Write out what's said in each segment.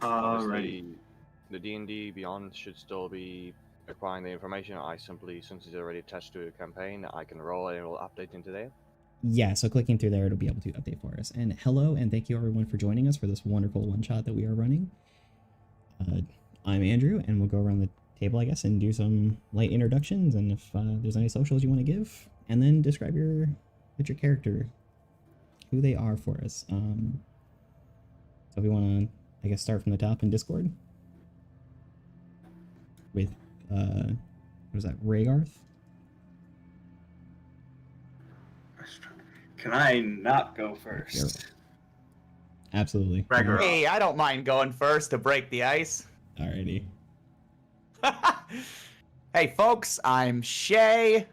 Obviously, the D&D Beyond should still be acquiring the information. I simply, since it's already attached to a campaign, I can roll it and it will update into there. Yeah, so clicking through there, it'll be able to update for us. And hello, and thank you everyone for joining us for this wonderful one-shot that we are running. I'm Andrew, and we'll go around the table, I guess, and do some light introductions, and if there's any socials you want to give, and then describe your character, who they are for us. So if we want to, I guess, start from the top in Discord with, what is that, Rhaegarth? Can I not go first? Absolutely. Hey, I don't mind going first to break the ice. Alrighty. Hey, folks, I'm Shay.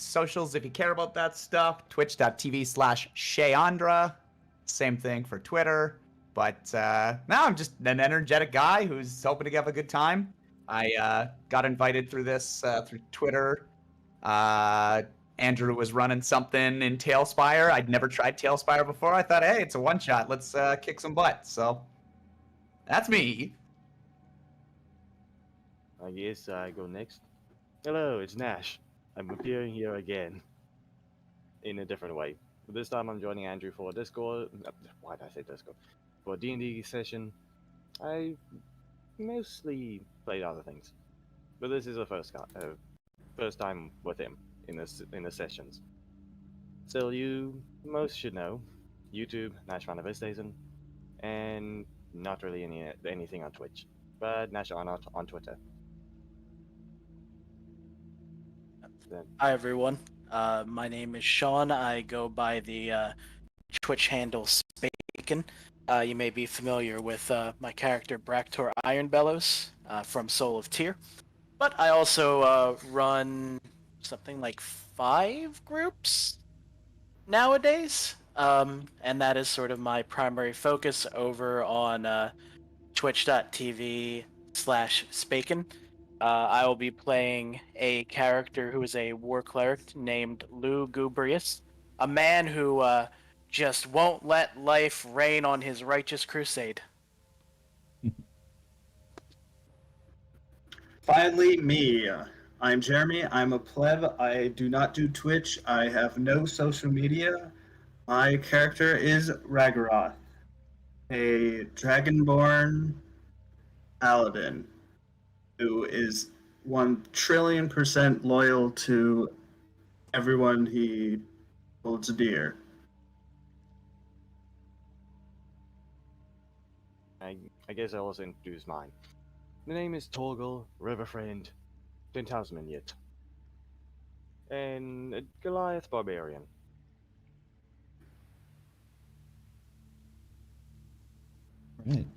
socials if you care about that stuff. Twitch.tv/Shayandra. Same thing for Twitter. But now I'm just an energetic guy who's hoping to have a good time. I got invited through this through Twitter. Andrew was running something in Tailspire. I'd never tried Tailspire before. I thought, hey, it's a one-shot. Let's kick some butt. So that's me. I guess I go next. Hello, it's Nash. I'm appearing here again. In a different way. But this time I'm joining Andrew for Discord. Why did I say Discord? For a D&D session. I mostly played other things. But this is the first time with him in the sessions. So you most should know YouTube, Nash Van Vistazen, and not really anything on Twitch. But Nash on Twitter. Hi everyone, my name is Sean. I go by the Twitch handle Spaken. You may be familiar with my character Bractor Ironbellows from Soul of Tyr. But I also run something like 5 groups nowadays, and that is sort of my primary focus over on twitch.tv/Spaken. I will be playing a character who is a war cleric named Lugubrious, a man who just won't let life rain on his righteous crusade. Finally, me. I'm Jeremy. I'm a pleb. I do not do Twitch. I have no social media. My character is Ragaroth, a dragonborn paladin who is 1,000,000,000% loyal to everyone he holds dear. I guess I'll also introduce mine. The name is Torgal Riverfriend 10,000 yet. And a Goliath Barbarian. Right.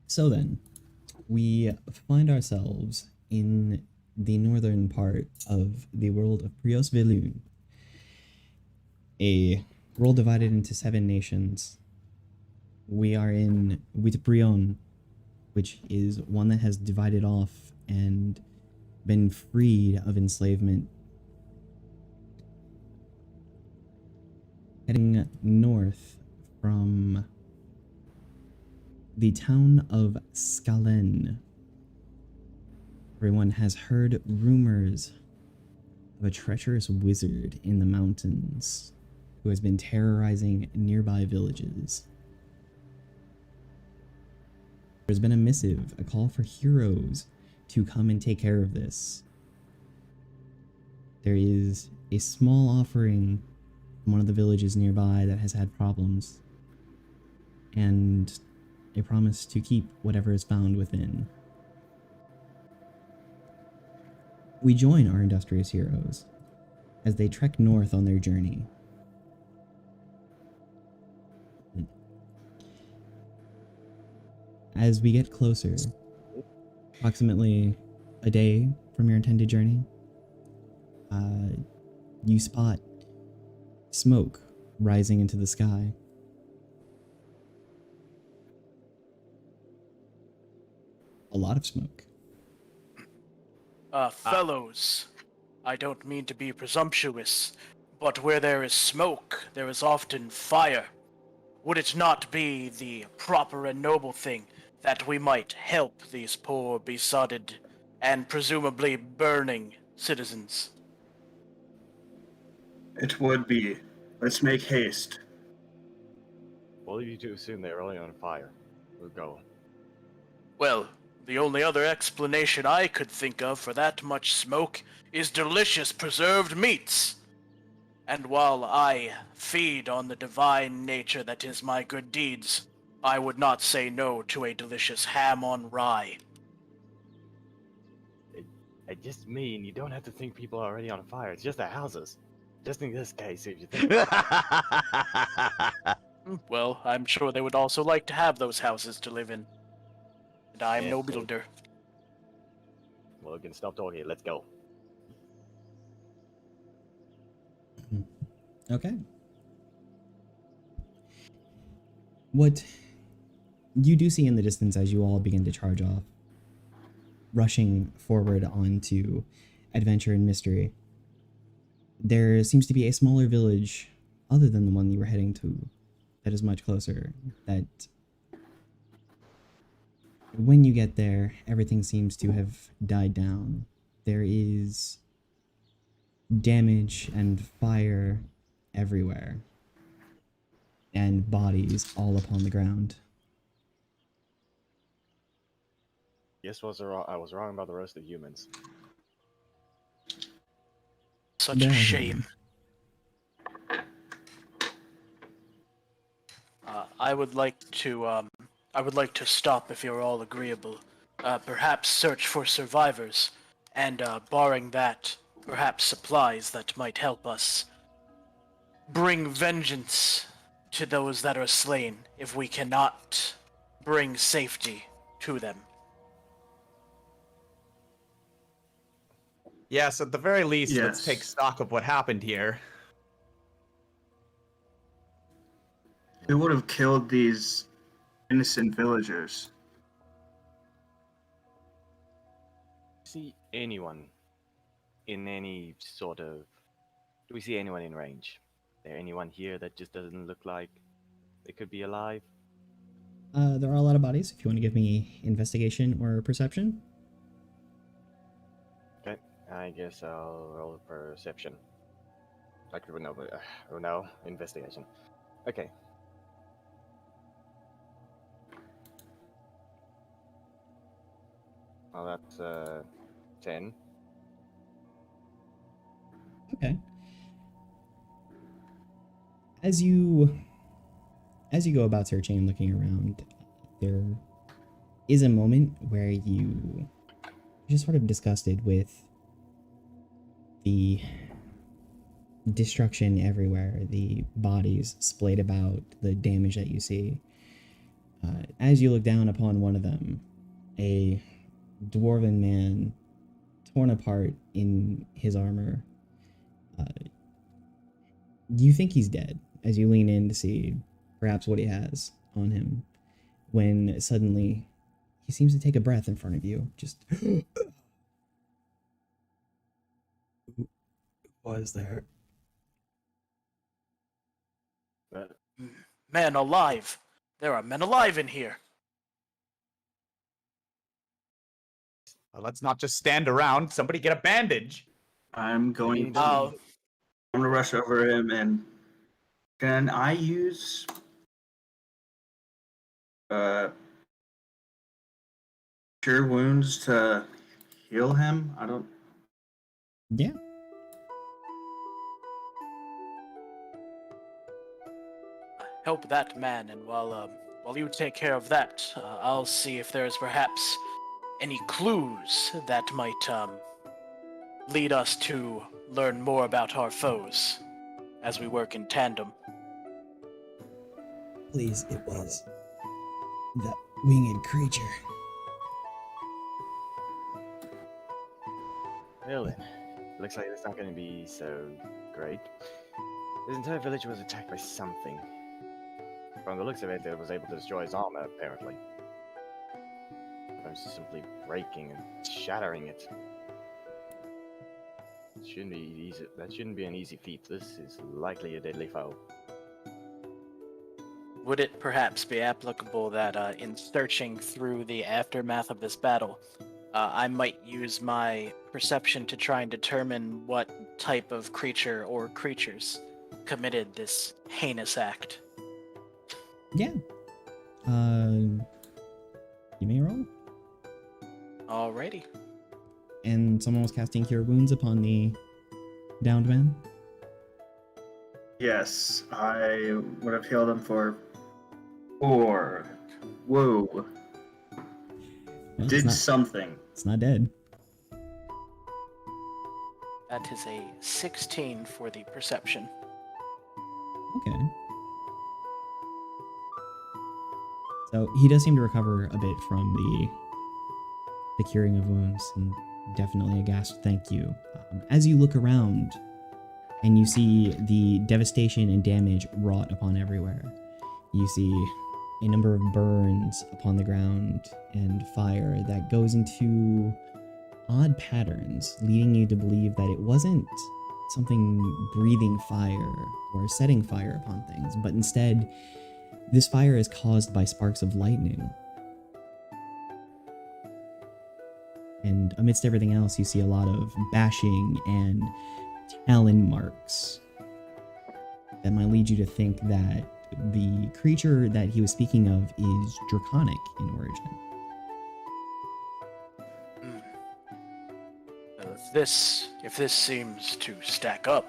So then, we find ourselves in the northern part of the world of Prios Velun, a world divided into 7 nations. We are in Witbrion, which is one that has divided off and been freed of enslavement. Heading north from the town of Skalen, everyone has heard rumors of a treacherous wizard in the mountains who has been terrorizing nearby villages. There's been a missive, a call for heroes to come and take care of this. There is a small offering from one of the villages nearby that has had problems, and a promise to keep whatever is found within. We join our industrious heroes as they trek north on their journey. As we get closer, approximately a day from your intended journey, you spot smoke rising into the sky. A lot of smoke. Fellows, I don't mean to be presumptuous, but where there is smoke, there is often fire. Would it not be the proper and noble thing that we might help these poor, besotted, and presumably burning citizens? It would be. Let's make haste. We'll leave you too soon, they're only on fire. We'll go. Well, the only other explanation I could think of for that much smoke is delicious preserved meats. And while I feed on the divine nature that is my good deeds, I would not say no to a delicious ham on rye. I just mean you don't have to think people are already on fire. It's just the houses. Just in this case, if you think. Well, I'm sure they would also like to have those houses to live in. And I am Yeah, no so- builder. we can stop talking. Let's go. Okay. What you do see in the distance as you all begin to charge off, rushing forward onto adventure and mystery, there seems to be a smaller village other than the one you were heading to that is much closer, that when you get there, everything seems to have died down. There is damage and fire everywhere, and bodies all upon the ground. Yes, I was wrong about the roasted humans. Such They're a all shame. human. I would like to stop if you're all agreeable. Perhaps search for survivors, and barring that, perhaps supplies that might help us bring vengeance to those that are slain if we cannot bring safety to them. Yes, at the very least, let's Yes. take stock of what happened here. Who would have killed these innocent villagers? See anyone in any sort of... Do we see anyone in range? Is there anyone here that just doesn't look like they could be alive? There are a lot of bodies. If you want to give me investigation or perception. Okay, I guess I'll roll perception. Like, no, oh no, investigation. Okay. Well, that's 10. Okay. As you go about searching and looking around, there is a moment where you're just sort of disgusted with the destruction everywhere, the bodies splayed about, the damage that you see. As you look down upon one of them, a dwarven man torn apart in his armor. You think he's dead as you lean in to see perhaps what he has on him, when suddenly he seems to take a breath in front of you. Just who was there? Man alive! There are men alive in here! Well, let's not just stand around. Somebody get a bandage. I'm going to. Oh. I'm gonna rush over him and. Can I use cure wounds to heal him? I don't. Yeah. Help that man, and while you take care of that, I'll see if there's perhaps any clues that might lead us to learn more about our foes as we work in tandem. Please, it was that winged creature. Well then, looks like it's not going to be so great. This entire village was attacked by something. From the looks of it, it was able to destroy his armor, apparently. I was simply breaking and shattering it. Shouldn't be easy. That shouldn't be an easy feat. This is likely a deadly foe. Would it perhaps be applicable that in searching through the aftermath of this battle, I might use my perception to try and determine what type of creature or creatures committed this heinous act? Yeah. Give me a roll. Alrighty. And someone was casting Cure Wounds upon the downed man? Yes, I would have healed him for 4. Whoa. No, Did it's something. not dead. That is a 16 for the perception. Okay. So he does seem to recover a bit from the curing of wounds, and definitely a gasp thank you. As you look around and you see the devastation and damage wrought upon everywhere, you see a number of burns upon the ground and fire that goes into odd patterns, leading you to believe that it wasn't something breathing fire or setting fire upon things, but instead this fire is caused by sparks of lightning. And amidst everything else, you see a lot of bashing and talon marks that might lead you to think that the creature that he was speaking of is draconic in origin. Well, if this seems to stack up,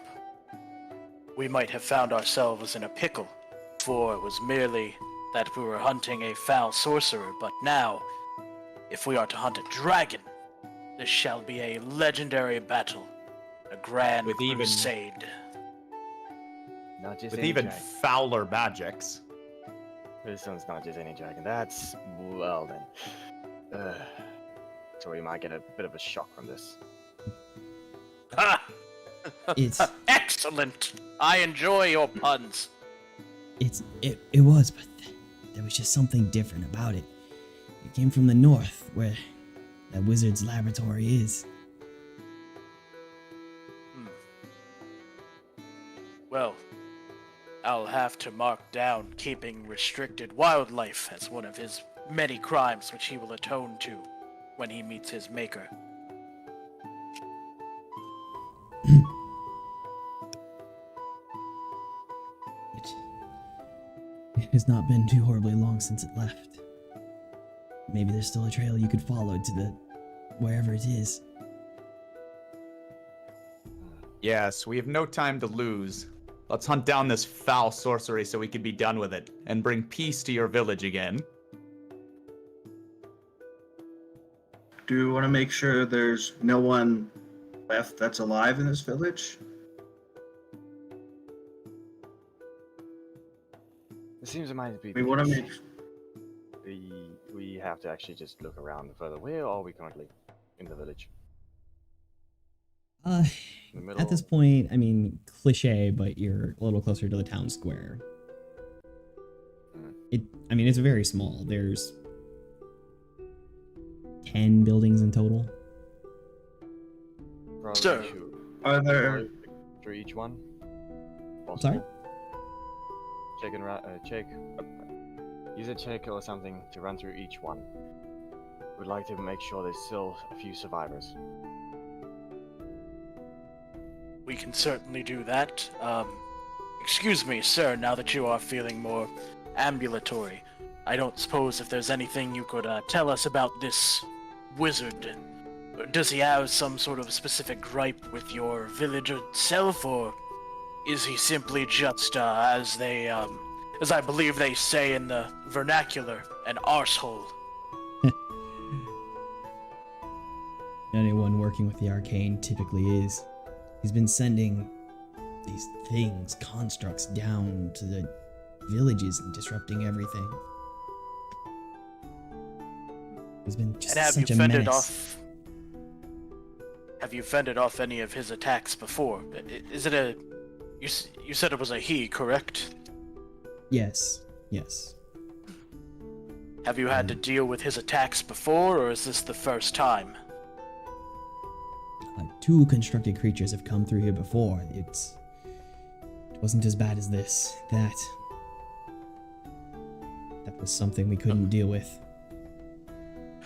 we might have found ourselves in a pickle. Before it was merely that we were hunting a foul sorcerer, but now, if we are to hunt a dragon, this shall be a legendary battle, a grand crusade. Not just With any even dragon. fouler magics. This one's not just any dragon. That's well then. So we might get a bit of a shock from this. Ha! It's Excellent! I enjoy your puns. it was, but there was just something different about it. It came from the north, where that wizard's laboratory is. Well, I'll have to mark down keeping restricted wildlife as one of his many crimes which he will atone to when he meets his maker. It has not been too horribly long since it left. Maybe there's still a trail you could follow to the wherever it is. Yes, we have no time to lose. Let's hunt down this foul sorcery so we can be done with it and bring peace to your village again. Do you want to make sure there's no one left that's alive in this village? It seems it might be. We want to make. We have to actually just look around further. Where are we currently in the village? In the middle? At this point, I mean, cliche, but you're a little closer to the town square. It's very small. There's 10 buildings in total. Probably Sir. Are there? Through each one? Sorry? Check. Use a check or something to run through each one. We'd like to make sure there's still a few survivors. We can certainly do that. Excuse me, sir, now that you are feeling more ambulatory, I don't suppose if there's anything you could tell us about this wizard. Does he have some sort of specific gripe with your village itself, or is he simply just, as I believe they say in the vernacular, an arsehole? Anyone working with the arcane typically is. He's been sending these things, constructs, down to the villages and disrupting everything. He's been just And such a menace. Have you fended off any of his attacks before? Is it a... You said it was a he, correct? Yes. Have you had to deal with his attacks before, or is this the first time? 2 constructed creatures have come through here before. It wasn't as bad as this. That was something we couldn't deal with.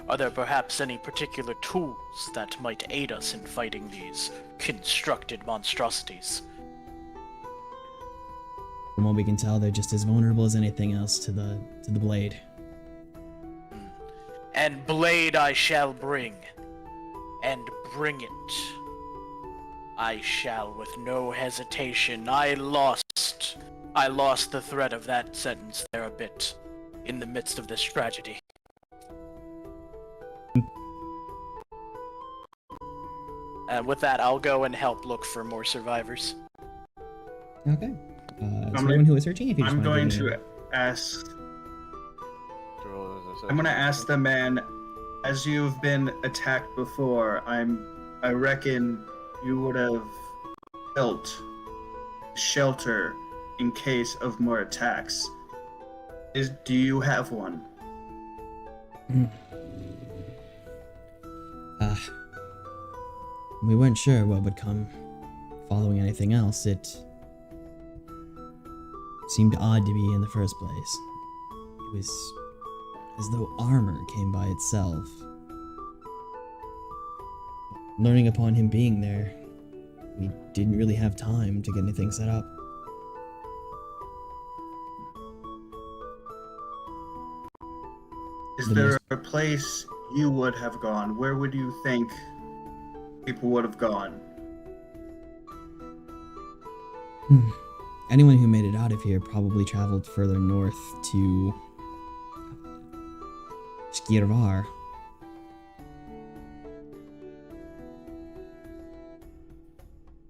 Are there perhaps any particular tools that might aid us in fighting these constructed monstrosities? From what we can tell, they're just as vulnerable as anything else to the blade. And blade I shall bring, and bring it. I shall with no hesitation. I lost the thread of that sentence there a bit in the midst of this tragedy. And with that, I'll go and help look for more survivors. Okay. So everyone who is searching, if you just I'm want going give me to ask. Draw as a I'm going to search. ask the man as you've been attacked before, I reckon you would have built shelter in case of more attacks. Do you have one? We weren't sure what would come following anything else. It seemed odd to be in the first place. It was as though armor came by itself. Learning upon him being there, we didn't really have time to get anything set up. Is there a place you would have gone? Where would you think people would have gone? Anyone who made it out of here probably traveled further north to Skirvar.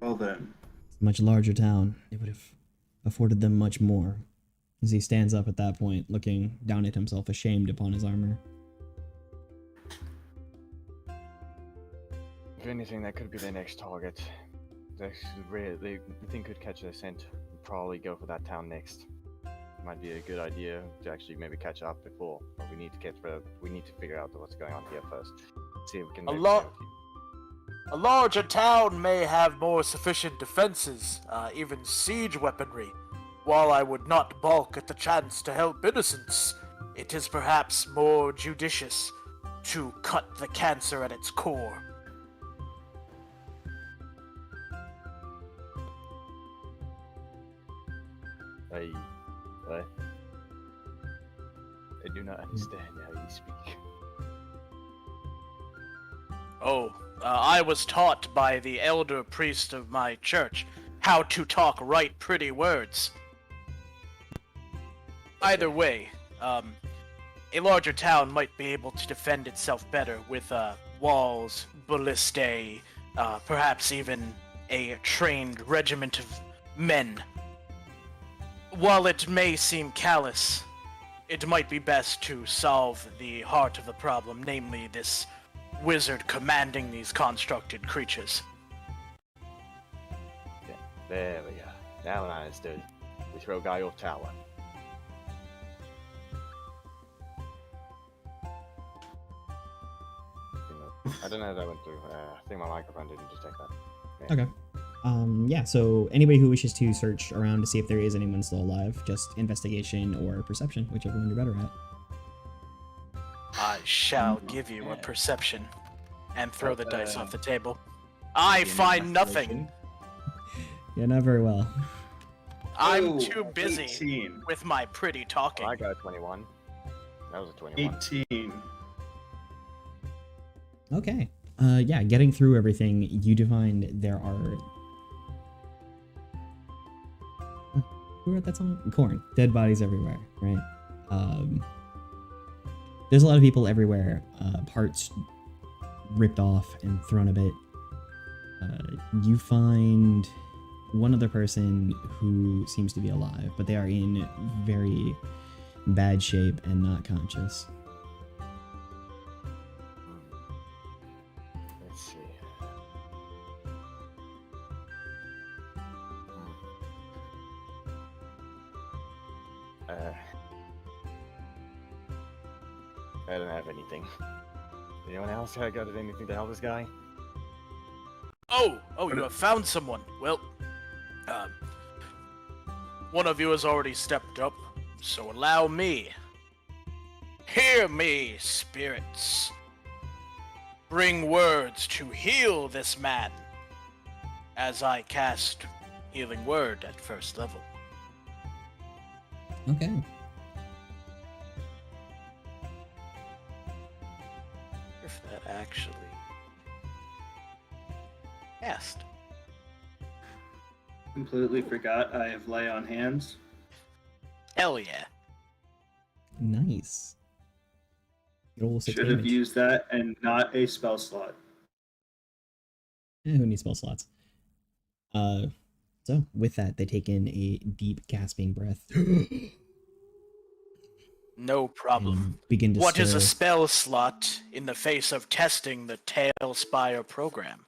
Well then. It's a much larger town. It would have afforded them much more. As he stands up at that point, looking down at himself, ashamed upon his armor. If anything, that could be their next target. They think could catch their scent. Probably go for that town next. Might be a good idea to actually maybe catch up before, but we need to figure out what's going on here first. See if we can. A larger town may have more sufficient defenses, even siege weaponry. While I would not balk at the chance to help innocents, it is perhaps more judicious to cut the cancer at its core. I do not understand how you speak. Oh, I was taught by the elder priest of my church how to talk right pretty words. Either way, a larger town might be able to defend itself better with walls, ballistae, perhaps even a trained regiment of men. While it may seem callous, it might be best to solve the heart of the problem, namely this wizard commanding these constructed creatures. Yeah, there we go. Now I understood. We throw a guy off tower. I don't know if that went through. I think my microphone didn't detect that. Yeah. Okay. Yeah, so anybody who wishes to search around to see if there is anyone still alive, just investigation or perception, whichever one you're better at. I shall give you a perception and throw the dice off the table. I find nothing. Yeah, not very well. I'm too busy 18. with my pretty talking. I got a 21. That was a 21. 18. Okay. Yeah, getting through everything, you divine there are... Who wrote that song? Korn. Dead bodies everywhere, right? There's a lot of people everywhere, parts ripped off and thrown a bit. You find one other person who seems to be alive, but they are in very bad shape and not conscious. Let's see. I don't have anything. Anyone else got anything to help this guy? Oh, you have found someone. Well, one of you has already stepped up, so allow me. Hear me, spirits. Bring words to heal this man, as I cast Healing Word at first level. Okay. If that actually cast. Completely forgot I have lay on hands. Hell yeah. Nice. Good old Should have damage. used that and not a spell slot. Who needs spell slots? So with that, they take in a deep gasping breath. No problem. and begin to What is a stir. spell slot in the face of testing the Tailspire program?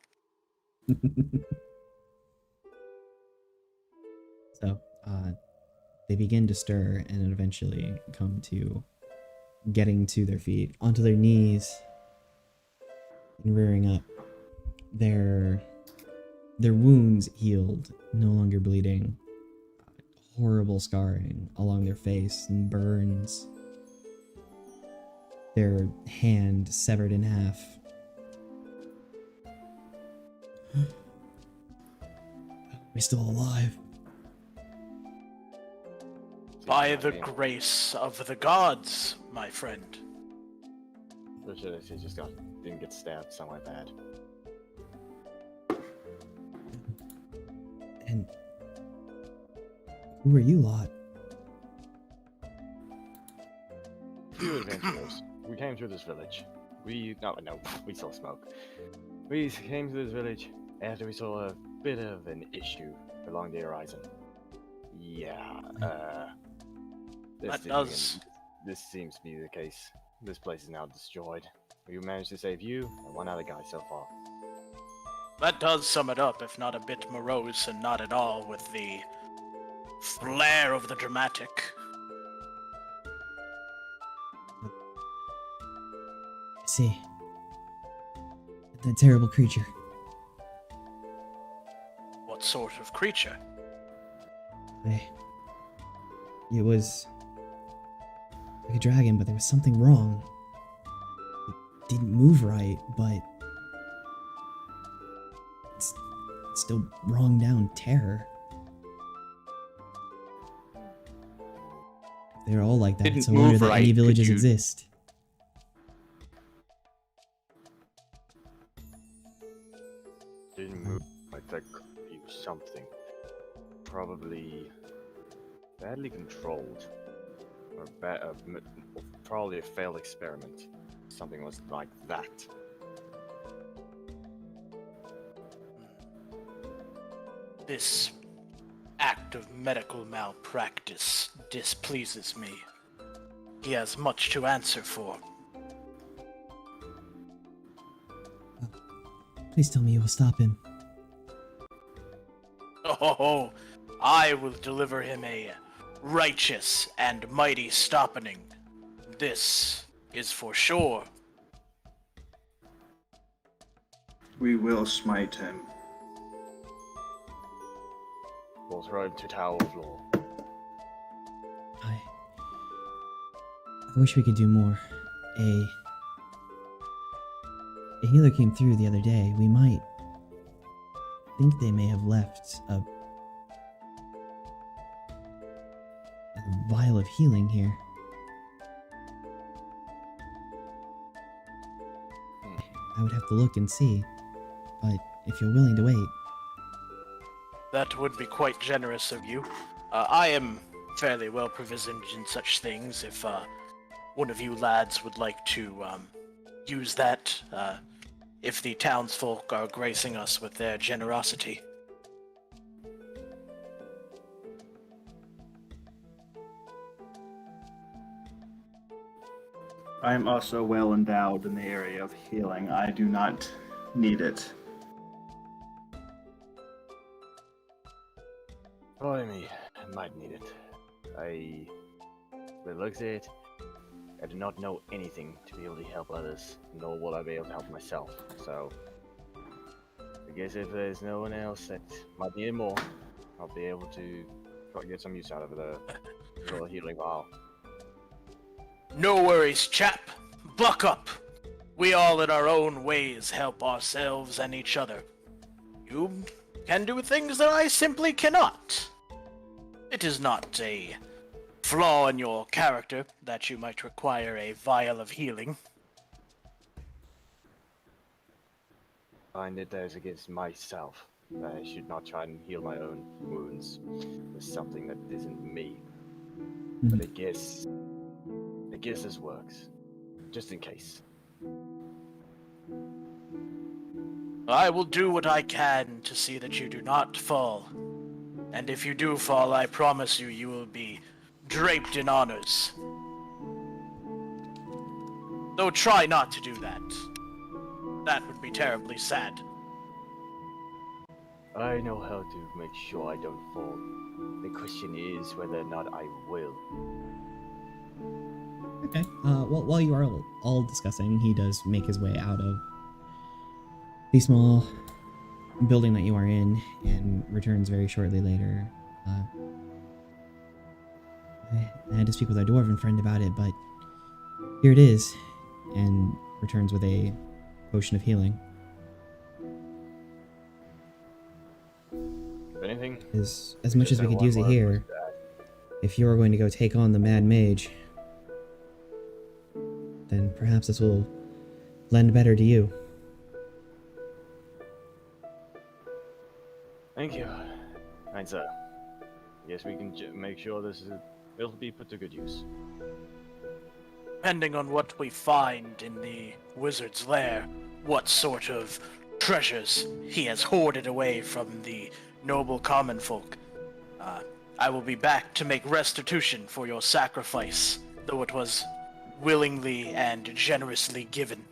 So, they begin to stir and eventually come to getting to their feet, onto their knees, and rearing up. Their wounds healed, no longer bleeding. Horrible scarring along their face and burns. Their hand severed in half. We're still alive. By the grace of the gods, my friend. Or should I say didn't get stabbed somewhere bad? And who are you lot? Few adventurers. We came through this village. We saw smoke. We came to this village after we saw a bit of an issue along the horizon. Yeah, this seems to be the case. This place is now destroyed. We managed to save you and one other guy so far. That does sum it up, if not a bit morose and not at all with the flair of the dramatic. See, that terrible creature. What sort of creature? It was like a dragon, but there was something wrong. It didn't move right, but it's still wrong down terror. They're all like that, Didn't so I wonder move that right, any could villages you- exist. Didn't move like that could be something. Probably badly controlled. Or probably a failed experiment. Something was like that. This act of medical malpractice displeases me. He has much to answer for. Please tell me you will stop him. Oh, I will deliver him a righteous and mighty stoppening. This is for sure. We will smite him. We'll throw him to Tower of Law. I wish we could do more. A healer came through the other day. We might think they may have left a vial of healing here. I would have to look and see, but if you're willing to wait. That would be quite generous of you. I am fairly well provisioned in such things. If one of you lads would like to use that, if the townsfolk are gracing us with their generosity. I am also well endowed in the area of healing. I do not need it. Boy, me, I might need it. By the looks of it, I do not know anything to be able to help others, nor will I be able to help myself. So, I guess if there's no one else that might need it more, I'll be able to get some use out of the little healing vial. No worries, chap. Buck up. We all in our own ways help ourselves and each other. You can do things that I simply cannot. It is not a flaw in your character that you might require a vial of healing. Find it as against myself. That I should not try and heal my own wounds with something that isn't me. But I guess this works. Just in case. I will do what I can to see that you do not fall. And if you do fall, I promise you, you will be draped in honors. Though try not to do that. That would be terribly sad. I know how to make sure I don't fall. The question is whether or not I will. Okay. Well, while you are all discussing, he does make his way out of the small building that you are in and returns very shortly later. I had to speak with our dwarven friend about it, but here it is, and returns with a potion of healing. If anything, As much as we could use it here, if you are going to go take on the Mad Mage, then perhaps this will lend better to you. Thank you, kind sir. Yes, we can make sure it'll be put to good use. Depending on what we find in the wizard's lair, what sort of treasures he has hoarded away from the noble common folk, I will be back to make restitution for your sacrifice, though it was willingly and generously given.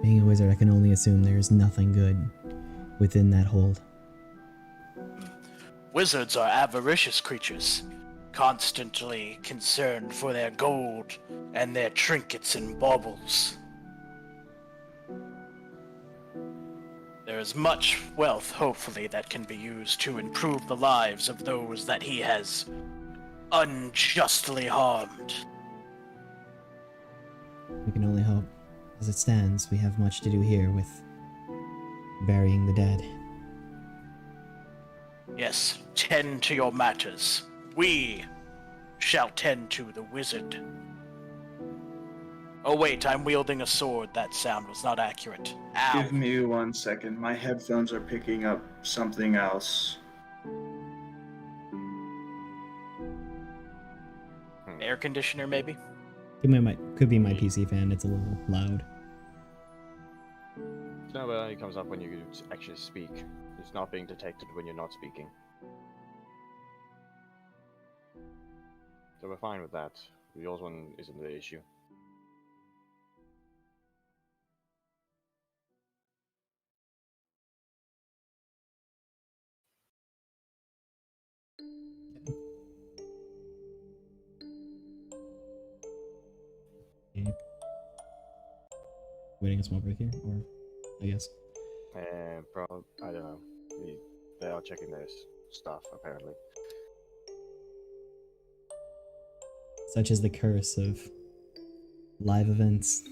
Being a wizard, I can only assume there's nothing good within that hold. Wizards are avaricious creatures, constantly concerned for their gold and their trinkets and baubles. There is much wealth, hopefully, that can be used to improve the lives of those that he has unjustly harmed. We can only hope. As it stands, we have much to do here with burying the dead. Yes, tend to your matters. We shall tend to the wizard. Oh wait, I'm wielding a sword. That sound was not accurate. Ow. Give me 1 second. My headphones are picking up something else. Air conditioner, maybe? Could be my PC fan. It's a little loud. No, but it only comes up when you actually speak. It's not being detected when you're not speaking. So we're fine with that. Yours one isn't the issue. Okay. Waiting a small break here, or I guess. Probably, I don't know. They are checking their stuff, apparently. Such is the curse of live events.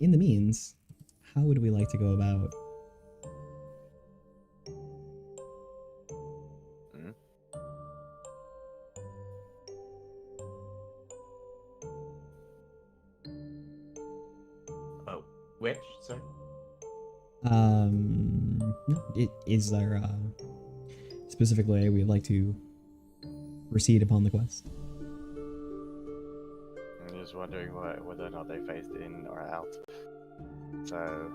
In the means, how would we like to go about? Oh, which? Sorry. Is there a specific way we'd like to proceed upon the quest? I'm just wondering whether or not they phased in or out. So,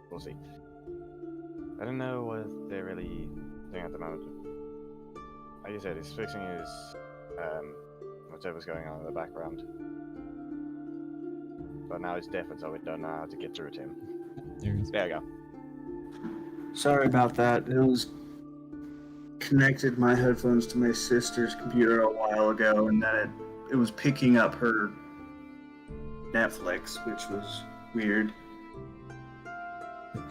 we'll see. I don't know what they're really doing at the moment. Like I said, he's fixing his, whatever's going on in the background. But now he's deaf, and so we don't know how to get through to him. There it is. There we go. Sorry about that. It was connected my headphones to my sister's computer a while ago, and then it was picking up her Netflix, which was weird.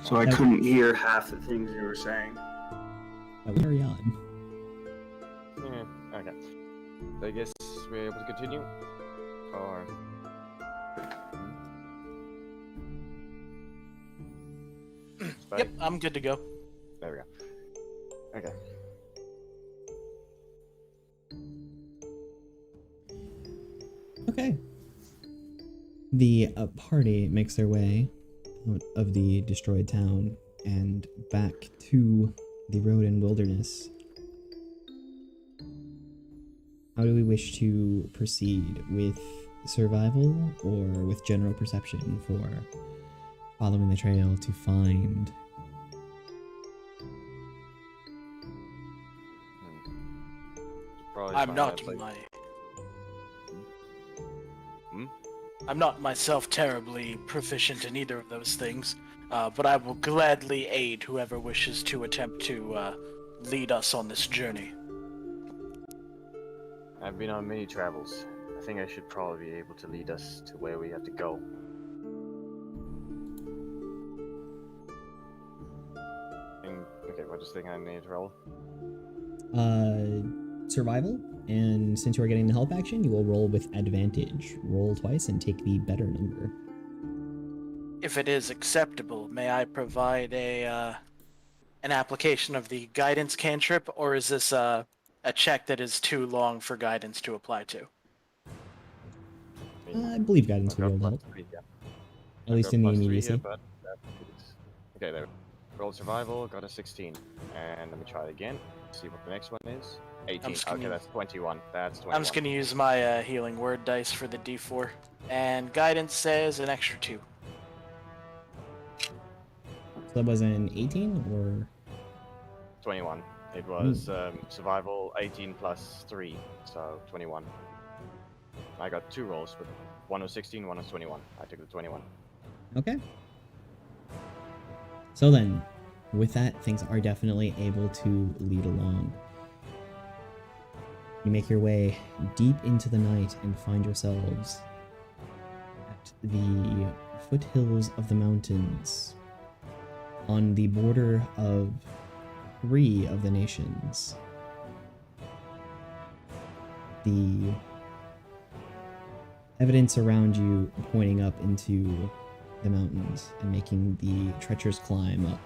So I couldn't hear half the things you were saying. That was very odd. Yeah, okay. So I guess we're able to continue? Or... Yep, I'm good to go. There we go. Okay. Okay. The party makes their way out of the destroyed town and back to the road and wilderness. How do we wish to proceed? With survival or with general perception for following the trail to find I'm not I'm not myself terribly proficient in either of those things, but I will gladly aid whoever wishes to attempt to lead us on this journey. I've been on many travels. I think I should probably be able to lead us to where we have to go. Okay, what is the thing I need to roll? Survival, and since you are getting the help action, you will roll with advantage. Roll twice and take the better number. If it is acceptable, may I provide an application of the guidance cantrip, or is this a check that is too long for guidance to apply to? I believe guidance would be able to help. At least in the immediacy. Okay, there. Roll survival, got a 16. And let me try it again. See what the next one is. 18. Okay, that's 21. That's 21. I'm just gonna use my healing word dice for the D4. And guidance says an extra 2. So that was an 18 or 21. It was survival 18 plus 3, so 21. I got 2 rolls, but one was 16, one was 21. I took the 21. Okay. So then, with that, things are definitely able to lead along. You make your way deep into the night and find yourselves at the foothills of the mountains, on the border of 3 of the nations. The evidence around you pointing up into the mountains and making the treacherous climb up.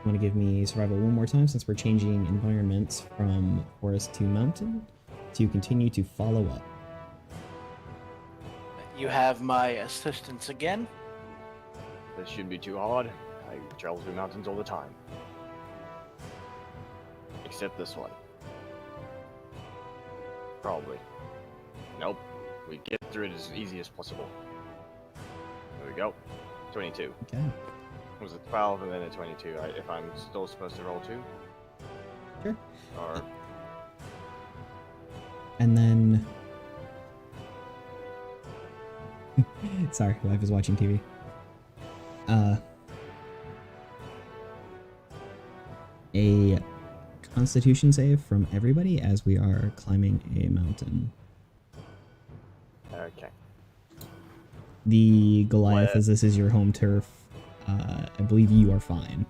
Want to give me survival one more time, since we're changing environments from forest to mountain, to continue to follow up. You have my assistance again. This shouldn't be too hard. I travel through mountains all the time. Except this one. Probably. Nope. We get through it as easy as possible. There we go. 22. Okay. It was a 12 and then a 22. If I'm still supposed to roll 2? Sure. Or... And then... Sorry, wife is watching TV. A Constitution save from everybody as we are climbing a mountain. Okay. The Goliath, as this is your home turf, I believe you are fine.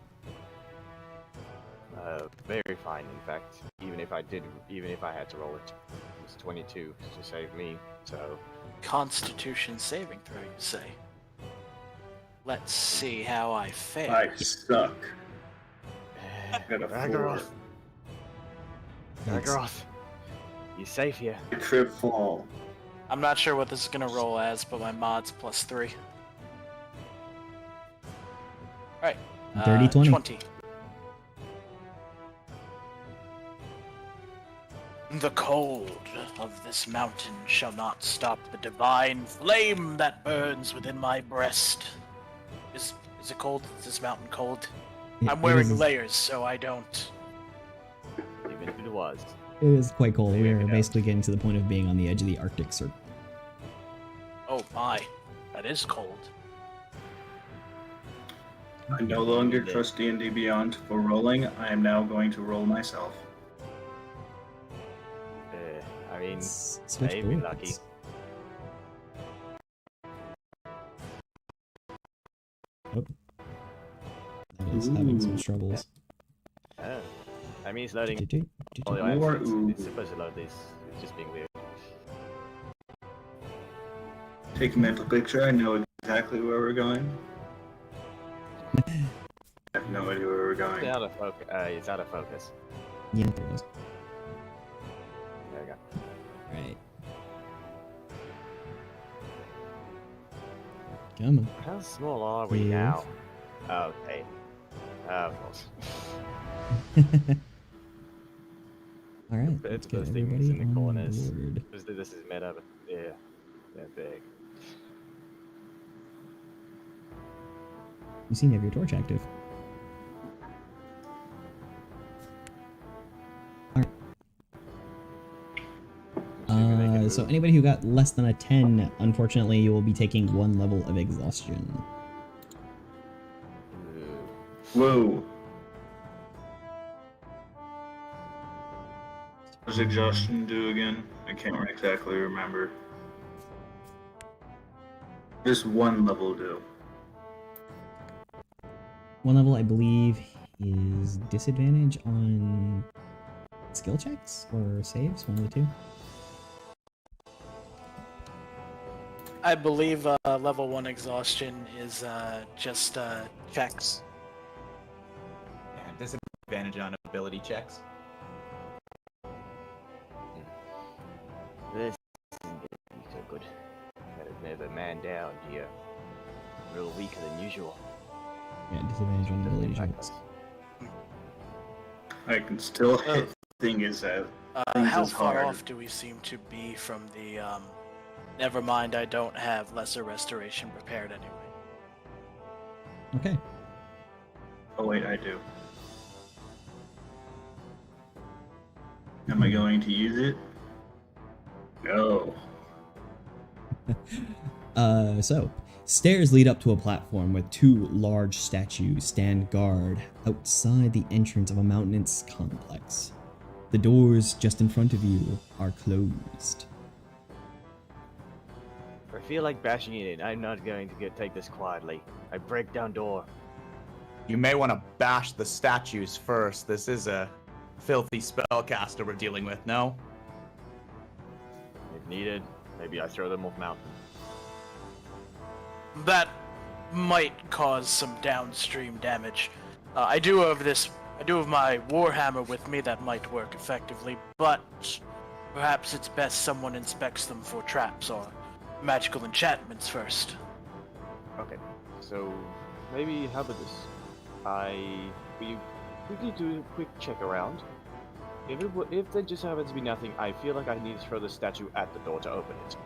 Very fine, in fact. Even if I had to roll it, it's 22 to save me, so... Constitution saving throw, you say? Let's see how I fail. I suck. I got a 4. Ragnaroth, you safe here. Trip fall. I'm not sure what this is gonna roll as, but my mod's +3. Alright. Dirty 20. 20. The cold of this mountain shall not stop the divine flame that burns within my breast. Is it cold? Is this mountain cold? I'm wearing layers, so I don't. Even if it was. It is quite cold. We are basically getting to the point of being on the edge of the Arctic Circle. Oh my, that is cold. I no longer trust D&D Beyond for rolling. I am now going to roll myself. I mean, Switch maybe bullets. lucky. Oh. That is having some struggles. Oh. I mean, it's loading. Do-do-do-do-do. It's supposed to load this. It's just being weird. Take a mental picture. I know exactly where we're going. I have no idea where we're going. It's out of focus. It's out of focus. Yeah, there it is. There we go. Right. Come on. How small are we now? Okay. Of course. Alright, It's let's get those things everybody in the on corners. board. This is made up. Yeah, they're big. You seem to have your torch active. Alright. So anybody who got less than a 10, unfortunately, you will be taking 1 level of exhaustion. Whoa. What does exhaustion do again? I can't exactly remember. Just 1 level do. 1 level, I believe, is disadvantage on skill checks or saves, one of the two. I believe level 1 exhaustion is just checks. Yeah, disadvantage on ability checks. This isn't gonna be so good. Gotta never man down here. A little weaker than usual. Yeah, disadvantage on ability checks. I can still hit things out. How is far hard. off do we seem to be from the never mind, I don't have lesser restoration prepared anyway. Okay. Oh wait, I do. Am I going to use it? No. So, stairs lead up to a platform where 2 large statues stand guard outside the entrance of a mountainous complex. The doors just in front of you are closed. I feel like bashing it in. I'm not going to take this quietly. I break down door. You may want to bash the statues first. This is a filthy spellcaster we're dealing with, no? If needed, maybe I throw them off mountain. That might cause some downstream damage. I do have my warhammer with me that might work effectively, but perhaps it's best someone inspects them for traps or magical enchantments first. Okay, so maybe how about this? We quickly do a quick check around. If there just happens to be nothing, I feel like I need to throw the statue at the door to open it.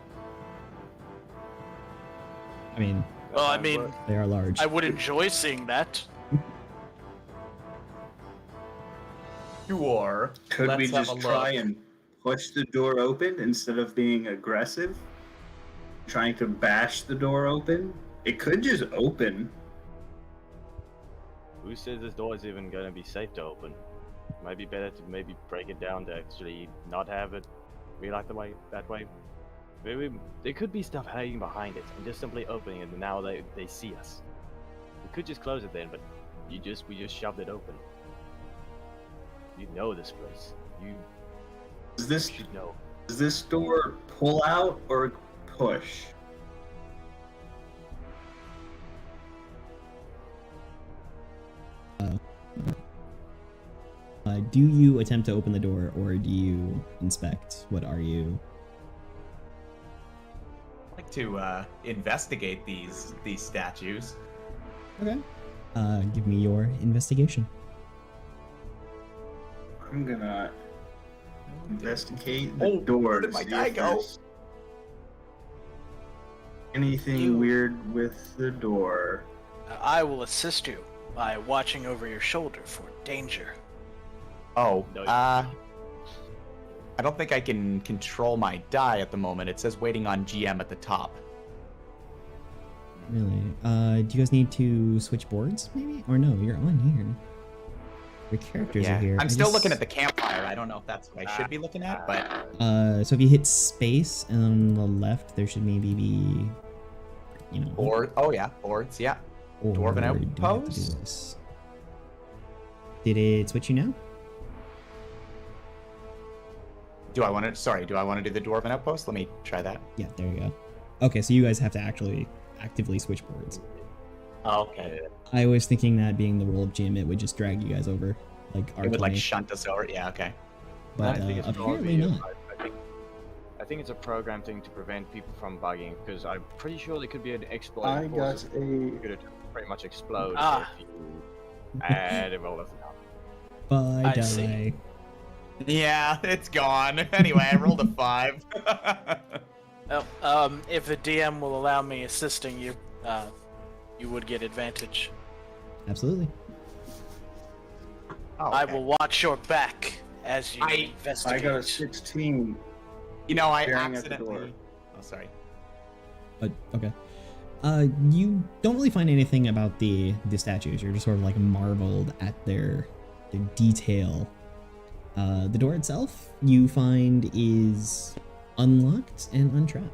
I mean, Well, I mean, they are large. I would enjoy seeing that. Sure. Could we Let's have just a try look. and push the door open instead of being aggressive? Trying to bash the door open? It could just open. Who says this door is even going to be safe to open? Might be better to maybe break it down to actually not have it be like that way. Maybe there could be stuff hiding behind it and just simply opening it, and now they see us. We could just close it then, but we just shoved it open. You know this place. You should know. Does this door pull out or push? Do you attempt to open the door, or do you inspect? What are you? I'd like to investigate these statues. Okay. Give me your investigation. I'm gonna investigate the Oh, door. where did to my see die if go? there's anything You- weird with the door. I will assist you by watching over your shoulder for danger. Oh, No, I don't think I can control my die at the moment. It says waiting on GM at the top. Really? Do you guys need to switch boards, maybe? Or no, you're on here. Your characters are here. I'm still looking at the campfire. I don't know if that's what I should be looking at, but So if you hit space on the left, there should maybe be, board. Oh yeah, boards. Yeah. or Dwarven do I have to do Outpost? this? Did it switch you now? Do I want to do the dwarven outpost? Let me try that. Yeah, there you go. Okay, so you guys have to actually actively switch boards. Oh, okay. I was thinking that being the role of GM, it would just drag you guys over, like It would like R20, shunt us over. Yeah. Okay. but I think it's apparently probably- not. I think it's a program thing to prevent people from bugging, because I'm pretty sure there could be an exploit. I got a. Could pretty much explode Ah. if you add a roll of the Bye, I die. see. Yeah, it's gone. Anyway, I rolled a 5. Well, if the DM will allow me assisting you, you would get advantage. Absolutely. Oh, I okay. will watch your back as you I investigate. got a 16. You know, I Staring at the door. accidentally. Oh, sorry. Okay. You don't really find anything about the statues. You're just sort of like marveled at their detail. The door itself, you find, is unlocked and untrapped.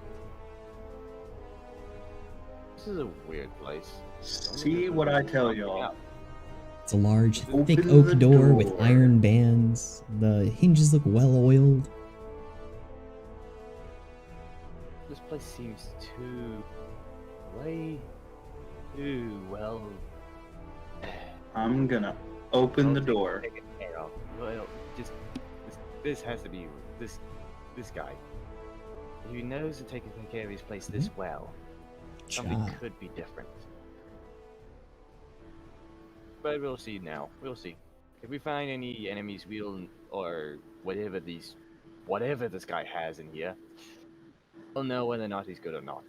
This is a weird place. See what I tell y'all. It's a large, Open thick the oak door with door. iron bands. The hinges look well oiled. This place seems way too well. I'm gonna open the Well door. taken care of. Well, just this has to be this guy. If he knows to take care of his place this well, something Cha. could be different. But we'll see now. We'll see. If we find any enemies, or whatever this guy has in here, we'll know whether or not he's good or not.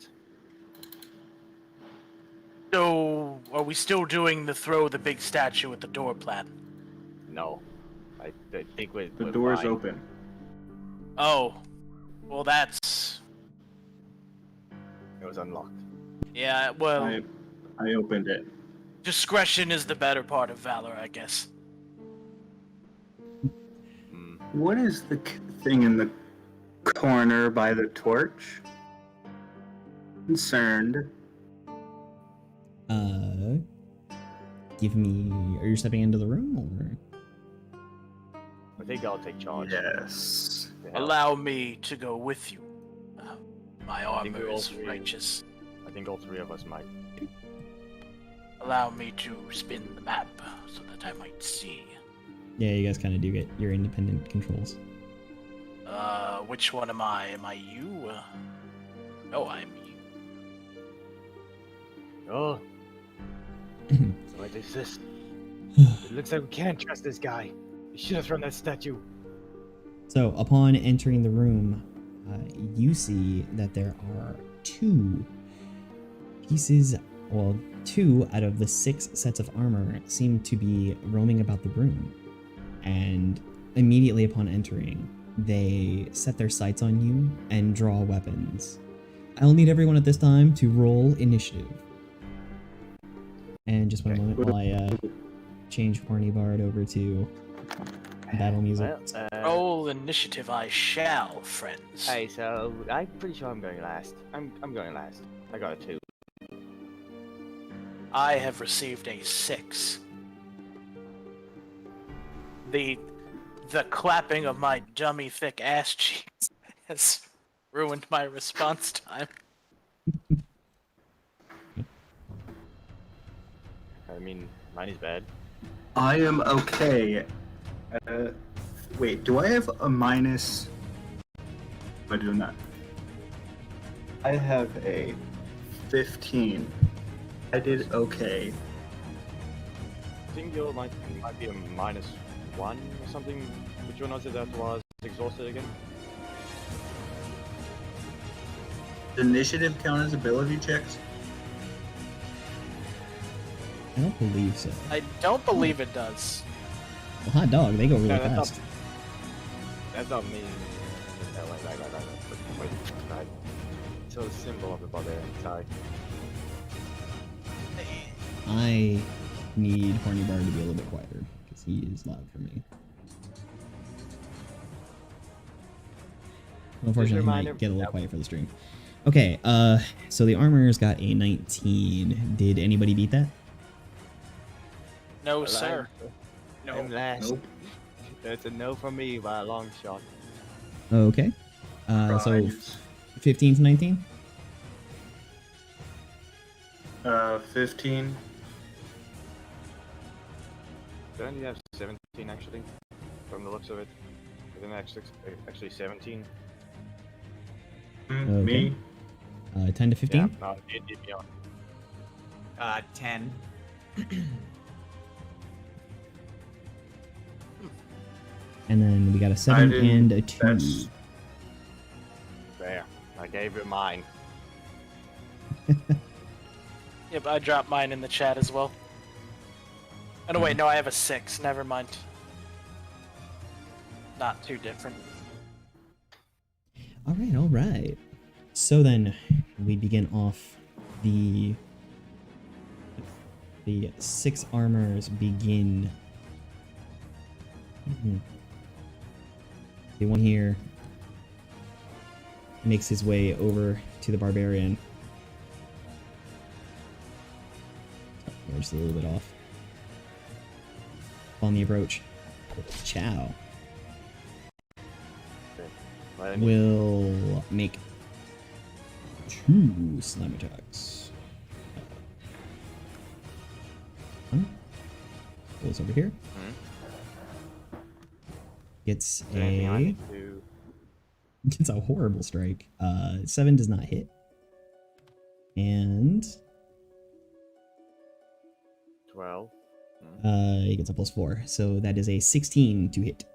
So, are we still doing the throw the big statue at the door plan? No, I think we're The door's fine. open. Oh, well, that's It was unlocked. yeah. Well, I opened it. discretion is the better part of valor, I guess. Mm. What is the thing in the corner by the torch? Concerned. Give me. Are you stepping into the room or? I think I'll take charge. Yes. To help. Allow me to go with you. My think armor we're all is three. righteous. I think all three of us might. Allow me to spin the map so that I might see. Yeah, you guys kind of do get your independent controls. Which one am I? Am I you? No, I'm you. Oh, so what is this? It looks like we can't trust this guy. We should have thrown that statue. So, upon entering the room, you see that there are two pieces, well, 2 out of the 6 sets of armor seem to be roaming about the room. And immediately upon entering, they set their sights on you and draw weapons. I'll need everyone at this time to roll initiative. And just one moment while I change Horny Bard over to battle music. Well, Roll initiative, I shall, friends. hey, so I'm pretty sure I'm going last. I'm going last. I got a 2. I have received a 6. The clapping of my dummy thick ass cheeks has ruined my response time. I mean, mine is bad. I am okay. Wait, do I have a minus? I do not. I have a 15. I did okay. I think yours might be a -1 or something. Which one was it that was exhausted again? Does initiative count as ability checks? I don't believe so. I don't believe it does. Well, hot dog, they go really No, that's fast. That's not me. No, wait. Right. So the symbol of the barbarian. Sorry. I need Horny Bard to be a little bit quieter, because he is loud for me. Unfortunately, he reminder- might get a little quiet for the stream. Okay, so the armor's got a 19. Did anybody beat that? No, Well, sir. I'm last. Nope. That's a no from me by a long shot. Okay. So Rise. 15 to 19? 15. Don't you have 17 actually? From the looks of it. Within actually 17. Me. 10 to 15? Yeah, no, it did me on. 10. And then we got a 7 didn't- and a 2. that's- There. I gave you mine. Yep, I dropped mine in the chat as well. Oh, no, wait, no, I have a 6. Never mind. Not too different. All right. So then we begin off the 6 armors begin. The one here makes his way over to the barbarian. We're just a little bit off. On the approach. Chow. Will make 2 slam attacks. Goes over here. Gets a horrible strike. 7 does not hit. And 12. He gets a +4, so that is a 16 to hit.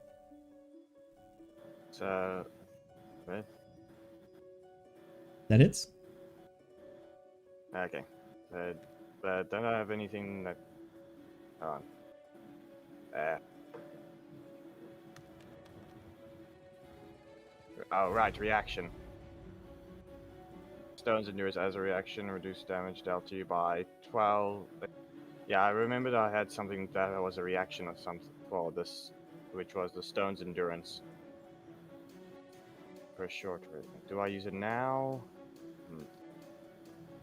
So, right? That hits. Okay. But don't I have anything that... Hold on. Oh, right, reaction. Stones endures as a reaction, reduce damage dealt to you by 12. Yeah, I remembered I had something that was a reaction or something for this, which was the Stone's Endurance. For a short version. Do I use it now?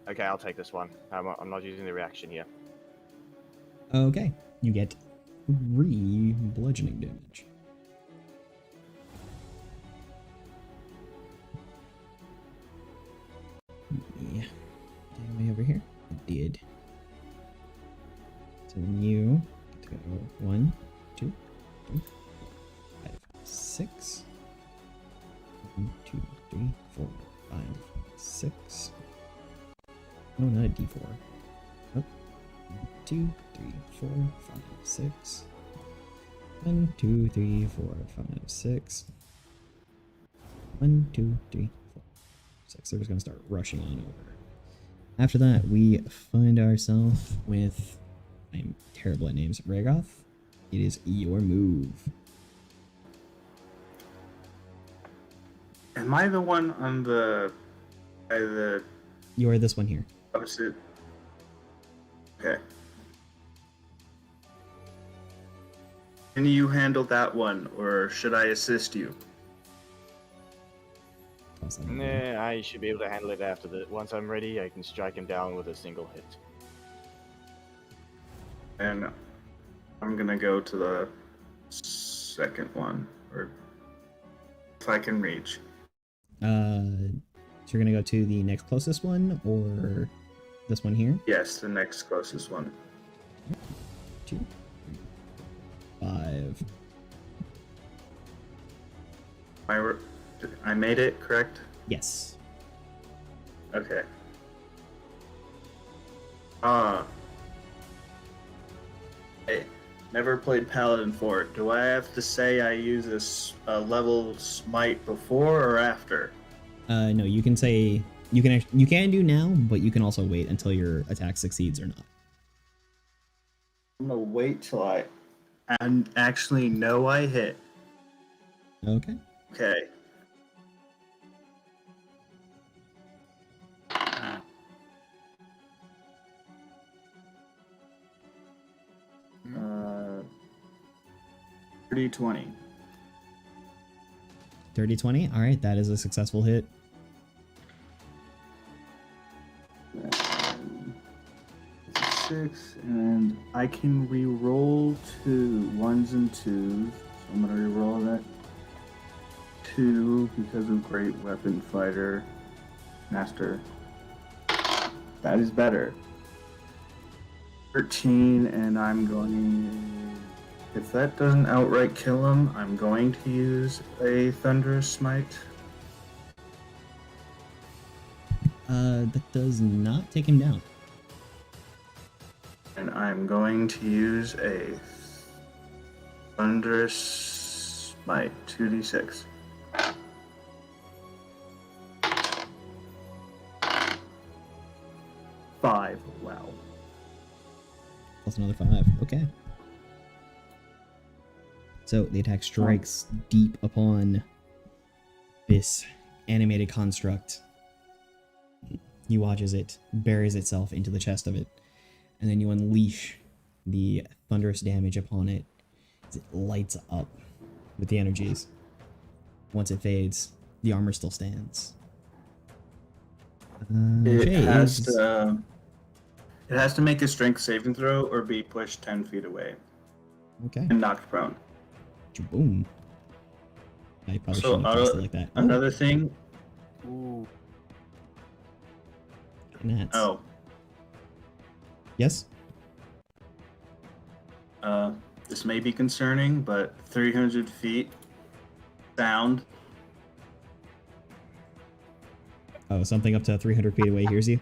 Okay, I'll take this one. I'm not using the reaction here. Okay, you get 3 bludgeoning damage. Yeah, way over here. I did. So you get to go 1, 2, 3, 4, 5, 6. 1, 2, 3, 4, 5, 6. No, not a D4. Oh. 1, 2, 3, 4, 5, 6. 1, 2, 3, 4, 5, 6. 1, 2, 3, 4, 6. They're just gonna start rushing on over. After that, we find ourselves with, I'm terrible at names, Ragoth. It is your move. Am I the one on the You are this one here. opposite? Okay. Can you handle that one, or should I assist you? Toss that over Nah, there. I should be able to handle it after the. Once I'm ready, I can strike him down with a single hit. And I'm gonna go to the second one, or if I can reach. So you're gonna go to the next closest one, or this one here? Yes, the next closest one. 2, 5. I made it, correct? Yes. Okay. I never played Paladin 4. Do I have to say I use a level smite before or after? No, you can say you can do now, but you can also wait until your attack succeeds or not. I'm gonna wait till I actually know I hit. Okay. Okay. Uh, 30-20. 30-20. All right, that is a successful hit. Six, and I can re-roll 2 1s and 2s. So I'm gonna re-roll that 2 because of Great Weapon Fighter Master. That is better. 13, and I'm going. If that doesn't outright kill him, I'm going to use a Thunderous Smite. That does not take him down. And I'm going to use a Thunderous Smite, 2d6. Five. Wow. Plus another 5. Okay. So the attack strikes deep upon this animated construct. You watch as it buries itself into the chest of it, and then you unleash the thunderous damage upon it as it lights up with the energies. Once it fades, the armor still stands. It Jay has is- to. It has to make a strength saving throw or be pushed 10 feet away Okay. and knocked prone. Boom. I probably So, shouldn't have cast it like that. Another thing. Ooh. Gnats. Oh, Yes? this may be concerning, but 300 feet sound. Oh, something up to 300 feet away hears you?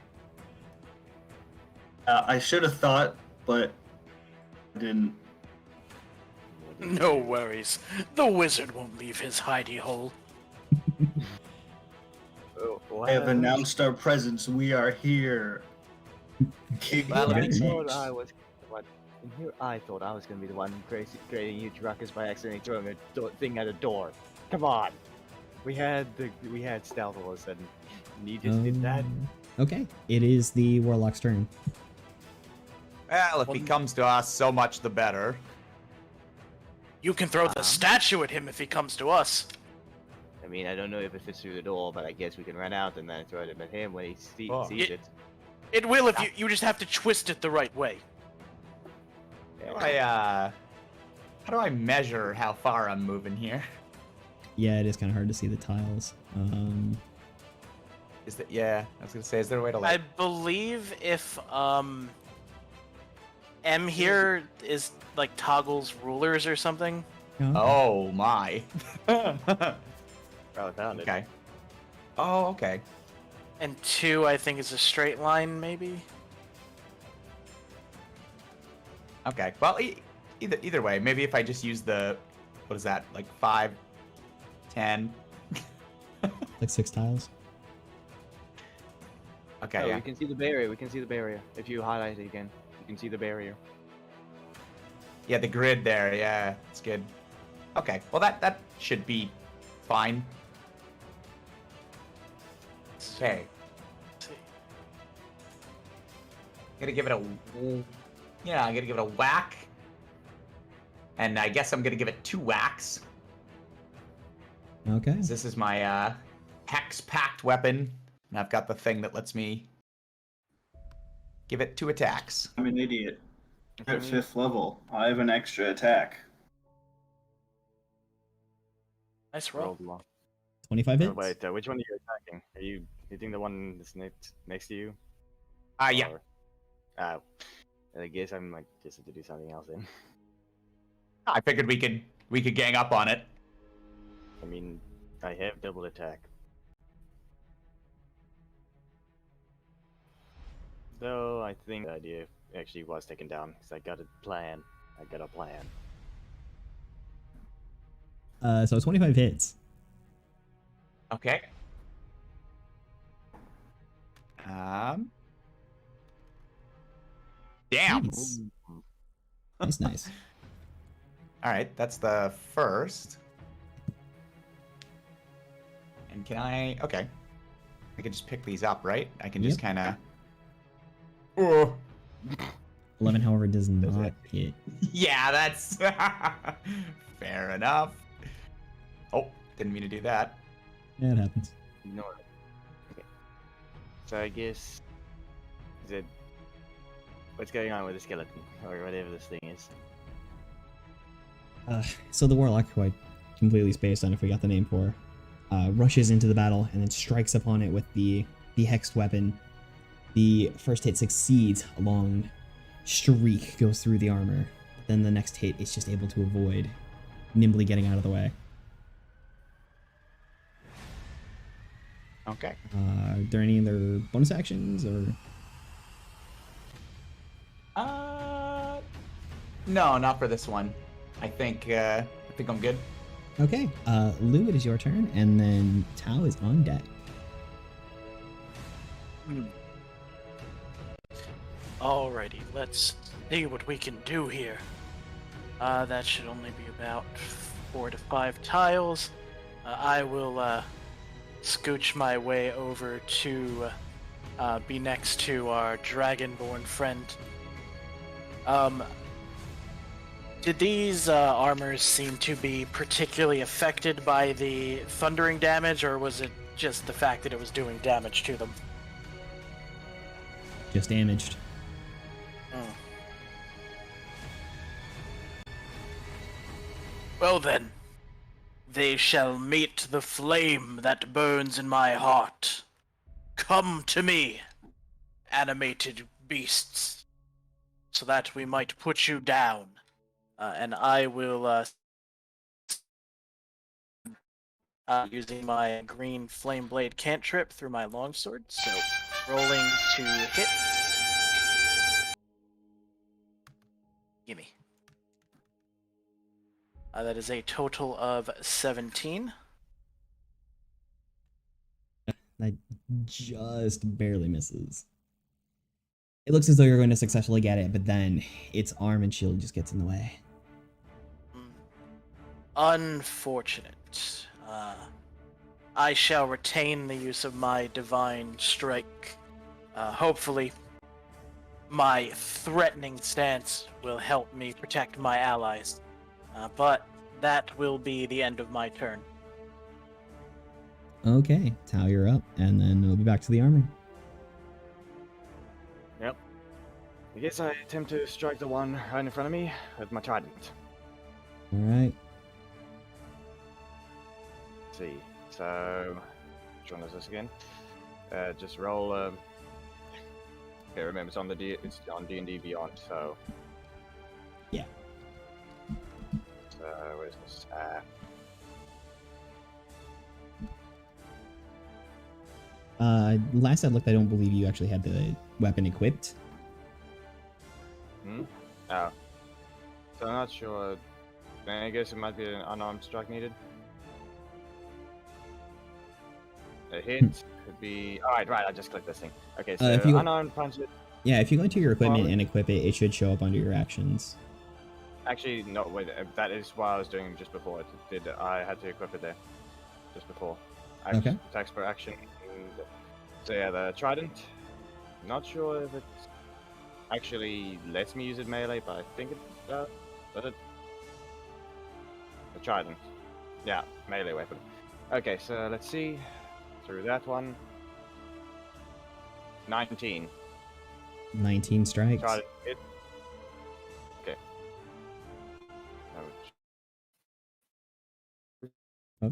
I should have thought, but I didn't. No worries. The wizard won't leave his hidey hole. I have announced our presence. We are here. King Well, Yeah, I nice. thought I was the one. And here I thought I was going to be the one creating huge ruckus by accidentally throwing a thing at a door. Come on. We had stealth all of a sudden. And you just did that. Okay. It is the Warlock's turn. Well, if he comes to us, so much the better. You can throw the statue at him if he comes to us. I mean, I don't know if it fits through the door, but I guess we can run out and then throw it at him when he Oh. sees it. It will if you just have to twist it the right way. How do I measure how far I'm moving here? Yeah, it is kind of hard to see the tiles. Is that I was gonna say, is there a way to I like? believe if M here is like toggles rulers or something. Oh my. Probably found it. Okay. Oh, okay. And 2, I think, is a straight line, maybe. Okay. Well, either way, maybe if I just use the, what is that? Like 5, 10. Like 6 tiles. Okay. Oh, Yeah. we can see the barrier. We can see the barrier. If you highlight it again, you can see the barrier. Yeah, the grid there. Yeah, it's good. Okay. Well, that should be fine. Okay. Let's see. I'm gonna give it I'm gonna give it a whack. And I guess I'm gonna give it 2 whacks. Okay. 'Cause this is my hex-packed weapon. And I've got the thing that lets me give it 2 attacks. I'm an idiot. At 5th level, I have an extra attack. Nice roll. Rolled one. 25 Oh, hits? wait, which one are you attacking? Are you hitting the one that's next to you? Yeah. Or- I guess I'm like just have to do something else then. I figured we could gang up on it. I mean, I have double attack. Though I think the idea actually was taken down because I got a plan. So 25 hits. Okay. Damn. Nice. Nice. All right, that's the first. And can I? Okay. I can just pick these up, right? I can just Yep. kind of. Oh. 11, however, does not hit. Yeah, that's fair enough. Oh, didn't mean to do that. Yeah, it happens. No. Okay. So I guess is it what's going on with the skeleton or whatever this thing is? So the Warlock, who I completely spaced on if we got the name for, rushes into the battle and then strikes upon it with the hexed weapon. The first hit succeeds, a long streak goes through the armor. But then the next hit it's just able to avoid, nimbly getting out of the way. Okay. Are there any other bonus actions or? No, not for this one. I think I'm good. Okay, Lou, it is your turn, and then Tao is on deck. Alrighty, let's see what we can do here. That should only be about 4 to 5 tiles. I will scooch my way over to be next to our dragonborn friend. Did these armors seem to be particularly affected by the thundering damage, or was it just the fact that it was doing damage to them? Just damaged. Oh. Well then, they shall meet the flame that burns in my heart. Come to me, animated beasts, so that we might put you down. And I will, using my green flame blade cantrip through my longsword, so rolling to hit. Gimme. That is a total of 17. That just barely misses. It looks as though you're going to successfully get it, but then its arm and shield just gets in the way. Unfortunate. I shall retain the use of my divine strike. Hopefully, my threatening stance will help me protect my allies. But that will be the end of my turn. Okay, Tao, you're up, and then we'll be back to the armor. Yep. I guess I attempt to strike the one right in front of me with my trident. Alright. Let's see. So, which one is this again? Just roll. Okay, remember it's on it's on D&D Beyond. So. Yeah. So where's this? Last I looked, I don't believe you actually had the weapon equipped. Oh. So I'm not sure. I guess it might be an unarmed strike needed. A hit could be. Alright, right, I just clicked this thing. Okay, so if you... unarmed punch it. Yeah, if you go into your equipment and equip it, it should show up under your actions. Actually, no, wait, that is what I was doing just before. I had to equip it there. Just before. Okay. Attacks per action. So yeah, the trident. Not sure if it actually lets me use it melee, but I think it does. Does it? The trident. Yeah, melee weapon. Okay, so let's see. Through that one. 19. 19 strikes. Trident hit. Okay. Oh.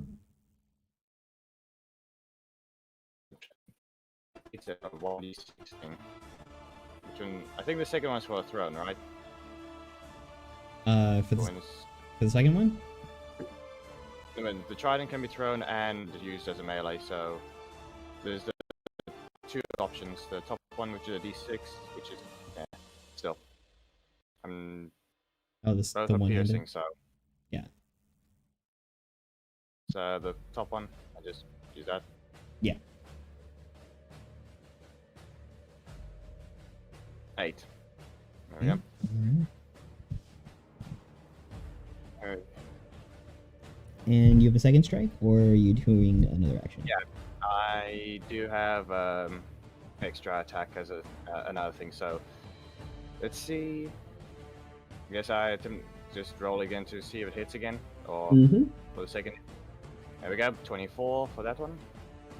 It's a 1d6 thing. Which one? I think the second one's for a throne, right? For the second one? I mean, the trident can be thrown and used as a melee, so there's the two options. The top one, which is a d6, which is still. Oh, this both the are one piercing, so. Yeah. So the top one, I just use that. Yeah. 8. There we go. Alright. And you have a second strike, or are you doing another action? Yeah, I do have extra attack as another thing, so let's see. I guess I attempt just roll again to see if it hits again, or for the second. There we go, 24 for that one.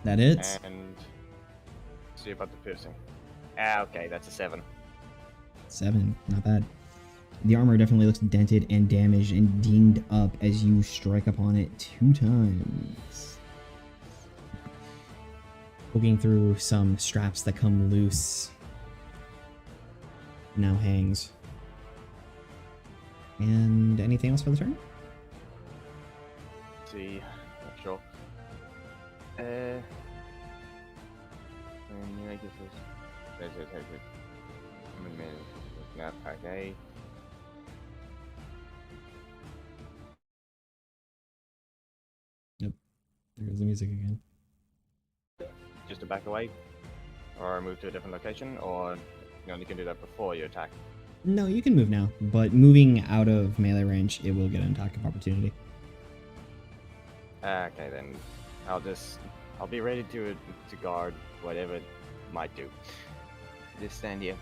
That hits. And see about the piercing. Ah, okay, that's a 7. 7, not bad. The armor definitely looks dented and damaged and dinged up as you strike upon it 2 times. Poking through some straps that come loose. Now hangs. And anything else for the turn? Let's see, not sure. And you make it first. There's it. Not okay. Yep. There goes the music again. Just to back away, or move to a different location, or you only can do that before you attack. No, you can move now, but moving out of melee range, it will get an attack of opportunity. Okay, then I'll just I'll be ready to guard whatever it might do. Just stand here.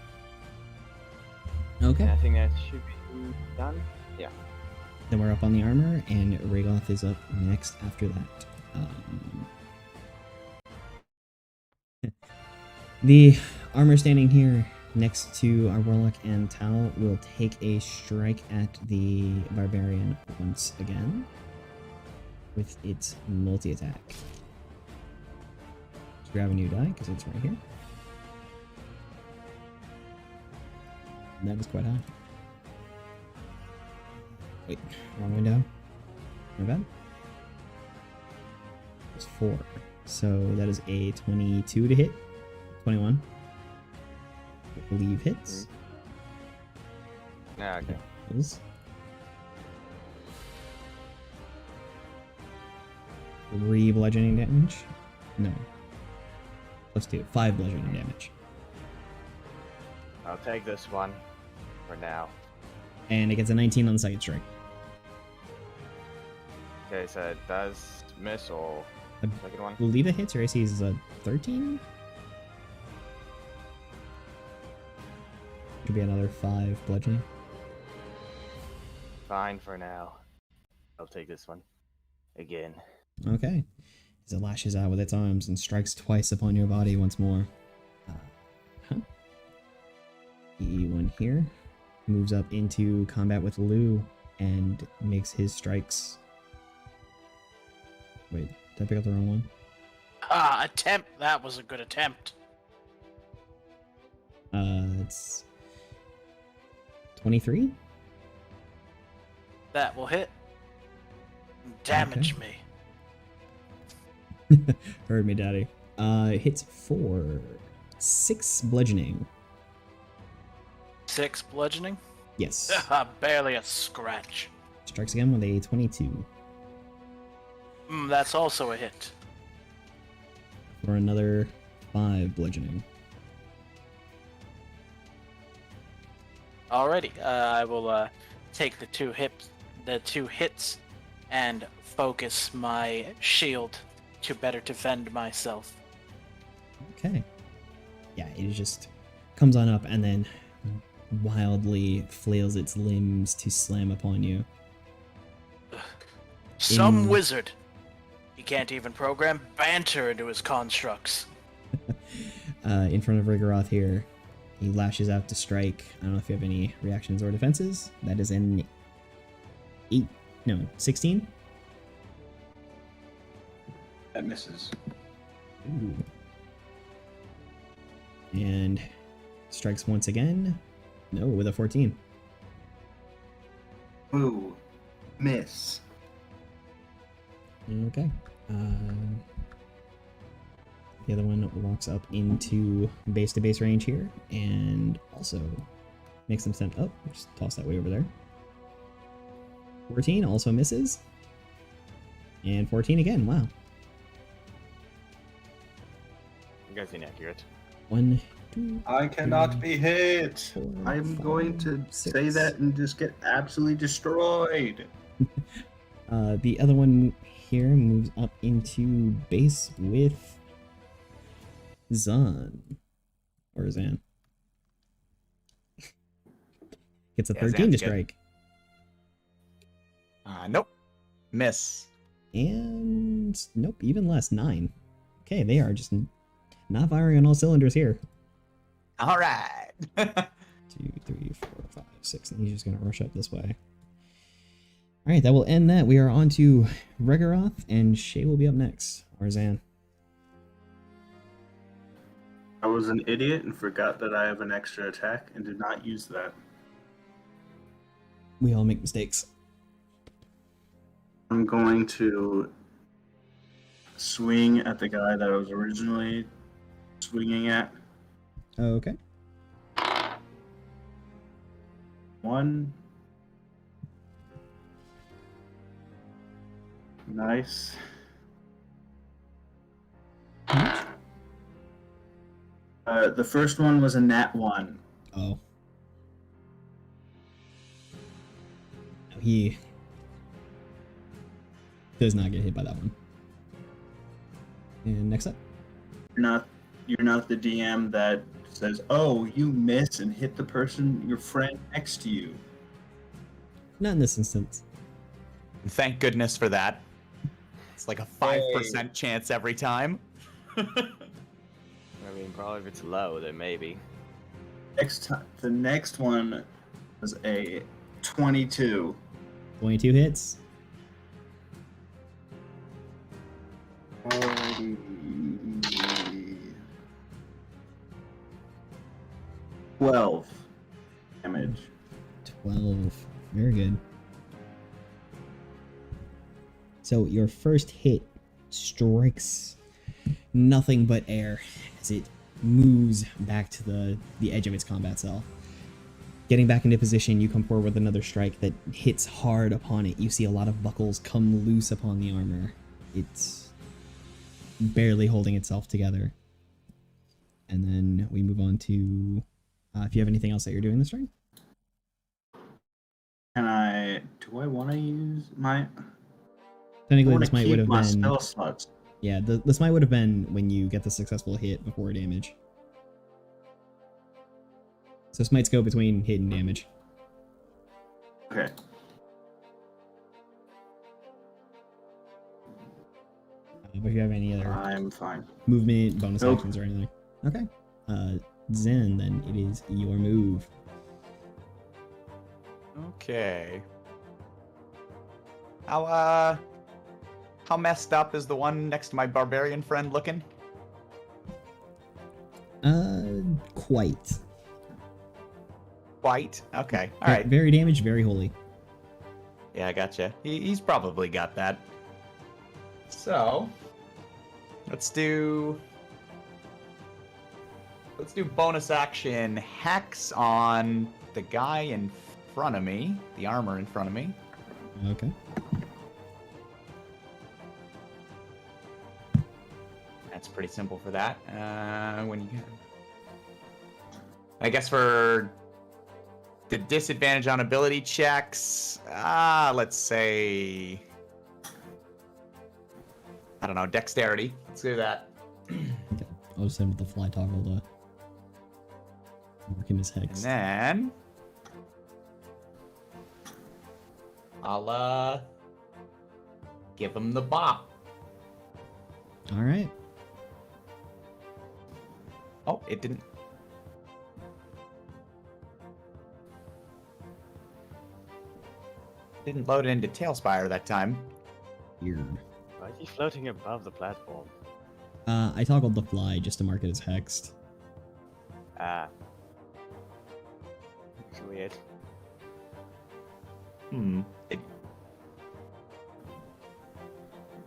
Okay. And I think that should be done. Yeah. Then we're up on the armor, and Ragoth is up next after that. The armor standing here next to our Warlock and Tau will take a strike at the Barbarian once again with its multi-attack. Just grab a new die, because it's right here. That is quite high. Wait, wrong window. My bad. It's 4. So that is a 22 to hit. 21. I believe hits. Yeah, okay. Is. 3 bludgeoning damage. No. Let's do 5 bludgeoning damage. I'll take this one for now. And it gets a 19 on the second strike. Okay, so it does miss or second one? I believe it hits. Your AC is 13? Could be another 5 bludgeoning. Fine for now. I'll take this one again. Okay. As it lashes out with its arms and strikes twice upon your body once more. The one here moves up into combat with Lou and makes his strikes. Wait, did I pick up the wrong one? Attempt. That was a good attempt. It's 23? That will hit. Damage Okay. me. Heard me, daddy. It hits for 6 bludgeoning. 6 bludgeoning? Yes. Barely a scratch. Strikes again with a 22. That's also a hit. For another 5 bludgeoning. Alrighty, I will take the two hits, and focus my shield to better defend myself. Okay. Yeah, it just comes on up and then wildly flails its limbs to slam upon you. Some wizard. He can't even program banter into his constructs. In front of Rigoroth here, he lashes out to strike. I don't know if you have any reactions or defenses. That is an 16? That misses. Ooh. And strikes once again. No, with a 14. Ooh. Miss. Okay. The other one walks up into base-to-base range here, and also makes them stand up. Just toss that way over there. 14 also misses. And 14 again, wow. You guys inaccurate. 1, 2, I cannot be hit. 4, I'm 5, going to 6. say that and just get absolutely destroyed. The other one here moves up into base with Zan. Or Zan. Gets a Yeah, 13 to Zan's good. strike. Nope. Miss. And nope, even less, 9. Okay, they are just not firing on all cylinders here. All right. 2, 3, 4, 5, 6, and he's just gonna rush up this way. All right, that will end that. We are on to Rigoroth, and Shay will be up next. Or Zan. I was an idiot and forgot that I have an extra attack and did not use that. We all make mistakes. I'm going to swing at the guy that I was originally swinging at. Okay. 1. Nice. The first one was a nat 1. Oh. He does not get hit by that one. And next up. You're not the DM that says, "Oh, you miss and hit the person, your friend next to you." Not in this instance. Thank goodness for that. It's like a 5% chance every time. I mean, probably if it's low, then maybe. The next one was a 22. 22 hits. Alrighty. 12 damage. 12. Very good. So your first hit strikes nothing but air as it moves back to the edge of its combat cell. Getting back into position, you come forward with another strike that hits hard upon it. You see a lot of buckles come loose upon the armor. It's barely holding itself together. And then we move on to if you have anything else that you're doing this turn. Do I want to use my... Technically, I this might would have my been... spell slots. Yeah, this might would have been when you get the successful hit before damage. So smites go between hit and damage. Okay. But if you have any other I'm fine. movement, bonus Nope. actions, or anything. Okay. Zen, then it is your move. Okay. How messed up is the one next to my barbarian friend looking? Quite. Quite? Okay. All right. Very damaged, very holy. Yeah, I gotcha. He's probably got that. So, let's do bonus action hex on the guy in front of me, the armor in front of me. Okay. That's pretty simple for that. I guess for the disadvantage on ability checks, let's say, I don't know, dexterity. Let's do that. Okay. I'll just hit with the fly toggle to mark him as hex. And then I'll give him the bop. All right. Oh, it didn't. Didn't load it into Tailspire that time. Weird. Why is he floating above the platform? I toggled the fly just to mark it as hexed. Ah. It's weird.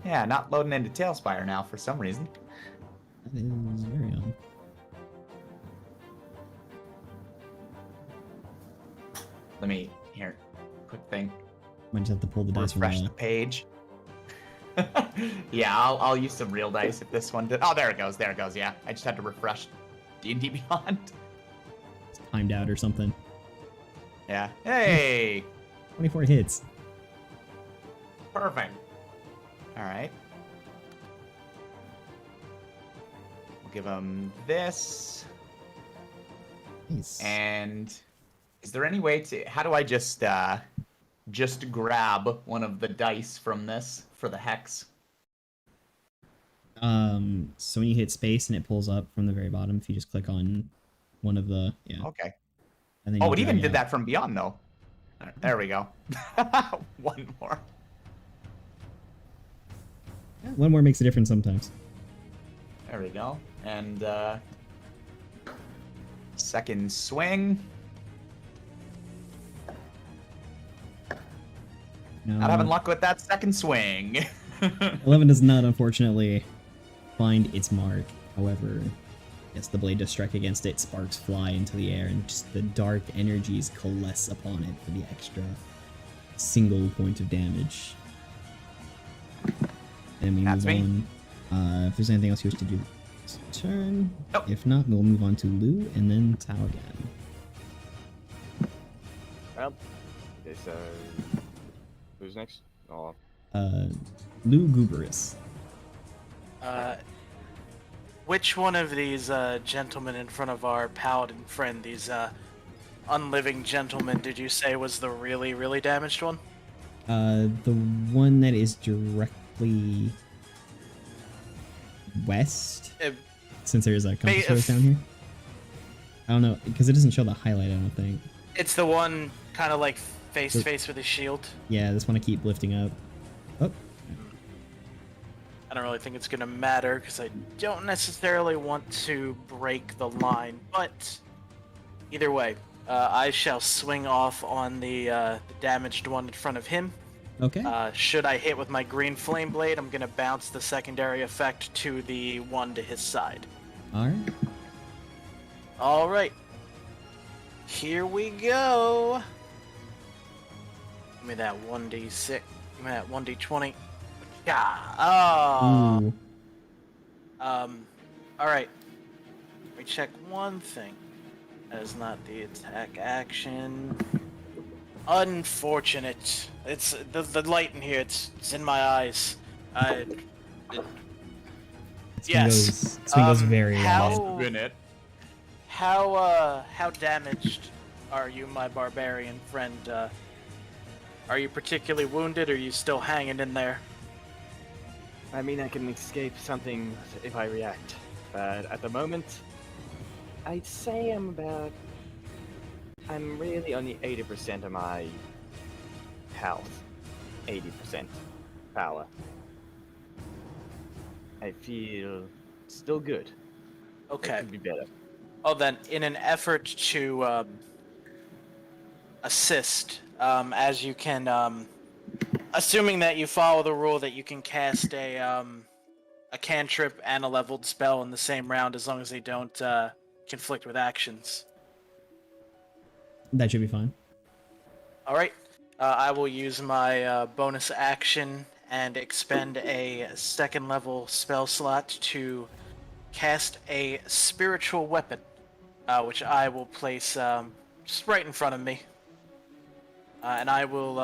Yeah, not loading into Tailspire now for some reason. That is very odd. Let me, here, quick thing. Might just have to pull the dice from Refresh the... the page. Yeah, I'll use some real dice if this one did. Oh, there it goes, yeah. I just had to refresh D&D Beyond. It's timed out or something. Yeah. Hey! 24 hits. Perfect. All right. We'll give him this. Nice. And is there any way to... How do I just grab one of the dice from this for the hex? So when you hit space and it pulls up from the very bottom, if you just click on one of the... Yeah. Okay. And then Oh, you it even drag did out. that from beyond, though. There we go. One more. Yeah, one more makes a difference sometimes. There we go. And second swing. No, Not having luck with that second swing. 11 does not, unfortunately, find its mark. However, yes, the blade does strike against it, sparks fly into the air, and just the dark energies coalesce upon it for the extra single point of damage. And we That's move me. on. If there's anything else you wish to do this turn. Nope. If not, we'll move on to Lou and then Tao again. Well, okay, so who's next? Oh, Lou Guberus. Which one of these gentlemen in front of our paladin friend, these unliving gentlemen, did you say was the really, really damaged one? The one that is directly west, since there's a compass rose down here. I don't know, because it doesn't show the highlight, I don't think. It's the one kind of like face to face with his shield. Yeah, this one I keep lifting up. Oh. I don't really think it's going to matter because I don't necessarily want to break the line, but either way, I shall swing off on the damaged one in front of him. Okay. Should I hit with my green flame blade, I'm going to bounce the secondary effect to the one to his side. Alright. Alright. Here we go. Give me that 1d6. Give me that 1d20. Yeah. Oh. Ooh. Alright. Let me check one thing. That is not the attack action. Unfortunate. It's the light in here. It's in my eyes. Yes. This one goes very how, Minute. how damaged are you, my barbarian friend? Are you particularly wounded, or are you still hanging in there? I mean, I can escape something if I react, but at the moment, I'd say I'm really only 80% of my health, 80% power. I feel still good. Okay. It could be better. Oh, then, in an effort to assist, as you can, assuming that you follow the rule that you can cast a cantrip and a leveled spell in the same round as long as they don't conflict with actions. That should be fine. All right. I will use my bonus action and expend a second level spell slot to cast a spiritual weapon, which I will place just right in front of me. And I will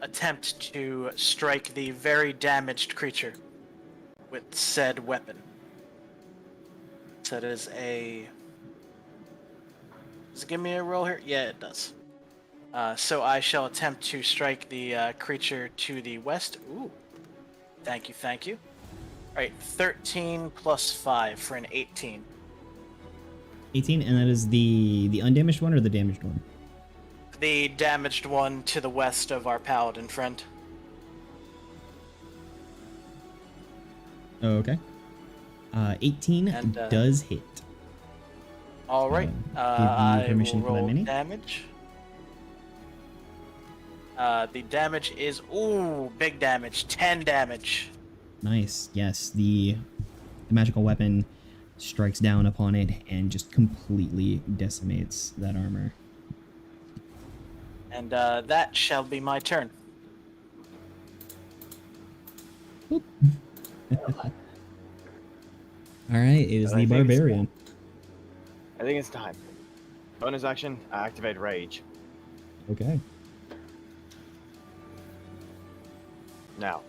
attempt to strike the very damaged creature with said weapon. So it is a... Does it give me a roll here? Yeah, it does. So I shall attempt to strike the creature to the west. Ooh. Thank you, thank you. Alright, 13 plus 5 for an 18. 18, and that is the undamaged one or the damaged one? The damaged one to the west of our paladin friend. Okay. 18 And, does hit. Alright, give me I permission will for that roll mini. damage. The damage is, ooh, big damage, 10 damage. Nice. Yes, the magical weapon strikes down upon it and just completely decimates that armor. And that shall be my turn. All right, it is I the think it's barbarian. I think it's time. Bonus action, I activate Rage. Okay. Now,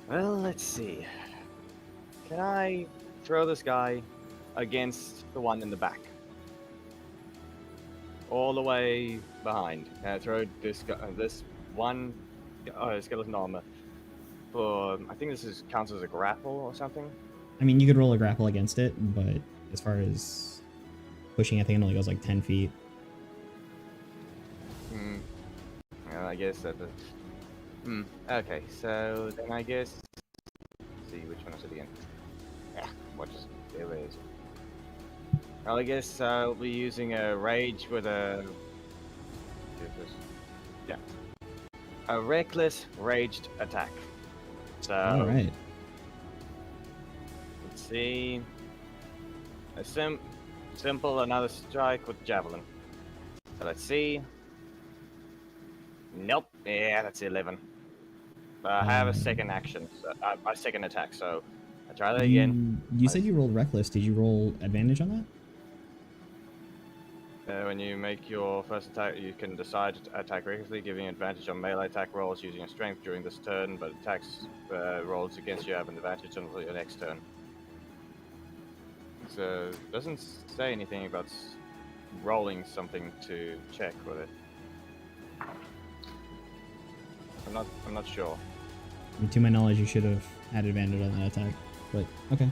well, let's see. Can I throw this guy against the one in the back? All the way behind. Can I throw this one skeleton armor for, I think this counts as a grapple or something? I mean, you could roll a grapple against it, but as far as pushing, I think it only goes like 10 feet. Well, I guess that. Okay, so then I guess. Let's see which one is it again? Yeah, what is it? There it is. Well, I guess I'll be using a rage with a. Yeah. A reckless raged attack. So. All right. Let's see. A simple another strike with javelin. So let's see. Nope. Yeah, that's 11. But I have a second action, a second attack. So I try that again. You said you rolled reckless. Did you roll advantage on that? When you make your first attack, you can decide to attack recklessly, giving advantage on melee attack rolls using your strength during this turn, but attacks rolls against you have an advantage until your next turn. It doesn't say anything about rolling something to check with it. I'm not sure. I mean, to my knowledge, you should have had advantage on that attack. But okay.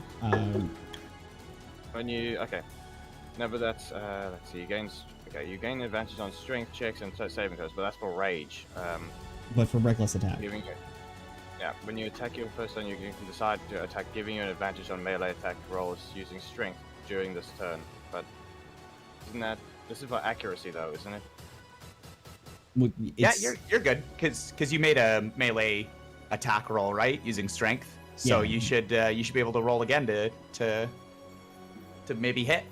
When you no, but that's let's see. You gain advantage on strength checks and saving throws, but that's for rage. But for reckless attack. When you attack your person, you can decide to attack, giving you an advantage on melee attack rolls using strength during this turn. But this is for accuracy though, isn't it? Well, Yeah, you're good because you made a melee attack roll, right, using strength. So Yeah. you should be able to roll again to maybe hit.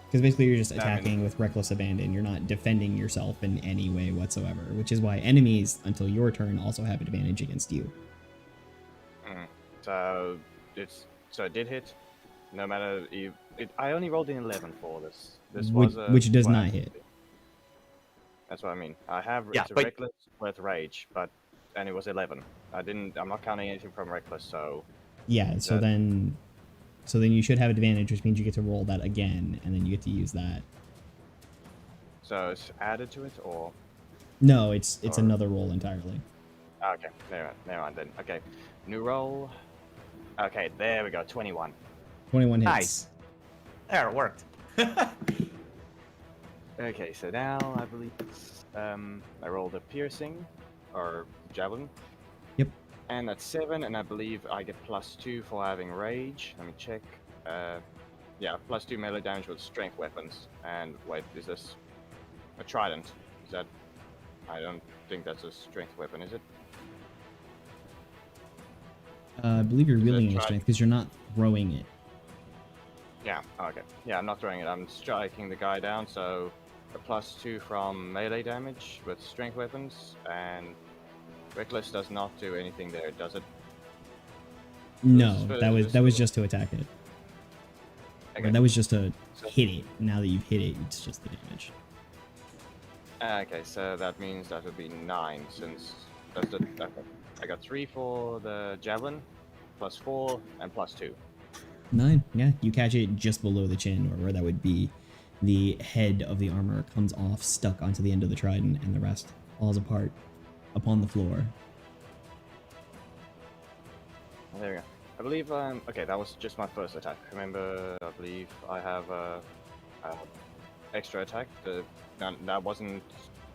Because basically you're just attacking with reckless abandon. You're not defending yourself in any way whatsoever, which is why enemies, until your turn, also have advantage against you. So it did hit. No matter I only rolled an 11 for this. Which does not hit. That's what I mean. I have Yeah, it's a but- reckless with rage, and it was 11. I'm not counting anything from reckless, so Yeah, so then you should have advantage, which means you get to roll that again, and then you get to use that. so it's added to it or No, it's Or- another roll entirely. okay. Never mind then. Okay, new roll. Okay, there we go. 21. 21 hits. Nice. There, it worked. Okay, so now I believe it's, I rolled a piercing or javelin. Yep. And that's 7, and I believe I get +2 for having rage. Let me check. Yeah, +2 melee damage with strength weapons. And wait, is this a trident? Is that? I don't think that's a strength weapon, is it? I believe you're Is it wielding your tri- strength because you're not throwing it. Yeah. Okay. Yeah, I'm not throwing it. I'm striking the guy down. So a +2 from melee damage with strength weapons, and reckless does not do anything there, does it? No, This is- that was just to attack it. Okay. Or that was just to So- hit it. Now that you've hit it, it's just the damage. Okay, so that means that would be 9, since that's the. Okay. I got 3 for the javelin, +4 and +2. 9. Yeah, you catch it just below the chin, or where that would be. The head of the armor comes off, stuck onto the end of the trident, and the rest falls apart upon the floor. There we go. I believe. Okay, that was just my first attack. Remember, I believe I have extra attack. That wasn't.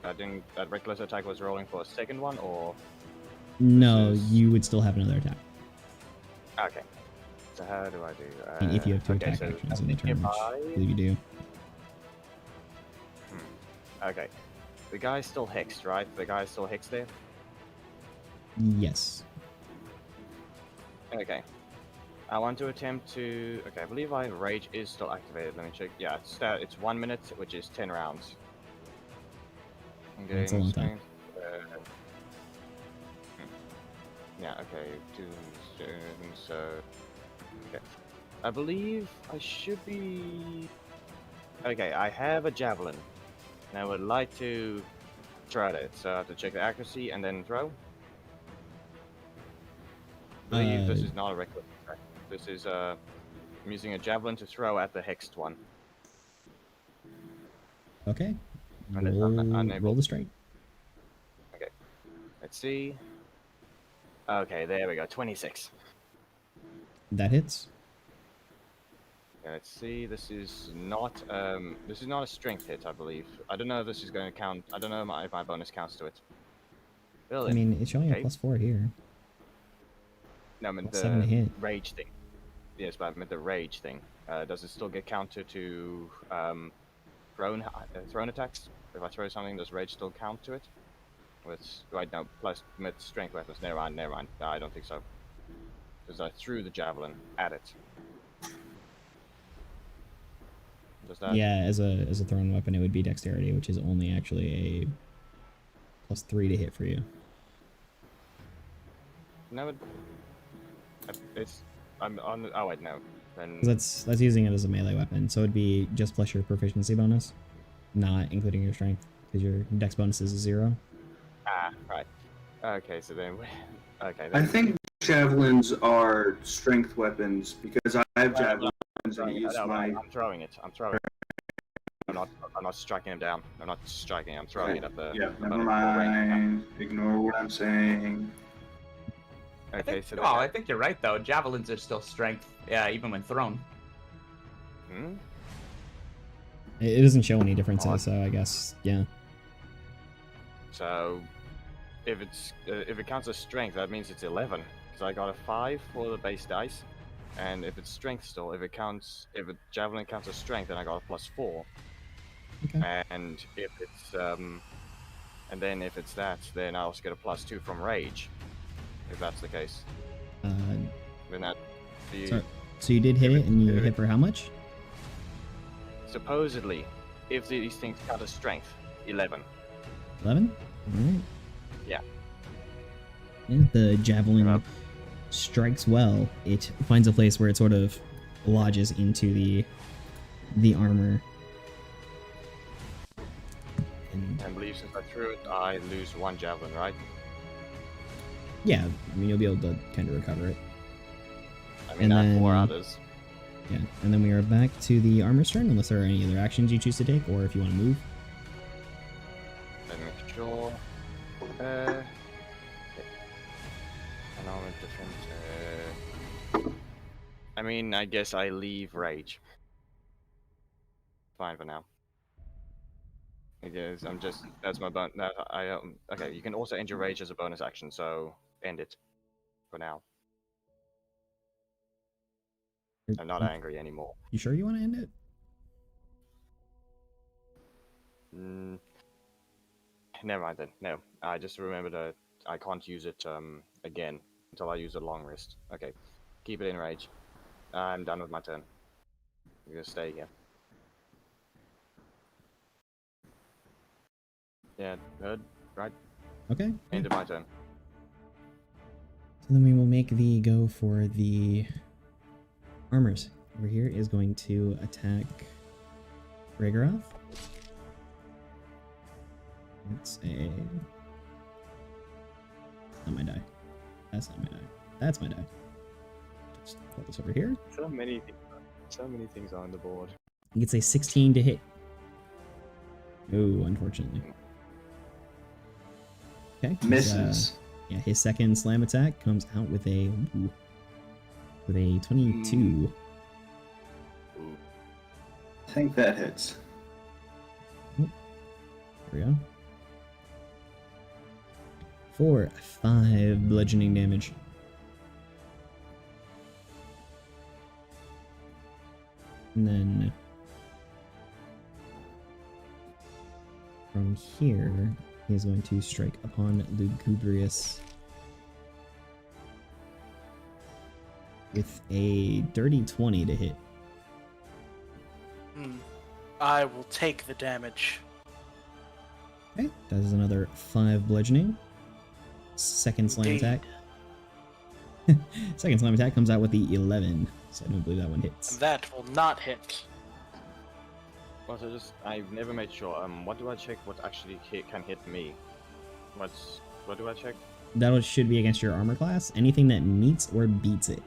That reckless attack was rolling for a second one, or No, is- you would still have another attack. okay. So how do I do? And if you have 2 okay, attack so actions in the if turn, which I believe you do. Okay, the guy's still hexed, right? The guy's still hexed there. Yes. Okay. I want to attempt to. Okay, I believe my rage is still activated. Let me check. Yeah, it's 1 minute, which is 10 rounds. Okay, That's a long time. Yeah. Okay. So. Okay. I believe I should be. Okay, I have a javelin, and I would like to try it. So I have to check the accuracy and then throw. I believe this is not a reckless attack. This is I'm using a javelin to throw at the hexed one. Okay. Unable. Roll the strike. Let's see. Okay, there we go. 26. That hits. Okay, let's see. This is not a strength hit, I believe. I don't know if this is going to count. I don't know if my bonus counts to it. Well, I mean, it's showing okay. a +4 here. No, I mean Plus 7 to the hit. rage thing. Yes, but I meant the rage thing. Does it still get counted to thrown attacks? If I throw something, does rage still count to it? With right now plus with strength weapons. Never mind. No, I don't think so. Because I threw the javelin at it. Does that? Yeah, as a thrown weapon, it would be dexterity, which is only actually a +3 to hit for you. No, it's. I'm on. Oh wait, no. Then 'Cause that's using it as a melee weapon, so it'd be just plus your proficiency bonus, not including your strength, because your dex bonus is 0. right. Okay, so then. Okay. I Then, think javelins are strength weapons because I have javelins I'm going to use my. I'm throwing it. I'm throwing. I'm not striking him down. I'm not striking. I'm throwing it at the. Yeah, the never full range. mind. Ignore what I'm saying. Okay, so I think you're right though. Javelins are still strength. Yeah, even when thrown. Hmm? It doesn't show any differences, Odd. so I guess, yeah. So, if it counts as strength, that means it's 11. Because I got a 5 for the base dice, and if it's strength still, if a javelin counts as strength, then I got a +4. Okay. And if it's then if it's that, then I also get a +2 from rage. If that's the case, then that. So you did hit it, and you hit for how much? Supposedly, if these things count as strength, 11. 11? Alright. Yeah. Yeah, the javelin Yep. strikes well. It finds a place where it sort of lodges into the armor. And I believe since I threw it, I lose 1 javelin, right? yeah, I mean, you'll be able to kind of recover it. I mean, And I have 4 then- others. Yeah, and then we are back to the armor's turn, unless there are any other actions you choose to take, or if you want to move. Let me make sure. An armor different. I mean, I guess I leave rage. Fine for now. Because that's my bonus. Okay, you can also end your rage as a bonus action, so end it for now. I'm not angry anymore. You sure you want to end it? Never mind then. No, I just remembered that I can't use it again until I use a long rest. Okay, keep it in rage. I'm done with my turn. I'm gonna stay here. Yeah, heard, right? Okay. End of my turn. So then we will make the go for the armors. Over here is going to attack Rhaegaroth. It's a... Not my die. That's not my die. That's my die. Just put this over here. So many things on the board. He gets a 16 to hit. Oh, unfortunately. Okay. Misses. Yeah, his second slam attack comes out with a 22. I think that hits. There we go. For 5 bludgeoning damage. And then from here, he is going to strike upon Lugubrious with a dirty 20 to hit. I will take the damage. Okay, that is another 5 bludgeoning. Second slam Indeed. attack. Second slam attack comes out with the 11, so I don't believe that one hits. That will not hit. Also, I've never made sure. What do I check? What actually can hit me? What do I check? That should be against your armor class. Anything that meets or beats it.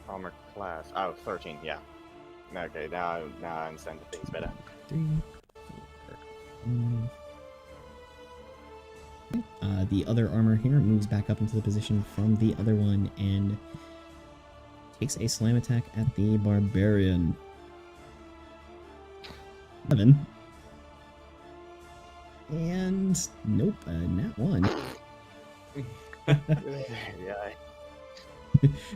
Armor class. Oh, 13. Yeah. Okay, now I understand the things better. 3, 4, 5. The other armor here moves back up into the position from the other one and takes a slam attack at the barbarian. 11. And nope, nat 1. Yeah.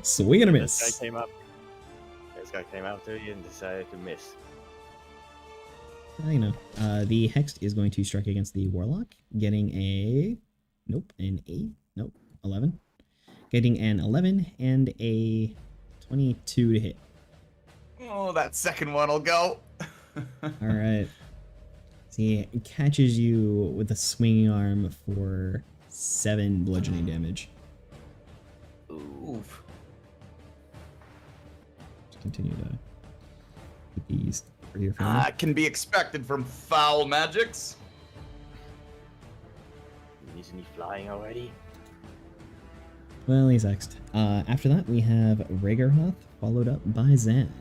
Swing and a This miss. guy came out to you and decided to miss. You know, the Hex is going to strike against the Warlock, getting a... Nope, an 8. Nope, 11. Getting an 11 and a 22 to hit. Oh, that second one will go. Alright. So he catches you with a swinging arm for 7 bludgeoning damage. Oof. Just continue to keep these for your family. That can be expected from foul magics. Isn't he flying already? Well, he's next. After that, we have Ragerhoth, followed up by Zan.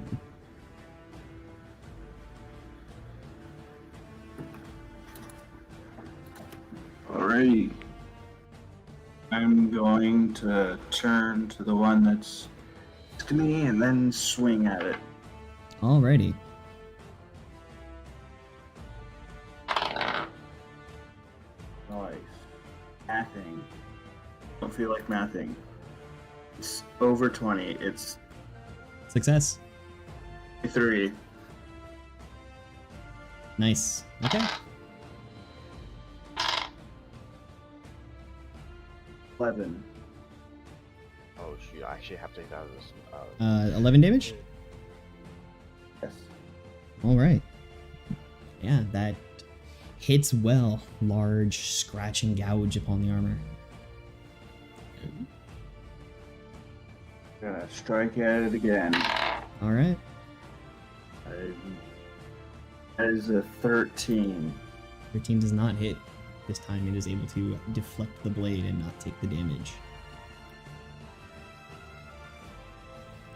Alrighty. I'm going to turn to the one that's to me and then swing at it. Alrighty. Nice. Mathing. Don't feel like mathing. It's over 20. It's Success. 3. Nice. Okay. 11. Oh shoot, I actually have to take that as 11 damage? Yes. Alright. Yeah, that hits well. Large scratch and gouge upon the armor. Gonna strike at it again. Alright. That is a 13. 13 does not hit. This time it is able to deflect the blade and not take the damage.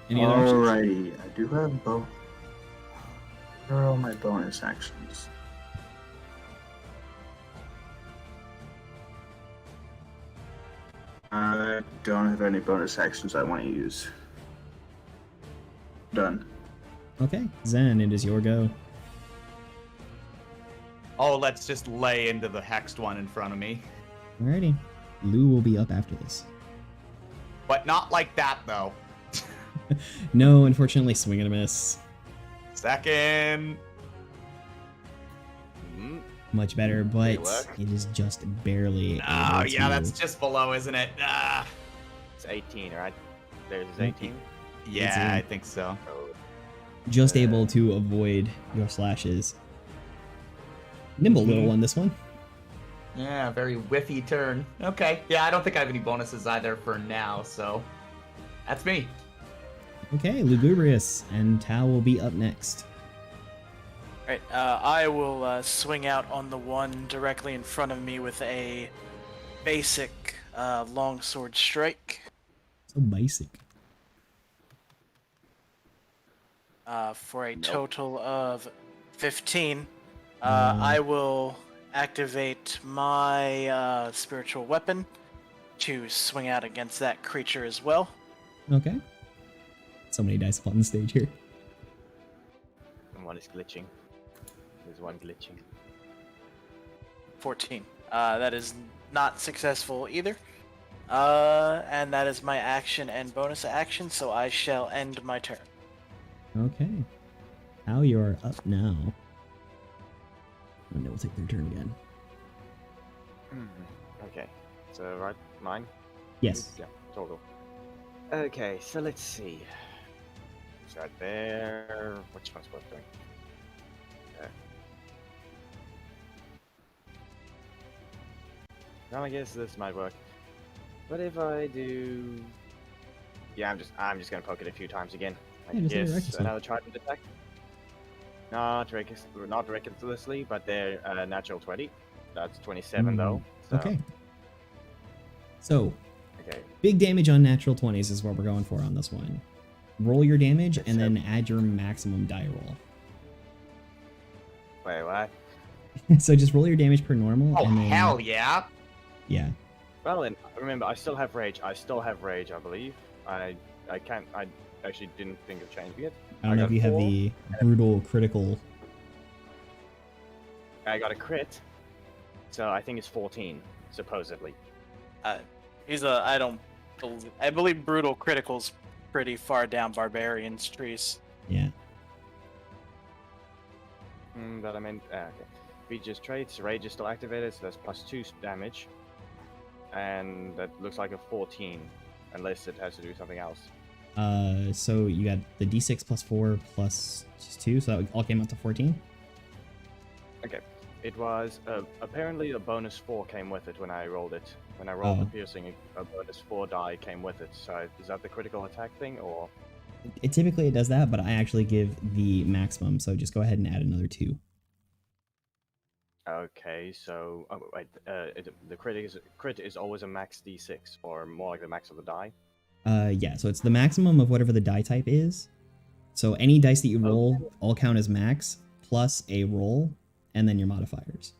Any other actions? Alrighty, I do have both. Where are all my bonus actions? I don't have any bonus actions I want to use. Done. Okay, Zen, it is your go. Oh, let's just lay into the hexed one in front of me. Alrighty. Lou will be up after this. But not like that, though. No, unfortunately, swing and a miss. Second. Mm, Much better, but work. it is just barely Oh, able yeah, to... that's just below, isn't it? Ah. it's 18, right? There's 18. Yeah, I think so. Oh, just able to avoid your slashes. Nimble little one, this one. Yeah, very whiffy turn. Okay. Yeah, I don't think I have any bonuses either for now, so that's me. Okay, Lugubrious and Tao will be up next. Right, I will swing out on the one directly in front of me with a basic longsword strike. So basic. For a total of 15. I will activate my spiritual weapon to swing out against that creature as well. Okay. So many dice up on the stage here. and one is glitching. There's one glitching. 14. That is not successful either. And that is my action and bonus action, so I shall end my turn. Okay. Tao, you are up now. And they will take their turn again. Okay, so right, mine? Yes. Yeah, total. Okay, so let's see. It's right there. Which one's worth doing? Okay. Now I guess this might work. What if I do? Yeah, I'm just gonna poke it a few times again. I Yeah, just let it wreck guess yourself. another trident attack. Not recklessly, but they're natural 20. That's 27 though. So, Okay. So, Okay. big damage on natural 20s is what we're going for on this one. Roll your damage and then add your maximum die roll. Wait, what? So just roll your damage per normal. Oh, and then, hell yeah. Yeah. Well, and remember, I still have rage. I believe. I actually didn't think of changing it. I don't know got if you have 4. the brutal critical. I got a crit, so I think it's 14, supposedly. I believe brutal critical's pretty far down barbarian's trees. Yeah. But I meant, okay. Features traits, rage is still activated, so that's +2 damage. And that looks like a 14, unless it has to do something else. So you got the d6 plus 4 plus 2, so that all came out to 14? Okay. It was, apparently a bonus 4 came with it when I rolled it. When I rolled the piercing, a bonus 4 die came with it. So is that the critical attack thing, or? Typically it does that, but I actually give the maximum, so just go ahead and add another 2. Okay, so wait, the crit is always a max d6, or more like the max of the die. Yeah, so it's the maximum of whatever the die type is. So any dice that you roll all count as max, plus a roll, and then your modifiers.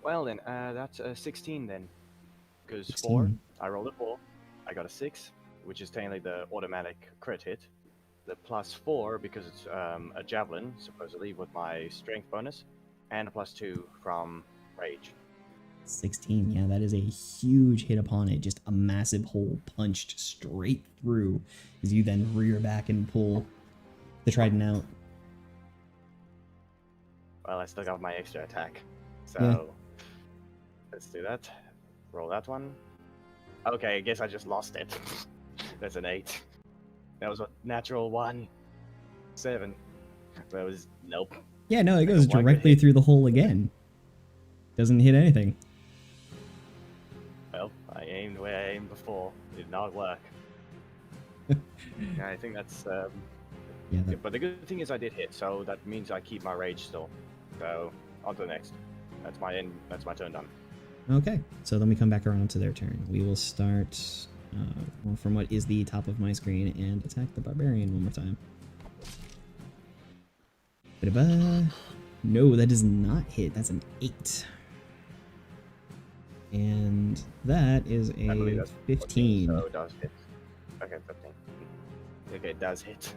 Well then, that's 16 then. Because 16. 4, I rolled a 4, I got a 6, which is technically the automatic crit hit. The plus 4, because it's a javelin, supposedly, with my strength bonus, and a plus 2 from rage. 16, yeah, that is a huge hit upon it. Just a massive hole punched straight through as you then rear back and pull the trident out. Well, I still got my extra attack. So, Yeah. let's do that. Roll that one. Okay, I guess I just lost it. That's an 8. That was a natural 1. 7. That was, nope. Yeah, no, it Like a goes one crit directly hit. through the hole again. Doesn't hit anything. Well, I aimed where I aimed before. It did not work. I think that's, Yeah, that, but the good thing is I did hit, so that means I keep my rage still. So, on to the next. That's my turn done. okay, so then we come back around to their turn. We will start from what is the top of my screen and attack the barbarian one more time. Ba-da-ba. No, that does not hit. That's an 8. And that is I believe a that's 15. So it does hit. Okay, 15. Okay, it does hit.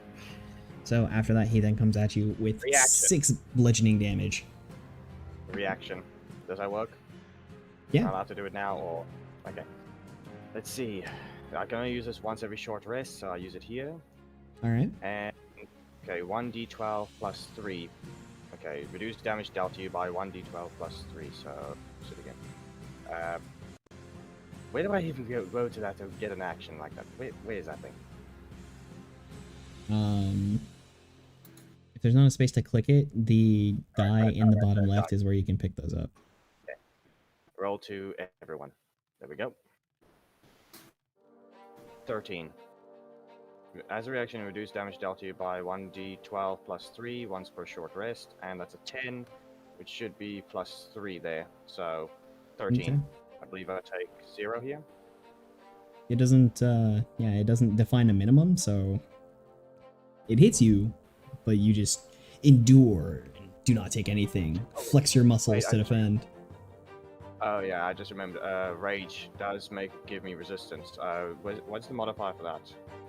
So after that, he then comes at you with Reaction. 6 bludgeoning damage. Reaction. Does that work? Yeah. I'm allowed to do it now, or... Okay. Let's see. I can only use this once every short rest, so I'll use it here. Alright. And... Okay, 1d12 plus 3. Okay, reduce damage dealt to you by 1d12 plus 3, so... Let's do it again. Where do I even go to that to get an action like that? Where is that thing? If there's not a space to click it, the die in the bottom left is where you can pick those up. Okay. Roll to everyone. There we go. 13. As a reaction, reduce damage dealt to you by 1d12 plus 3 once per short rest, and that's a 10, which should be plus 3 there. So 13. Okay. I believe I take 0 here. It doesn't, yeah, it doesn't define a minimum, so it hits you, but you just endure and do not take anything. Flex your muscles Wait, to defend. Oh yeah, I just remembered. Rage does give me resistance. What's the modifier for that?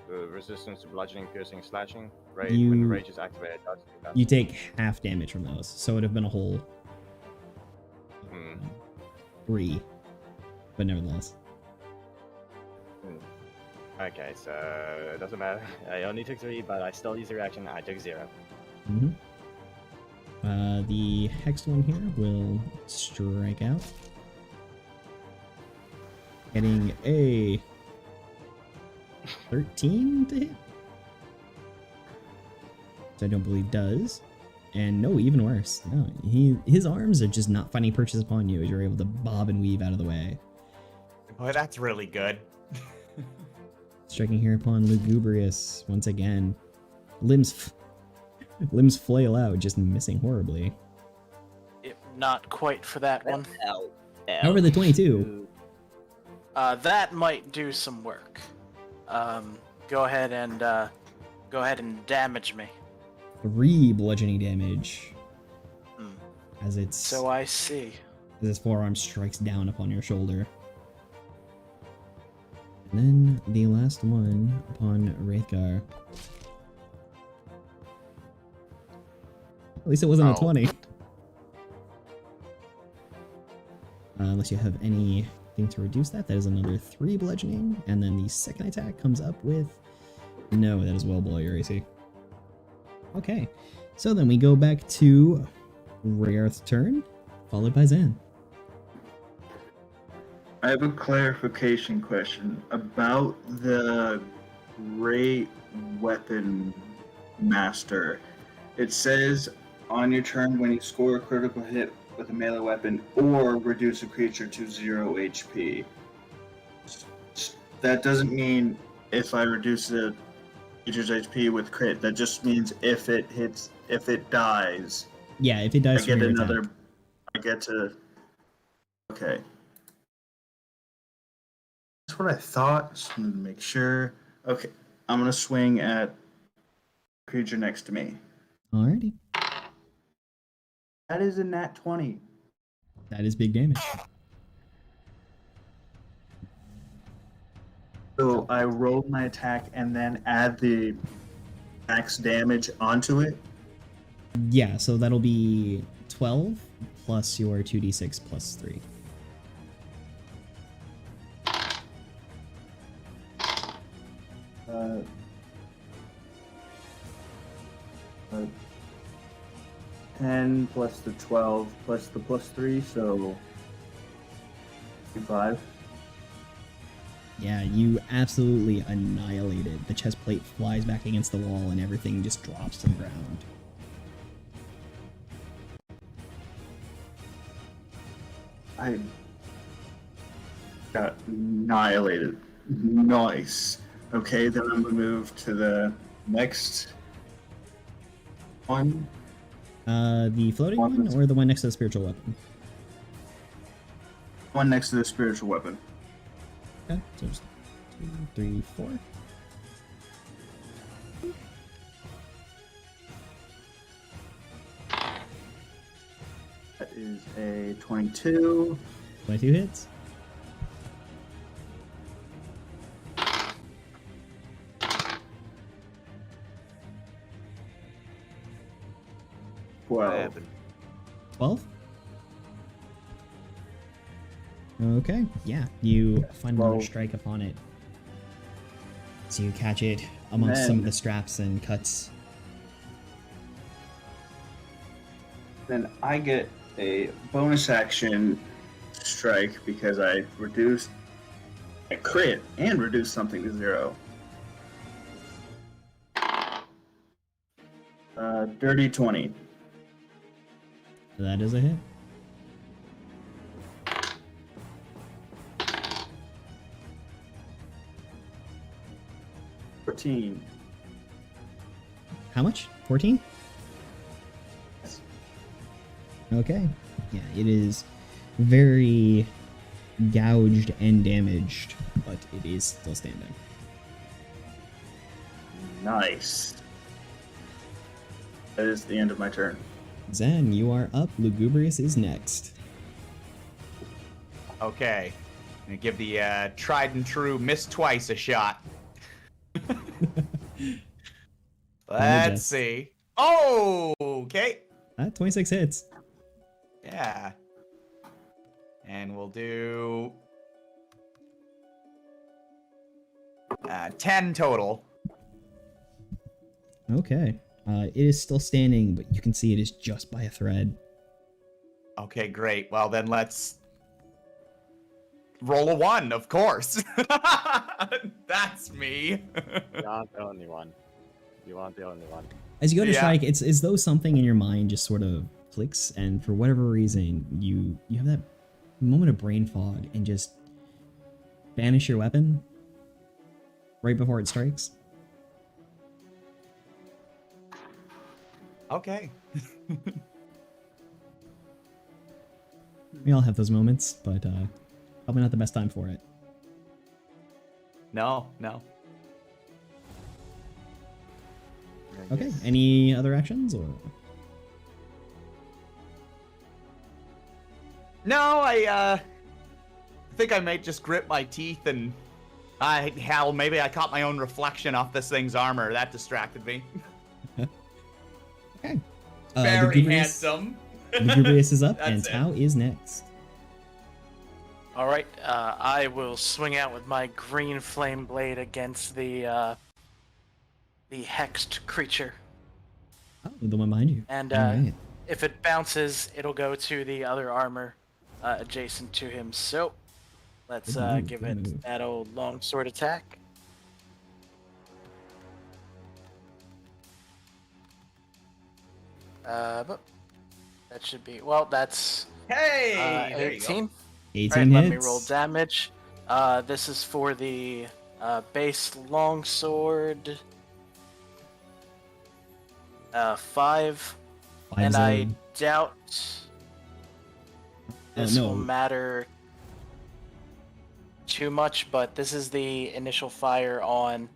The resistance to bludgeoning, piercing, slashing. When rage is activated, it does do that. You take half damage from those, so it would have been a whole 3, but nevertheless. Okay, so it doesn't matter. I only took 3, but I still used the reaction. I took 0. Mm-hmm. The hexed one here will strike out. Getting a 13 to hit. So I don't believe does. And no, even worse. No, his arms are just not finding purchase upon you as you're able to bob and weave out of the way. Boy, that's really good. Striking here upon Lugubrious once again. Limbs flail out, just missing horribly. Not quite for that one. However, the 22. That might do some work. Go ahead and damage me. 3 bludgeoning damage. As it's So I see. as his forearm strikes down upon your shoulder. And then the last one upon Wraithgar. At least it wasn't a 20. Unless you have anything to reduce that, that is another 3 bludgeoning. And then the second attack comes up with... No, that is well below your AC. Okay, so then we go back to Rayarth's turn, followed by Zan. I have a clarification question about the Great Weapon Master. It says on your turn when you score a critical hit with a melee weapon or reduce a creature to 0 HP. That doesn't mean if I reduce the creature's HP with crit. That just means if it dies. Yeah, if it dies I get from your another. attack. I get to. Okay. That's what I thought. Just wanted to make sure. Okay. I'm going to swing at creature next to me. Alrighty. That is a nat 20. That is big damage. So I roll my attack and then add the max damage onto it. Yeah, so that'll be 12 plus your 2d6 plus 3. Uh, 10 plus the 12 plus the plus 3, so 5. Yeah, you absolutely annihilate it. The chest plate flies back against the wall and everything just drops to the ground. I got annihilated. Nice. Okay, then I'm gonna move to the next one. The floating one or the one next to the spiritual weapon? One next to the spiritual weapon. Okay, so just 2, 3, 4. That is a 22. 22 hits. What 12. happened? 12? Okay, yeah, you find another 12. strike upon it. So you catch it amongst some of the straps and cuts. Then I get a bonus action strike because I reduced a crit and reduce something to 0. Dirty 20. That is a hit. How much? 14? Okay. Yeah, it is very gouged and damaged, but it is still standing. Nice. That is the end of my turn. Zen, you are up. Lugubrious is next. Okay. I'm gonna give the tried and true miss twice a shot. Let's see. Oh, okay. 26 hits. Yeah. And we'll do 10 total. Okay. It is still standing, but you can see it is just by a thread. Okay, great. Well, then let's roll a 1, of course. That's me. You aren't the only one. You aren't the only one. As you go to Yeah. strike, it's as though something in your mind just sort of clicks, and for whatever reason, you have that moment of brain fog and just banish your weapon right before it strikes. Okay. We all have those moments, but probably not the best time for it. No. Okay, any other actions or? No, I think I might just grit my teeth and maybe I caught my own reflection off this thing's armor. That distracted me. Okay. Very handsome. Lugubrious is up, That's and it. Tau is next. All right, I will swing out with my green flame blade against the hexed creature, Oh, the one behind you. and Alright. if it bounces, it'll go to the other armor adjacent to him. So let's Good move, give good it move. that old longsword attack. But that should be that's Hey, there you go. 18. 18 Alright, hits. let me roll damage. This is for the base longsword. 5. Five And zero. I doubt this no. will matter too much, but this is the initial fire on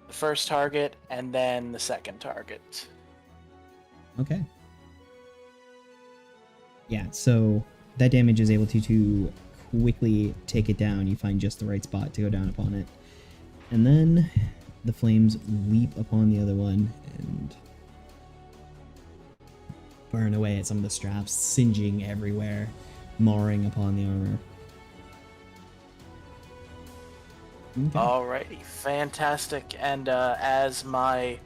the first target and then the second target. Okay. Yeah, so that damage is able to quickly take it down. You find just the right spot to go down upon it. And then the flames leap upon the other one and burn away at some of the straps, singeing everywhere, marring upon the armor. Okay. Alrighty, fantastic. And as my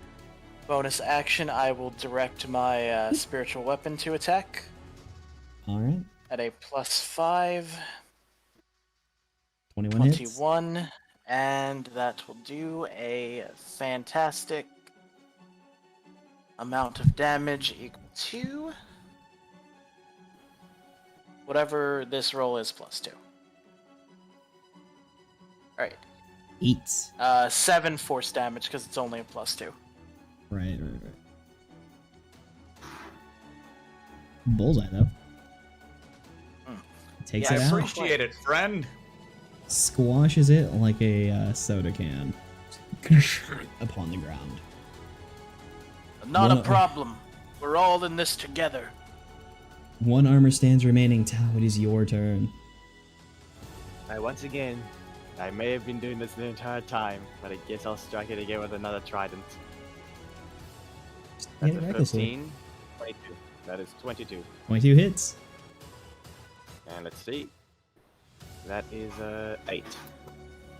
bonus action, I will direct my spiritual weapon to attack. Alright. At a +5. 21 hits. 21. And that will do a fantastic amount of damage equal to whatever this roll is +2. Alright. 8. 7 force damage because it's only a +2. Right. Bullseye, though. Takes I it out. appreciate it, friend. Squashes it like a soda can upon the ground. Not One- a problem. We're all in this together. One armor stands remaining. Tao, it is your turn. Once again, I may have been doing this the entire time, but I guess I'll strike it again with another trident. Just That's hit a it recklessly. 15, 22. That is 22. 22 hits. And let's see. That is 8.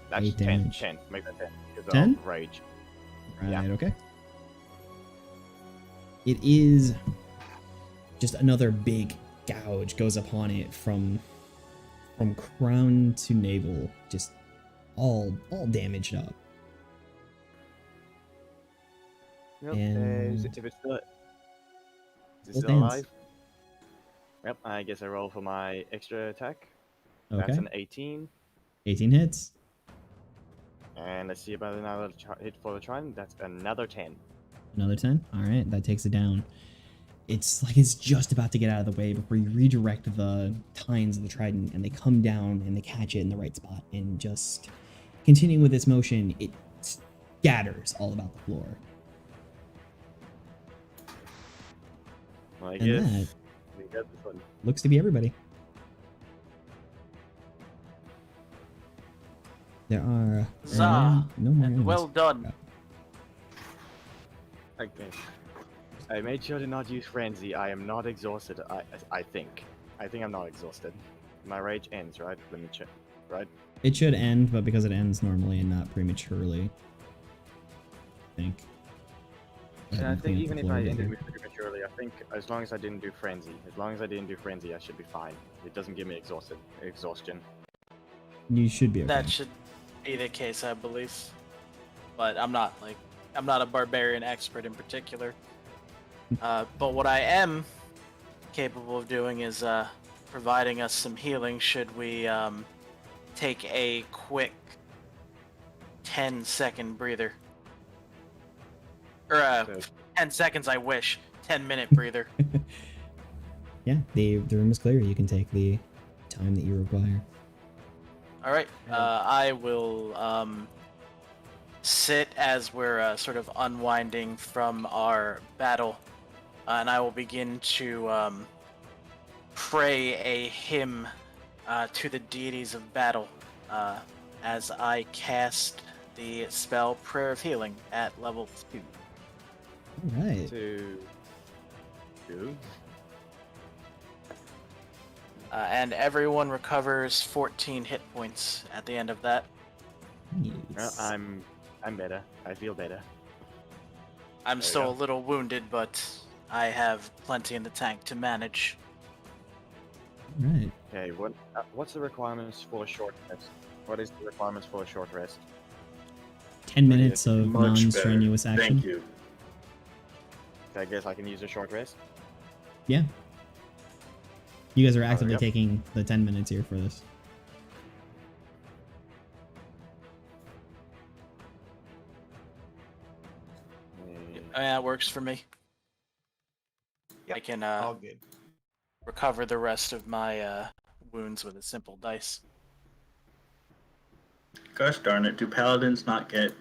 That's 8 10. damage. 10. Make that 10. Because 10? of rage. Right, Yeah. okay. It is just another big gouge goes upon it from crown to navel, just all damaged up. Yep. And- If it's still, is it Still still stands. alive? Yep. I guess I roll for my extra attack. Okay. That's an 18. 18 hits. And let's see about another hit for the trident. That's another 10. Another 10. All right, that takes it down. It's like it's just about to get out of the way before you redirect the tines of the trident, and they come down and they catch it in the right spot, and just continuing with its motion, it scatters all about the floor. Well, I And guess that we got this one. looks to be everybody. There are Zah, no more and enemies. well done. Okay. I made sure to not use frenzy. I am not exhausted. I think. I think I'm not exhausted. My rage ends, right? Let me check. Right? It should end, but because it ends normally and not prematurely, I think. Yeah, I think even if I ended ended prematurely, I think as long as I didn't do frenzy, I should be fine. It doesn't give me exhaustion. you should be okay. That should be the case, I believe. But I'm not a barbarian expert in particular. But what I am capable of doing is providing us some healing should we take a quick 10-second breather. Or So- 10 seconds, I wish. 10-minute breather. Yeah, the room is clear. You can take the time that you require. All right. I will sit as we're sort of unwinding from our battle, and I will begin to pray a hymn to the deities of battle as I cast the spell Prayer of Healing at level 2. All right. To And everyone recovers 14 hit points at the end of that. well, Nice. I'm better. I feel better. I'm There you still go. a little wounded, but I have plenty in the tank to manage. All right. Okay, what's the requirements for a short rest? What is the requirements for a short rest? 10 minutes of Much better. non-strenuous action. Thank you. I guess I can use a short rest. Yeah. You guys are actively yep. taking the 10 minutes here for this. Yeah, it works for me. Yep, I can all good. recover the rest of my wounds with a simple dice. Gosh darn it, do paladins not get...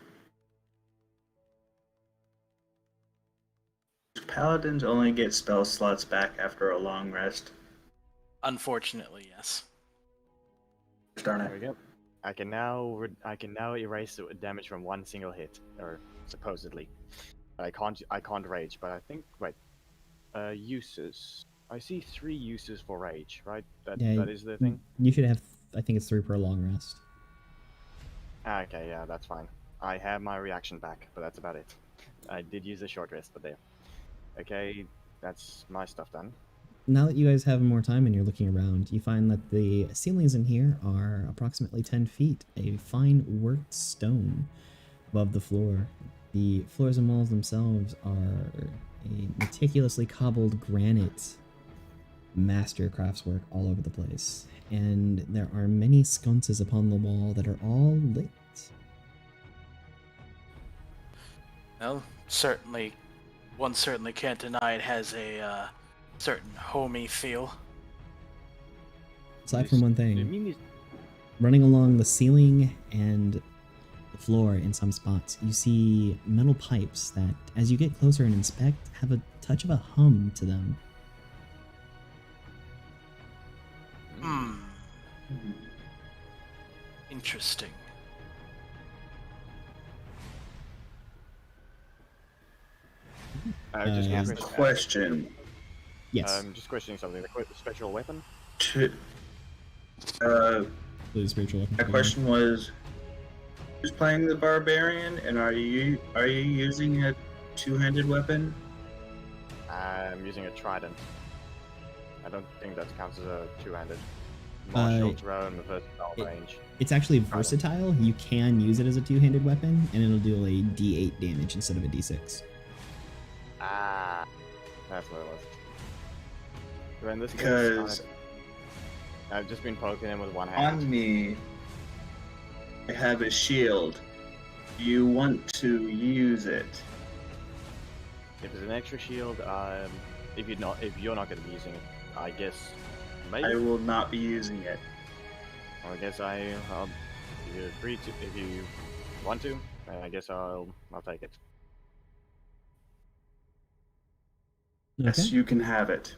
Paladins only get spell slots back after a long rest. Unfortunately, yes. Gosh darn There we it. go. I can now erase the damage from one single hit, or supposedly. I can't rage, but I think uses. I see 3 uses for rage, right? That is the thing. You should have, I think it's 3 per long rest. Okay, yeah, that's fine. I have my reaction back, but that's about it. I did use a short rest, but there. Okay, that's my stuff done. Now that you guys have more time and you're looking around, you find that the ceilings in here are approximately 10 feet, a fine worked stone above the floor. The floors and walls themselves are a meticulously cobbled granite master craftswork all over the place. And there are many sconces upon the wall that are all lit. Well, one certainly can't deny it has a certain homey feel. Aside from one I thing, mean, running along the ceiling and the floor in some spots, you see metal pipes that, as you get closer and inspect, have a touch of a hum to them. Interesting. just Uh, Question. Yes, just questioning something. The special weapon. To, please, spiritual weapon. my question was, who's playing the barbarian, and are you using a two-handed weapon? I'm using a trident. I don't think that counts as a two-handed. Martial thrown with versatile range. It's actually versatile. You can use it as a two-handed weapon, and it'll do a D8 damage instead of a D6. Ah, that's what it was. So in this case, Because I've just been poking him with one hand. on me, I have a shield. Do you want to use it? If it's an extra shield, if you're not going to be using it, I guess maybe. I will not be using it. Or I guess I'll if you agree to, if you want to, I guess I'll take it. Yes, Okay. you can have it.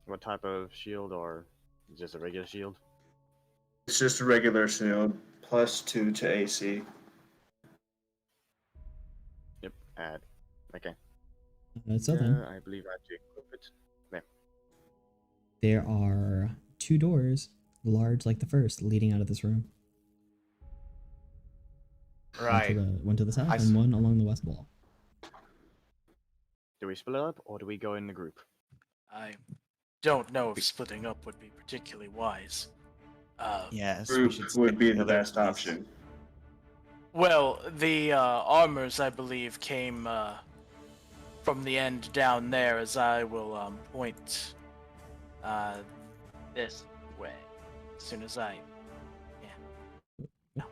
What type of shield, or just a regular shield? It's just a regular shield, +2 to AC. Yep, add. Okay. So then, I believe I have to equip it. There. there are 2 doors, large like the first, leading out of this room. Right. One to the south I and one along the west wall. Do we split up, or do we go in the group? I don't know if splitting up would be particularly wise. Yes, we Group should would stick be the together, best please. option. Well, the armors, I believe, came from the end down there, as I will point this way as soon as I can. No.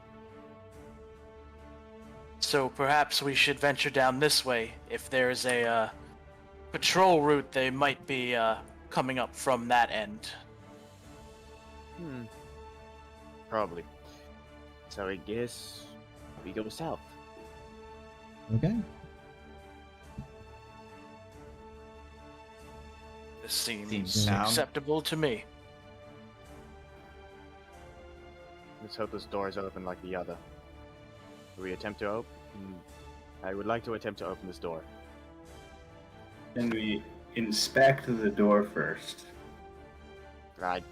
So perhaps we should venture down this way. If there's a patrol route, they might be coming up from that end. Probably. So I guess we go south. Okay. This seems Seems sound. acceptable to me. Let's hope this door is open like the other. Do we attempt to open? I would like to attempt to open this door. Then we inspect the door first. Right.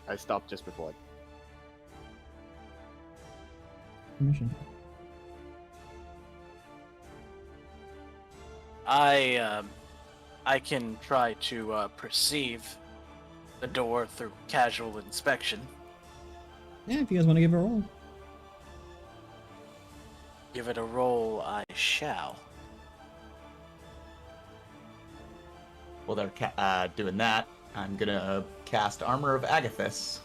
I stopped just before it. Permission. I can try to perceive the door through casual inspection. Yeah, if you guys want to give it a roll. Give it a roll, I shall. While they're doing that, I'm gonna cast Armor of Agathis.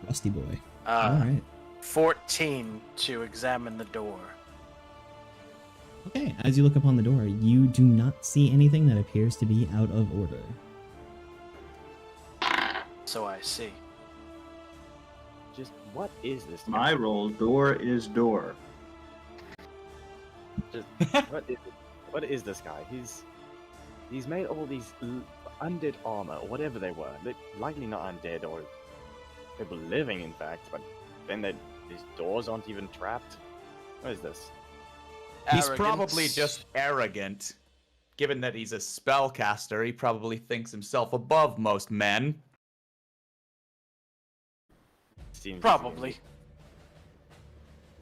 Rusty boy. All right. 14 to examine the door. Okay, as you look upon the door, you do not see anything that appears to be out of order. So I see. Just what is this? guy? My role, door is door. Just what is this guy? He's made all these undead armor, or whatever they were. They're likely not undead, or they were living, in fact. But then these doors aren't even trapped. What is this? He's Arrogance. probably just arrogant. Given that he's a spellcaster, he probably thinks himself above most men. Seems Probably.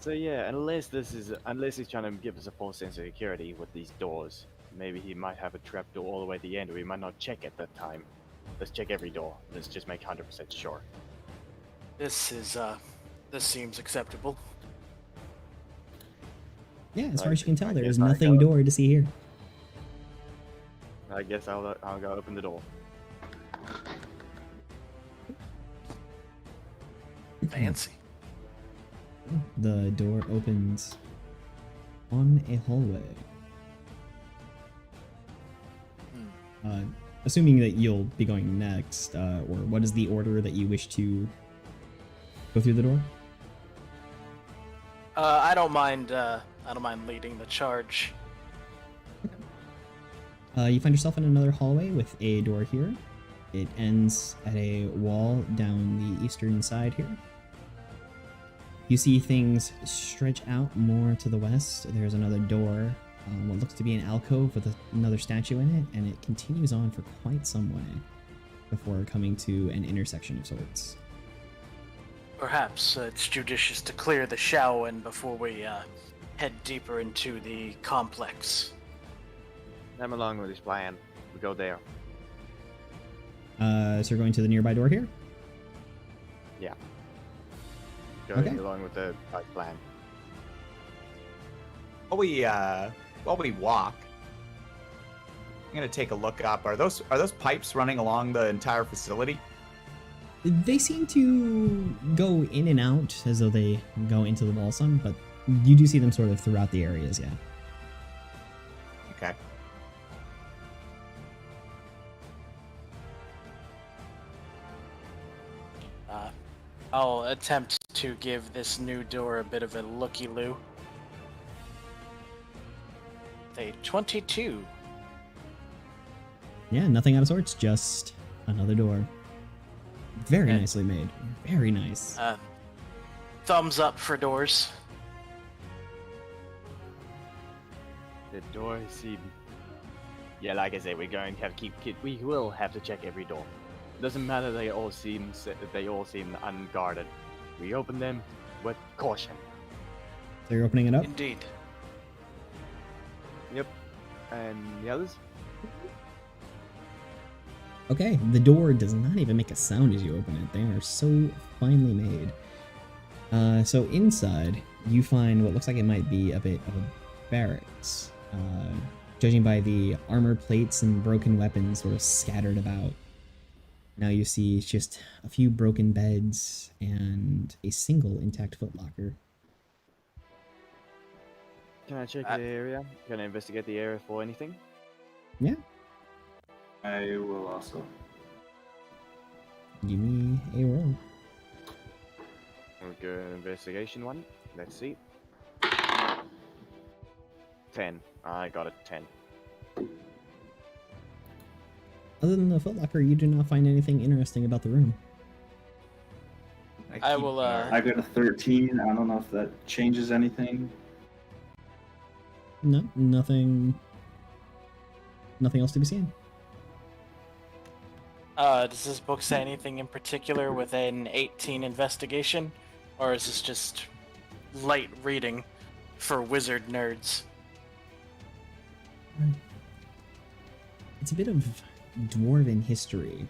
So yeah, unless he's trying to give us a false sense of security with these doors, maybe he might have a trap door all the way to the end, or we might not check at that time. Let's check every door. Let's just make 100% sure. This seems acceptable. Yeah, as far as you can tell, there is I nothing go. door to see here. I guess I'll go open the door. Fancy. The door opens on a hallway. Assuming that you'll be going next, or what is the order that you wish to go through the door? I don't mind leading the charge. You find yourself in another hallway with a door here. It ends at a wall down the eastern side here. You see things stretch out more to the west. There's another door, what looks to be an alcove with another statue in it, and it continues on for quite some way before coming to an intersection of sorts. Perhaps it's judicious to clear the Shaolin before we head deeper into the complex. I'm along with his plan. We go there. So you're going to the nearby door here? Yeah. Going Okay. along with the plan. While we walk, I'm gonna take a look up. Are those pipes running along the entire facility? They seem to go in and out as though they go into the wall some, but you do see them sort of throughout the areas, yeah. Okay. I'll attempt to give this new door a bit of a looky-loo. A 22. Yeah, nothing out of sorts, just another door. Very Okay. nicely made. Very nice. Thumbs up for doors. The door seem. Yeah, like I said, we're going to have to we will have to check every door. Doesn't matter. They all seem unguarded. We open them with caution. So you're opening it up? Indeed. Yep. And the others? Okay, the door does not even make a sound as you open it. They are so finely made. So inside, you find what looks like it might be a bit of a barracks. Judging by the armor plates and broken weapons sort of scattered about. Now you see just a few broken beds and a single intact footlocker. Can I check the area? Can I investigate the area for anything? Yeah, I will also. give me a roll. We'll go investigation one. Let's see. 10. I got a 10. Other than the footlocker, you do not find anything interesting about the room. I will, I got a 13. I don't know if that changes anything. No, nothing else to be seen. Does this book say anything in particular with an 18 investigation? Or is this just light reading for wizard nerds? It's a bit of dwarven history.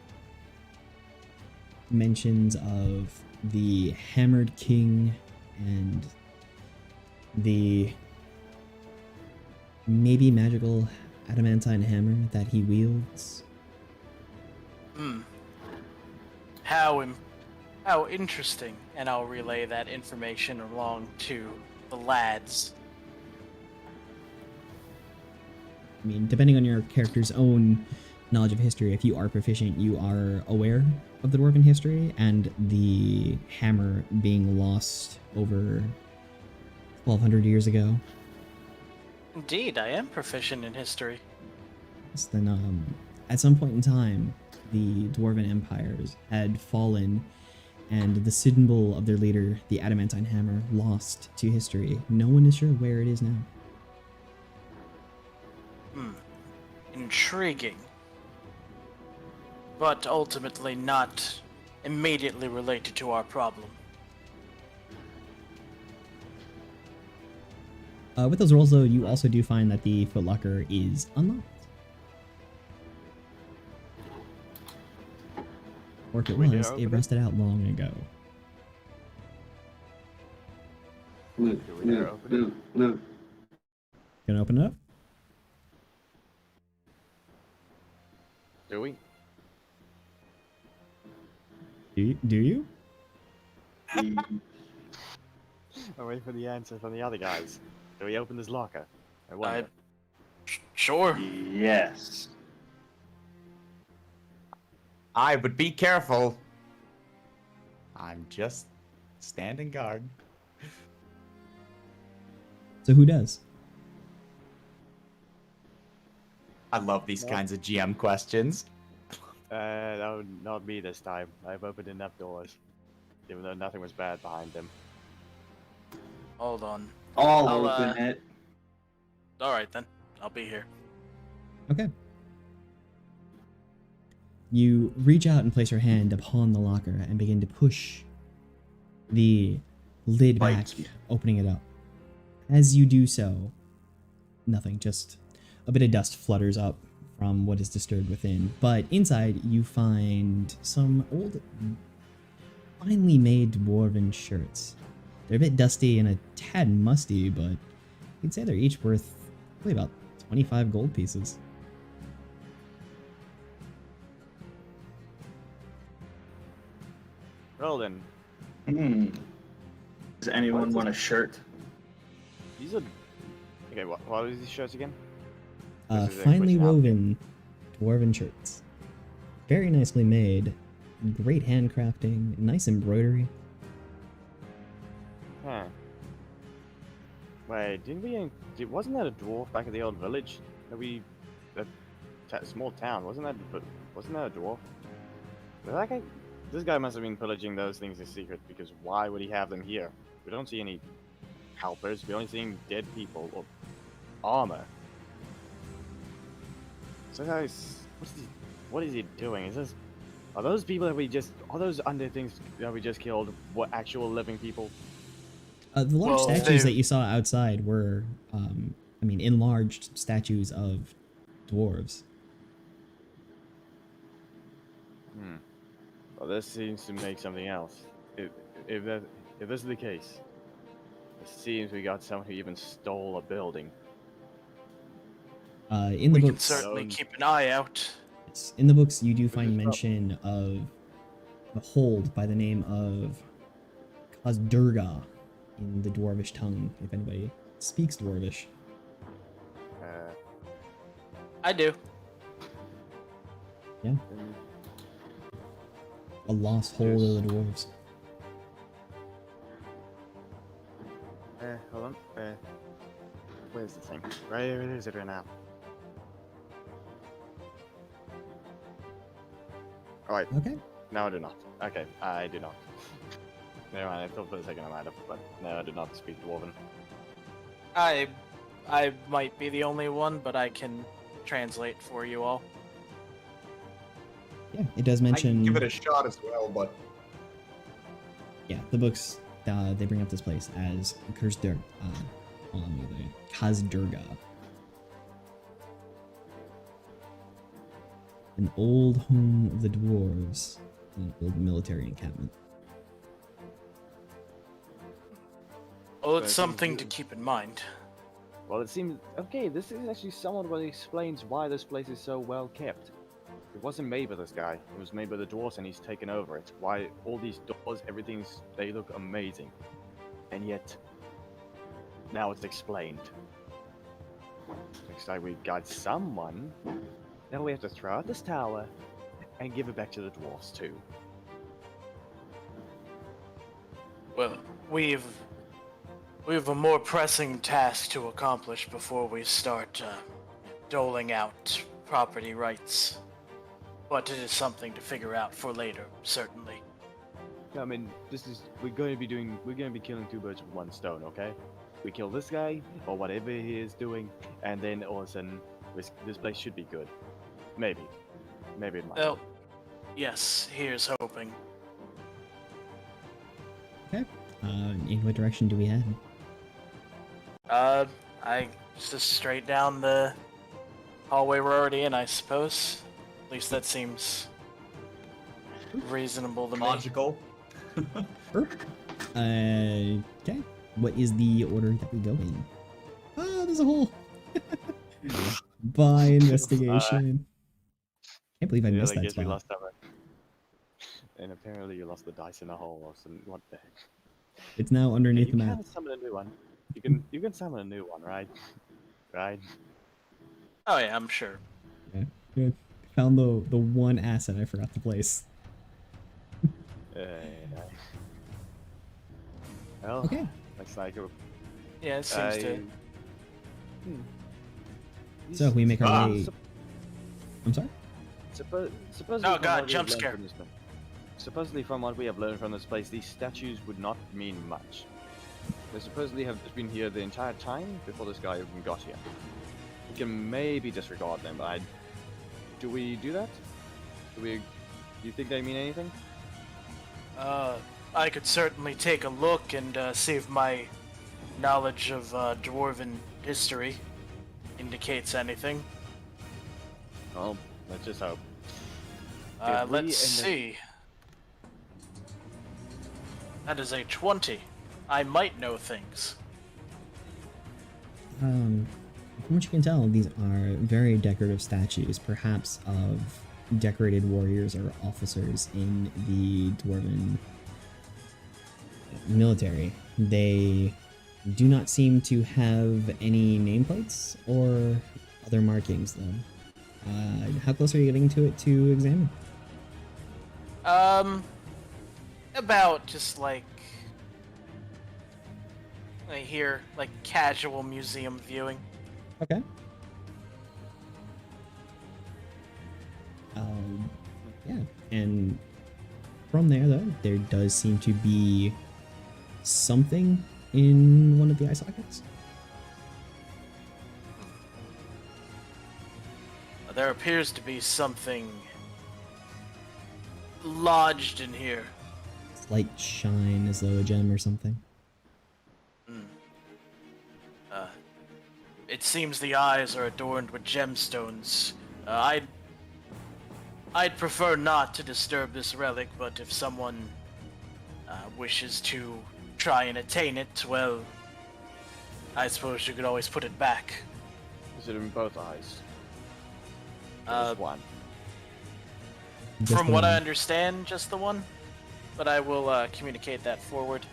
Mentions of the Hammered King and the maybe magical adamantine hammer that he wields. How interesting. And I'll relay that information along to the lads. I mean, depending on your character's own knowledge of history, if you are proficient, you are aware of the dwarven history and the hammer being lost over 1,200 years ago. Indeed, I am proficient in history. So then, at some point in time, the dwarven empires had fallen, and the symbol of their leader, the adamantine hammer, lost to history. No one is sure where it is now. Intriguing. But ultimately not immediately related to our problem. With those rolls, though, you also do find that the footlocker is unlocked. Or if it We dare was, open it it? rusted out long ago. Loot, Do we dare loot, open it? loot, loot. Gonna open it up? Do we? Do you? I'll wait for the answer from the other guys. Do we open this locker? I wonder. Sure. Yes. I would be careful. I'm just standing guard. So who does? I love these kinds of GM questions. That would not be this time. I've opened enough doors, even though nothing was bad behind them. Hold on. I'll I'll, open it. Alright then. I'll be here. Okay. You reach out and place your hand upon the locker and begin to push the lid back, Bite. opening it up. As you do so, nothing, just a bit of dust flutters up from what is disturbed within. But inside, you find some old, finely made dwarven shirts. They're a bit dusty and a tad musty, but you'd say they're each worth probably about 25 gold pieces. Well then, Does anyone want a shirt? these are... Okay, what are these shirts again? This is a Finely question out. woven dwarven shirts. Very nicely made. Great handcrafting. Nice embroidery. Huh. Wait, didn't we... Wasn't that a dwarf back at the old village? That we... That small town, wasn't that a dwarf? That guy... This guy must have been pillaging those things in secret, because why would he have them here? We don't see any helpers, we only see dead people, or armor. So guys, what is he doing? Are those people that are those under things that we just killed, what actual living people? The large Well, statues they- that you saw outside were, enlarged statues of dwarves. Well, this seems to make something else. If this is the case, it seems we got someone who even stole a building. In the We can books, certainly Alone. keep an eye out. in the books, you do find is mention of a hold by the name of Kazdurga in the dwarvish tongue, if anybody speaks dwarvish. I do. And A lost hold of the dwarves. hold on. Where's the thing? Where is it right now? Alright, Okay. no I do not. Okay, I do not. Never mind, I thought for a second I might have, but no, I do not speak Dwarven. I might be the only one, but I can translate for you all. Yeah, it does I mention. can give it a shot as well, but Yeah, the books they bring up this place as Kazdurga, Kazdurga, an old home of the dwarves, an old military encampment. Well, it's But something to you- keep in mind. Well, it seems... Okay, this is actually somewhat what explains why this place is so well kept. It wasn't made by this guy. It was made by the dwarves and he's taken over it. Why all these doors, everything's... They look amazing. And yet... Now it's explained. Looks like we got someone. Now we have to throw out this tower and give it back to the dwarves too. Well, we've a more pressing task to accomplish before we start doling out property rights. But it is something to figure out for later, certainly. I mean, we're going to be killing two birds with one stone, okay? We kill this guy, or whatever he is doing, and then all of a sudden, this place should be good. Maybe. Maybe it might. Well, yes, here's hoping. Okay. In what direction do we head? I just straight down the hallway we're already in, I suppose. At least that seems reasonable to me. Logical. Sure. Okay. What is the order that we go in? Oh, there's a hole. By investigation. Can't believe I missed that guess we spot. lost that one. And apparently you lost the dice in a hole or something. What the heck? It's now underneath the You map. can summon a new one. You can summon a new one, right? Right? Oh yeah, I'm sure. Yeah. Good. Found the one asset I forgot to place. Well, Okay. looks like Yeah, it seems to. So we make our way. sup- I'm sorry. supposedly Oh, from God, what we have jump learned scare. from this place- Supposedly from what we have learned from this place, these statues would not mean much. They supposedly have just been here the entire time before this guy even got here. We can maybe disregard them, but do we do that? Do you think they mean anything? I could certainly take a look and see if my knowledge of dwarven history indicates anything. Well, let's just hope. If we Let's end up- see. That is a 20. I might know things. From what you can tell, these are very decorative statues, perhaps of decorated warriors or officers in the dwarven military. They do not seem to have any nameplates or other markings, though. How close are you getting to it to examine? About just like here, like casual museum viewing. Okay. Yeah, and from there, though, there does seem to be something in one of the eye sockets. There appears to be something lodged in here. Slight shine as though a gem or something. It seems the eyes are adorned with gemstones. I'd prefer not to disturb this relic, but if someone wishes to try and attain it, well, I suppose you could always put it back. Is it in both eyes? Uh, Just one. Just From the what I one. understand, just the one. But I will communicate that forward.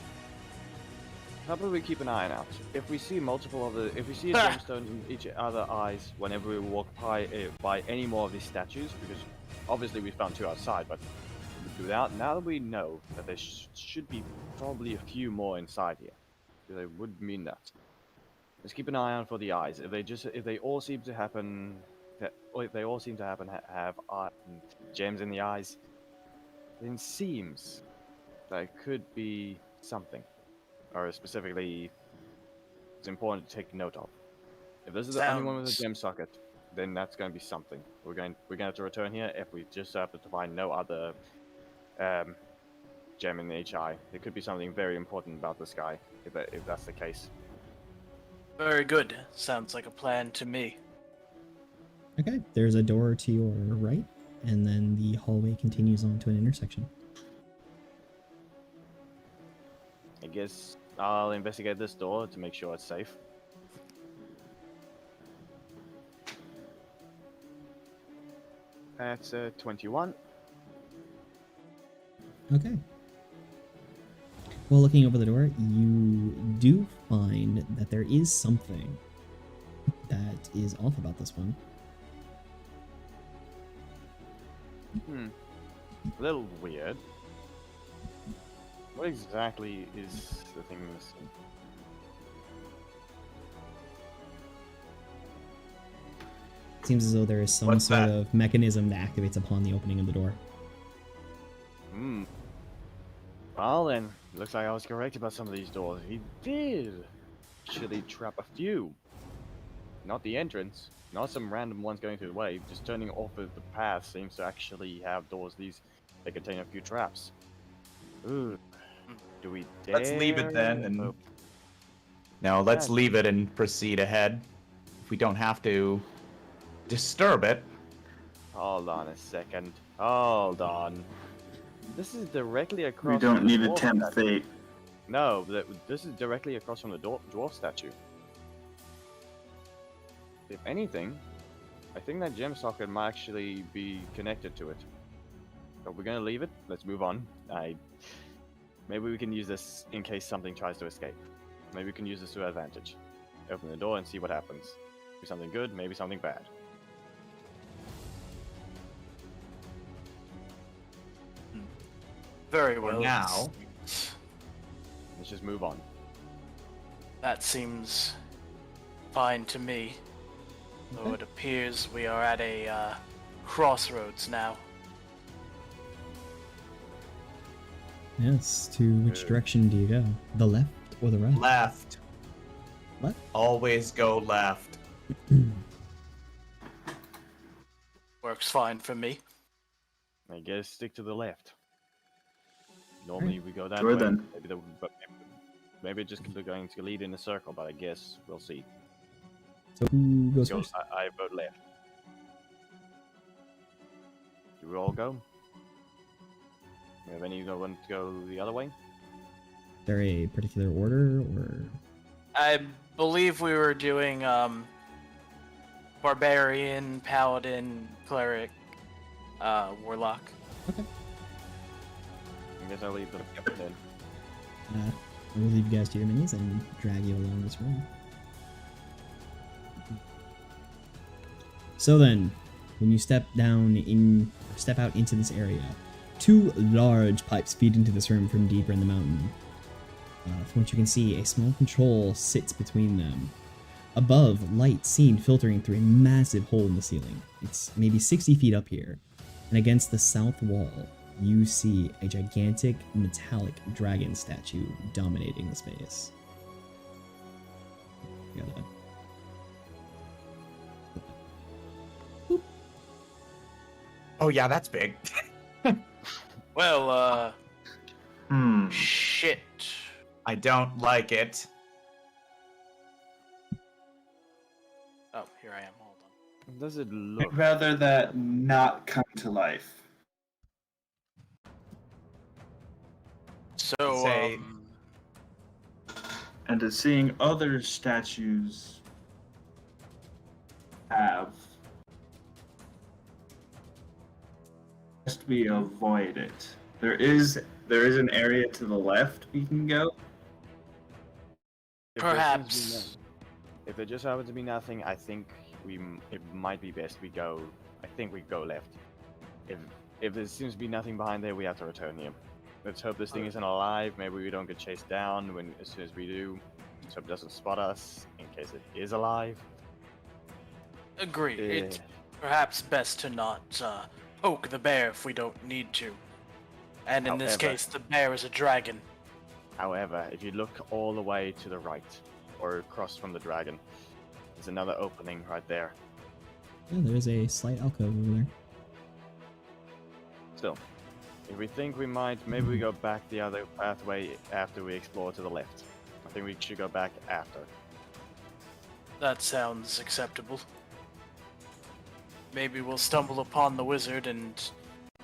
How about we keep an eye out? If we see if we see a gemstone in each other eyes whenever we walk by any more of these statues, because obviously we found two outside, but now that we know that there should be probably a few more inside here, because they would mean that. Let's keep an eye out for the eyes. If they all seem to happen, have gems in the eyes, then it seems that it could be something. Or specifically, it's important to take note of. If this is the only one with a gem socket, then that's going to be something. We're going to have to return here if we just happen to find no other gem in each eye. There could be something very important about this guy, if that's the case. Very good. Sounds like a plan to me. Okay, there's a door to your right, and then the hallway continues on to an intersection. I guess I'll investigate this door to make sure it's safe. That's 21. Okay. Well, looking over the door, you do find that there is something that is off about this one. A little weird. What exactly is the thing missing? Seems as though there is some What's sort that? of mechanism that activates upon the opening of the door. Well then, looks like I was correct about some of these doors. He did actually trap a few. Not the entrance, not some random ones going through the way, just turning off of the path seems to actually have doors that contain a few traps. Ooh. Do we dare? Let's leave it then, and Oh, no, let's Yeah. leave it and proceed ahead. If we don't have to disturb it. hold on a second. Hold on. This is directly across. We don't from the need to dwarf tempt statue. fate. No, this is directly across from the dwarf statue. If anything, I think that gem socket might actually be connected to it. But we're gonna leave it. Let's move on. Maybe we can use this in case something tries to escape. Maybe we can use this to our advantage. Open the door and see what happens. Maybe something good, maybe something bad. Very For well. now. Let's just move on. That seems fine to me. Though it appears we are at a crossroads now. Yes, to which direction do you go? The left or the right? Left. What? Always go left. Works fine for me. I guess stick to the left. Normally we go that Sure way. then. Maybe it's just going to lead in a circle, but I guess we'll see. So who goes Go, first? I vote left. Do we all go? We have any that want to go the other way? Is there a particular order or? I believe we were doing barbarian, paladin, cleric, warlock. Okay. I guess I'll leave them then. I will leave you guys to your minis and drag you along this room. So then, when you step out into this area, two large pipes feed into this room from deeper in the mountain. From what you can see, a small control sits between them. Above, light seen filtering through a massive hole in the ceiling. It's maybe 60 feet up here. And against the south wall, you see a gigantic metallic dragon statue dominating the space. Yeah, that. Oh yeah, that's big. Well, Hmm. shit. I don't like it. Oh, here I am. Hold on. Does it I'd look? rather that not come to life. So, Say- And to seeing other statues have, must we avoid it? There is an area to the left we can go. If there seems to be perhaps. if there just happens to be nothing, I think it might be best we go. I think we go left. If there seems to be nothing behind there, we have to return here. Let's hope this thing isn't alive. Maybe we don't get chased down as soon as we do. Let's hope it doesn't spot us in case it is alive. Agree. Yeah. It's perhaps best to not poke the bear if we don't need to. And in this However- case, the bear is a dragon. However, if you look all the way to the right, or across from the dragon, there's another opening right there. Yeah, there's a slight alcove over there. Still, if we think we might, maybe we go back the other pathway after we explore to the left. I think we should go back after. That sounds acceptable. Maybe we'll stumble upon the wizard and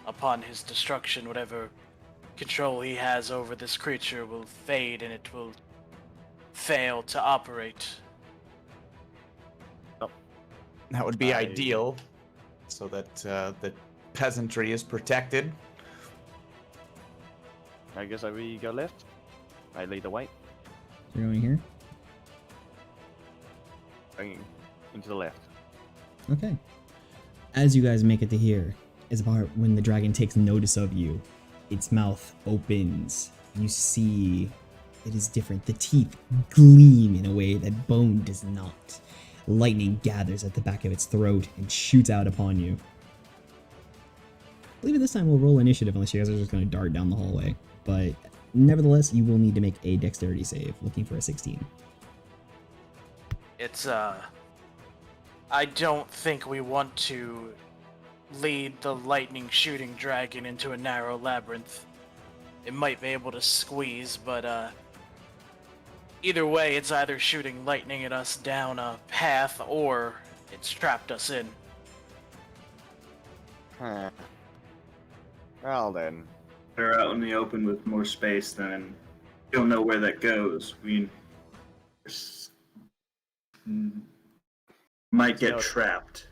upon his destruction, whatever control he has over this creature will fade and it will fail to operate. That would be I- ideal, so that the peasantry is protected. I guess we go left. I lead the way. You're going here? I mean, into the left. Okay. As you guys make it to here, is about when the dragon takes notice of you. Its mouth opens. You see it is different. The teeth gleam in a way that bone does not. Lightning gathers at the back of its throat and shoots out upon you. I believe this time we'll roll initiative unless you guys are just going to dart down the hallway. But nevertheless, you will need to make a dexterity save, looking for a 16. It's I don't think we want to lead the lightning shooting dragon into a narrow labyrinth. It might be able to squeeze, but either way, it's either shooting lightning at us down a path or it's trapped us in. Huh. Well then. They're out in the open with more space, then you'll know where that goes. We might get trapped.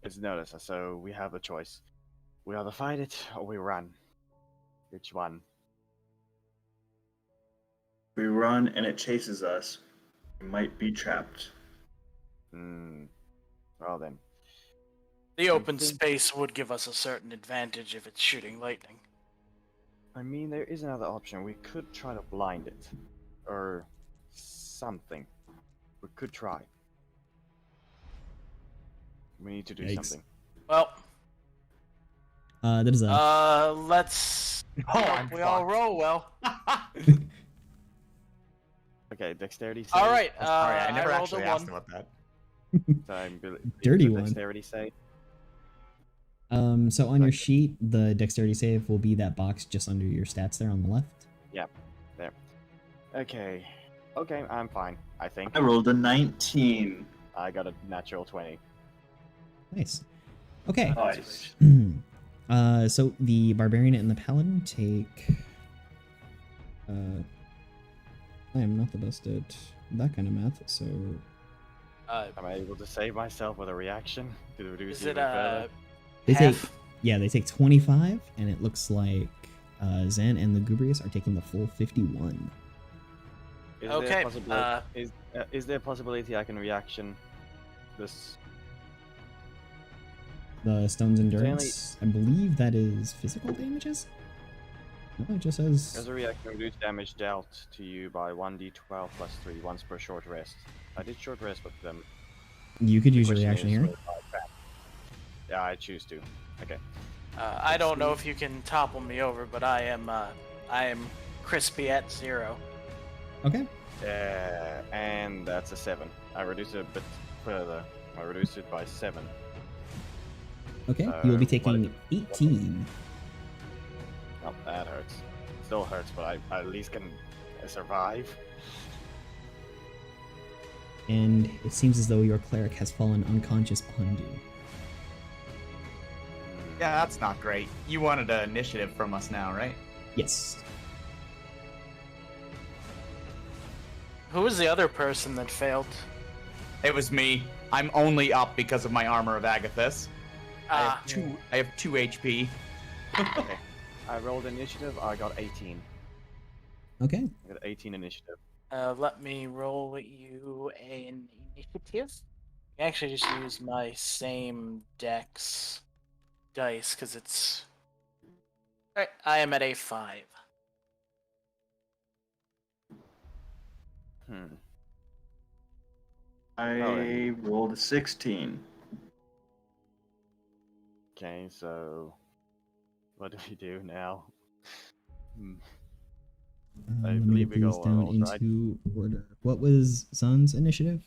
It's notice, so we have a choice. We either fight it or we run. Which one? We run and it chases us. We might be trapped. Well then. The open space would give us a certain advantage if it's shooting lightning. I mean, there is another option. We could try to blind it. Or something. We could try. We need to do something. Well, That is a... let's... Oh, we all roll well. Okay, dexterity save. Alright, Sorry, I never rolled actually a asked 1. about that. So I'm Dirty the one. Dexterity save. So on your sheet, the dexterity save will be that box just under your stats there on the left. Yeah, there. Okay. Okay, I'm fine, I think. I rolled a 19. I got a natural 20. Nice. Okay. Nice. So the barbarian and the paladin take... I am not the best at that kind of math, so... Am I able to save myself with a reaction to reduce Is even it further? They half? take, yeah, they take 25, and it looks like Zen and Lugubrious are taking the full 51. Is Okay, there a possibility, is there a possibility I can reaction this? The Stone's Endurance, I believe that is physical damages? No, it just As says... a reaction, reduce damage dealt to you by 1d12 plus 3 once per short rest. I did short rest with them. You could The use your question reaction is here. whether yeah, I choose to. Okay. I don't know if you can topple me over, but I am crispy at 0. Okay. And that's a 7. I reduced it a bit further. I reduced it by 7. Okay, you will be what taking 18. Oh, that hurts. Still hurts, but I at least can survive. And it seems as though your cleric has fallen unconscious behind you. Yeah, that's not great. You wanted an initiative from us now, right? Yes. Who was the other person that failed? It was me. I'm only up because of my armor of Agathis. I Ah, have 2 HP. Okay. I rolled initiative. I got 18. Okay. I got 18 initiative. let me roll you an initiative. I actually just use my same dex dice because it's. Alright, I am at a 5. I rolled a 16. Okay, so what do we do now? I Let me believe get we these go down all right. into order. What was Sun's initiative?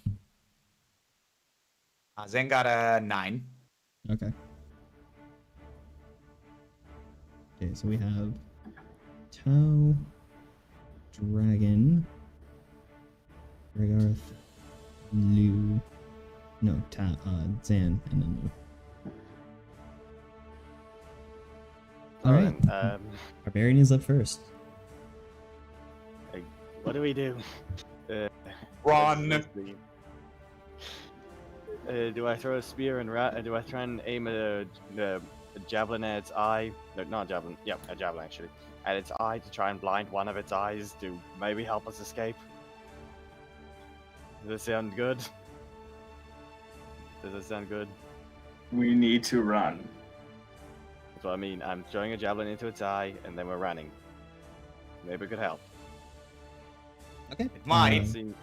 Zen got a 9. Okay. Okay, so we have Tau, Dragon, Regarth, Lu, no, Zan, and then Lu. Alright, then, Barbarian is up first. what do we do? Run! let's see. Do I throw a spear and do I try and aim at a javelin at its eye? No, not a javelin. Yeah, a javelin actually. At its eye to try and blind one of its eyes to maybe help us escape. Does this sound good? Does that sound good? We need to run. That's what I mean. I'm throwing a javelin into its eye, and then we're running. Maybe it could help. Okay. It might. See,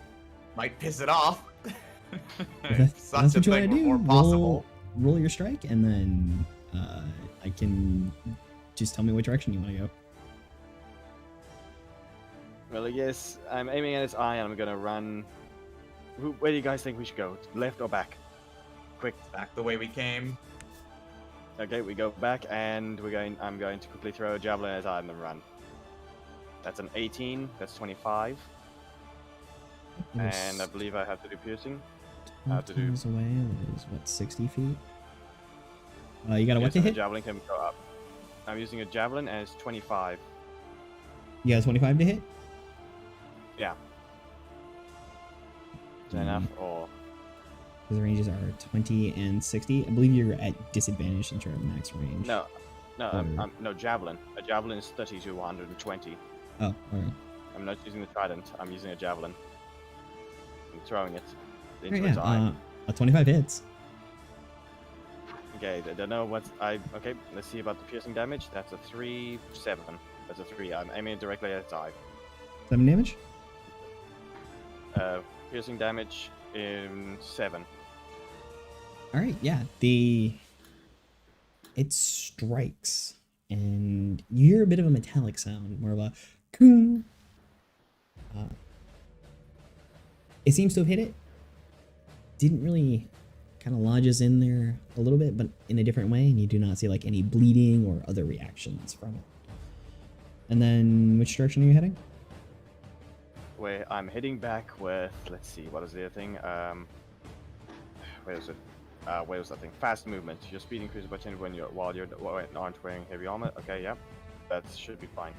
Might piss it off. If Such that's a what you want thing to do. more possible. Roll your strike, and then I can just tell me what direction you want to go. well, I guess I'm aiming at its eye, and I'm gonna run. Where do you guys think we should go? Left or back? Quick. Back the way we came. Okay, we go back, and I'm going to quickly throw a javelin at its eye and then run. That's an 18. That's 25. And I believe I have to do piercing. I have to do. Miles away. That is what, 60 feet? You got a what Yes, to and the hit? javelin can go up. I'm using a javelin, and it's 25. You got a 25 to hit? Yeah. Is that enough? Or Because the ranges are 20 and 60. I believe you're at disadvantage since you're at max range. no, Or- no javelin. A javelin is 30 to 120. Oh, alright. I'm not using the trident. I'm using a javelin. I'm throwing it into Alright, its eye. yeah, a 25 hits. Okay, I don't know what's okay, let's see about the piercing damage. That's a 3-7. That's a 3. I'm aiming it directly at its eye. 7 damage? Piercing damage in 7. Alright, yeah. It strikes, and you hear a bit of a metallic sound, more of a "Kung." It seems to have hit it. Didn't really kind of lodges in there a little bit, but in a different way, and you do not see like any bleeding or other reactions from it. And then, which direction are you heading? Where I'm heading back with, let's see, what is the other thing? Where is it? Where was that thing? Fast movement. Your speed increases by 10 while you aren't wearing heavy armor. Okay, yeah, that should be fine.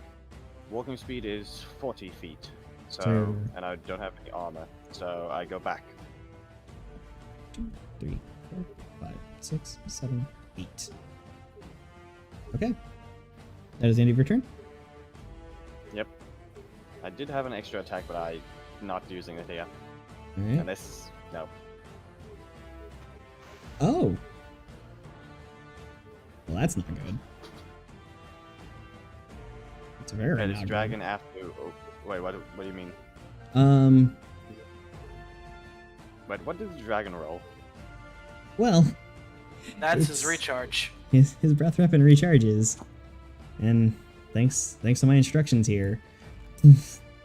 Walking speed is 40 feet. So, and I don't have any armor, so I go back. 2, 3, 4, 5, 6, 7, 8. Okay. That is the end of your turn. Yep. I did have an extra attack, but I'm not using it here. Alright. Unless, no. Oh! Well, that's not good. It's very And not this dragon after. Oh, wait, what do you mean? good. Wait, what did the dragon roll? Well, That's It's- his recharge. his breath weapon recharges, and thanks to my instructions here,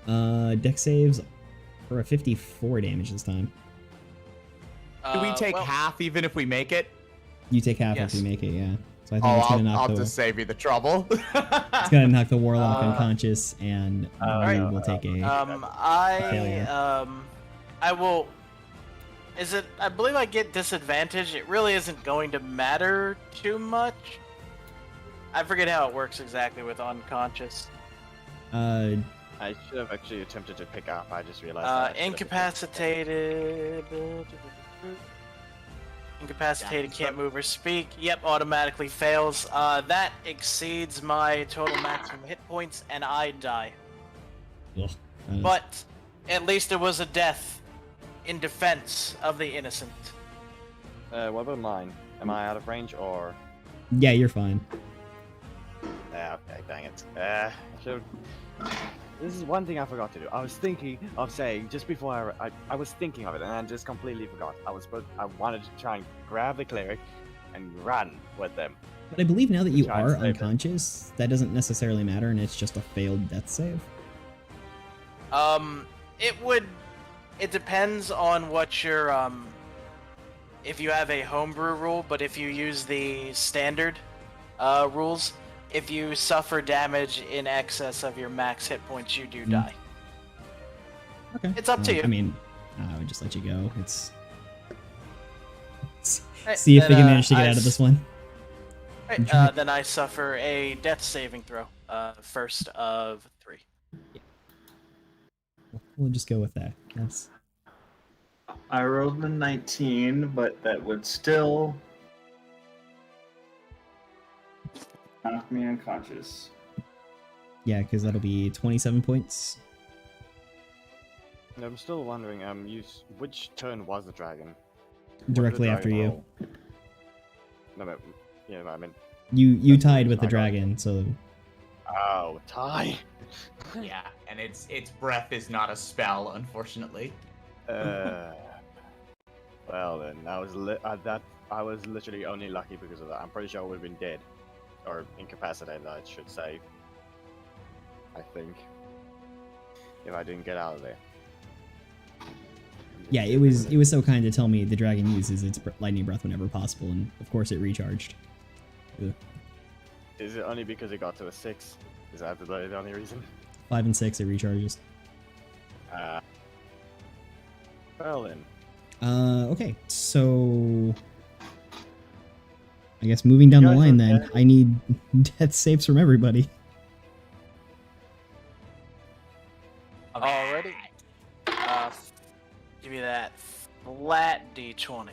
dex saves for a 54 damage this time. Do we take well, half even if we make it? You take half Yes. if you make it, yeah. So I think it's gonna knock I'll the just save you the trouble. it's gonna knock the warlock Uh, unconscious, and you will take a. Failure. I will. Is it? I believe I get disadvantage. It really isn't going to matter too much. I forget how it works exactly with unconscious. I should have actually attempted to pick up. I just realized. that I should have Incapacitated. Incapacitated, can't move or speak. Yep, automatically fails. That exceeds my total maximum hit points, and I die. Ugh, that is- But at least it was a death in defense of the innocent. What about mine? Am I out of range or? yeah, you're fine. Okay, dang it. Should. This is one thing I forgot to do. I was thinking of saying just before I was thinking of it, and I just completely forgot. I wanted to try and grab the cleric and run with them. But I believe now that you Try and are save it. unconscious, that doesn't necessarily matter, and it's just a failed death save. It depends on what your if you have a homebrew rule, but if you use the standard rules, if you suffer damage in excess of your max hit points, you do die. Okay. It's up to you. I mean, I would just let you go. It's Right, see if then, we can manage to get I out of s- this one. Right, then I suffer a death saving throw. First of 3. We'll just go with that. Yes. I rolled a 19, but that would still knock me unconscious. Yeah, because that'll be 27 points. I'm still wondering. Which turn was the dragon? Directly after you. roll? No, but, you know, I mean, You That's the tied with reason the I got it. dragon, so oh, tie. Yeah, and its breath is not a spell, unfortunately. Well then, I was literally only lucky because of that. I'm pretty sure I would have been dead, or incapacitated, I should say. I think, if I didn't get out of there. yeah, it was so kind to tell me the dragon uses its lightning breath whenever possible, and of course it recharged. Ugh. Is it only because it got to a 6? Is that the only reason? 5 and 6 it recharges. Well then. Okay, so I guess moving down the guys line okay? then, I need death saves from everybody. Already. Give me that flat D20.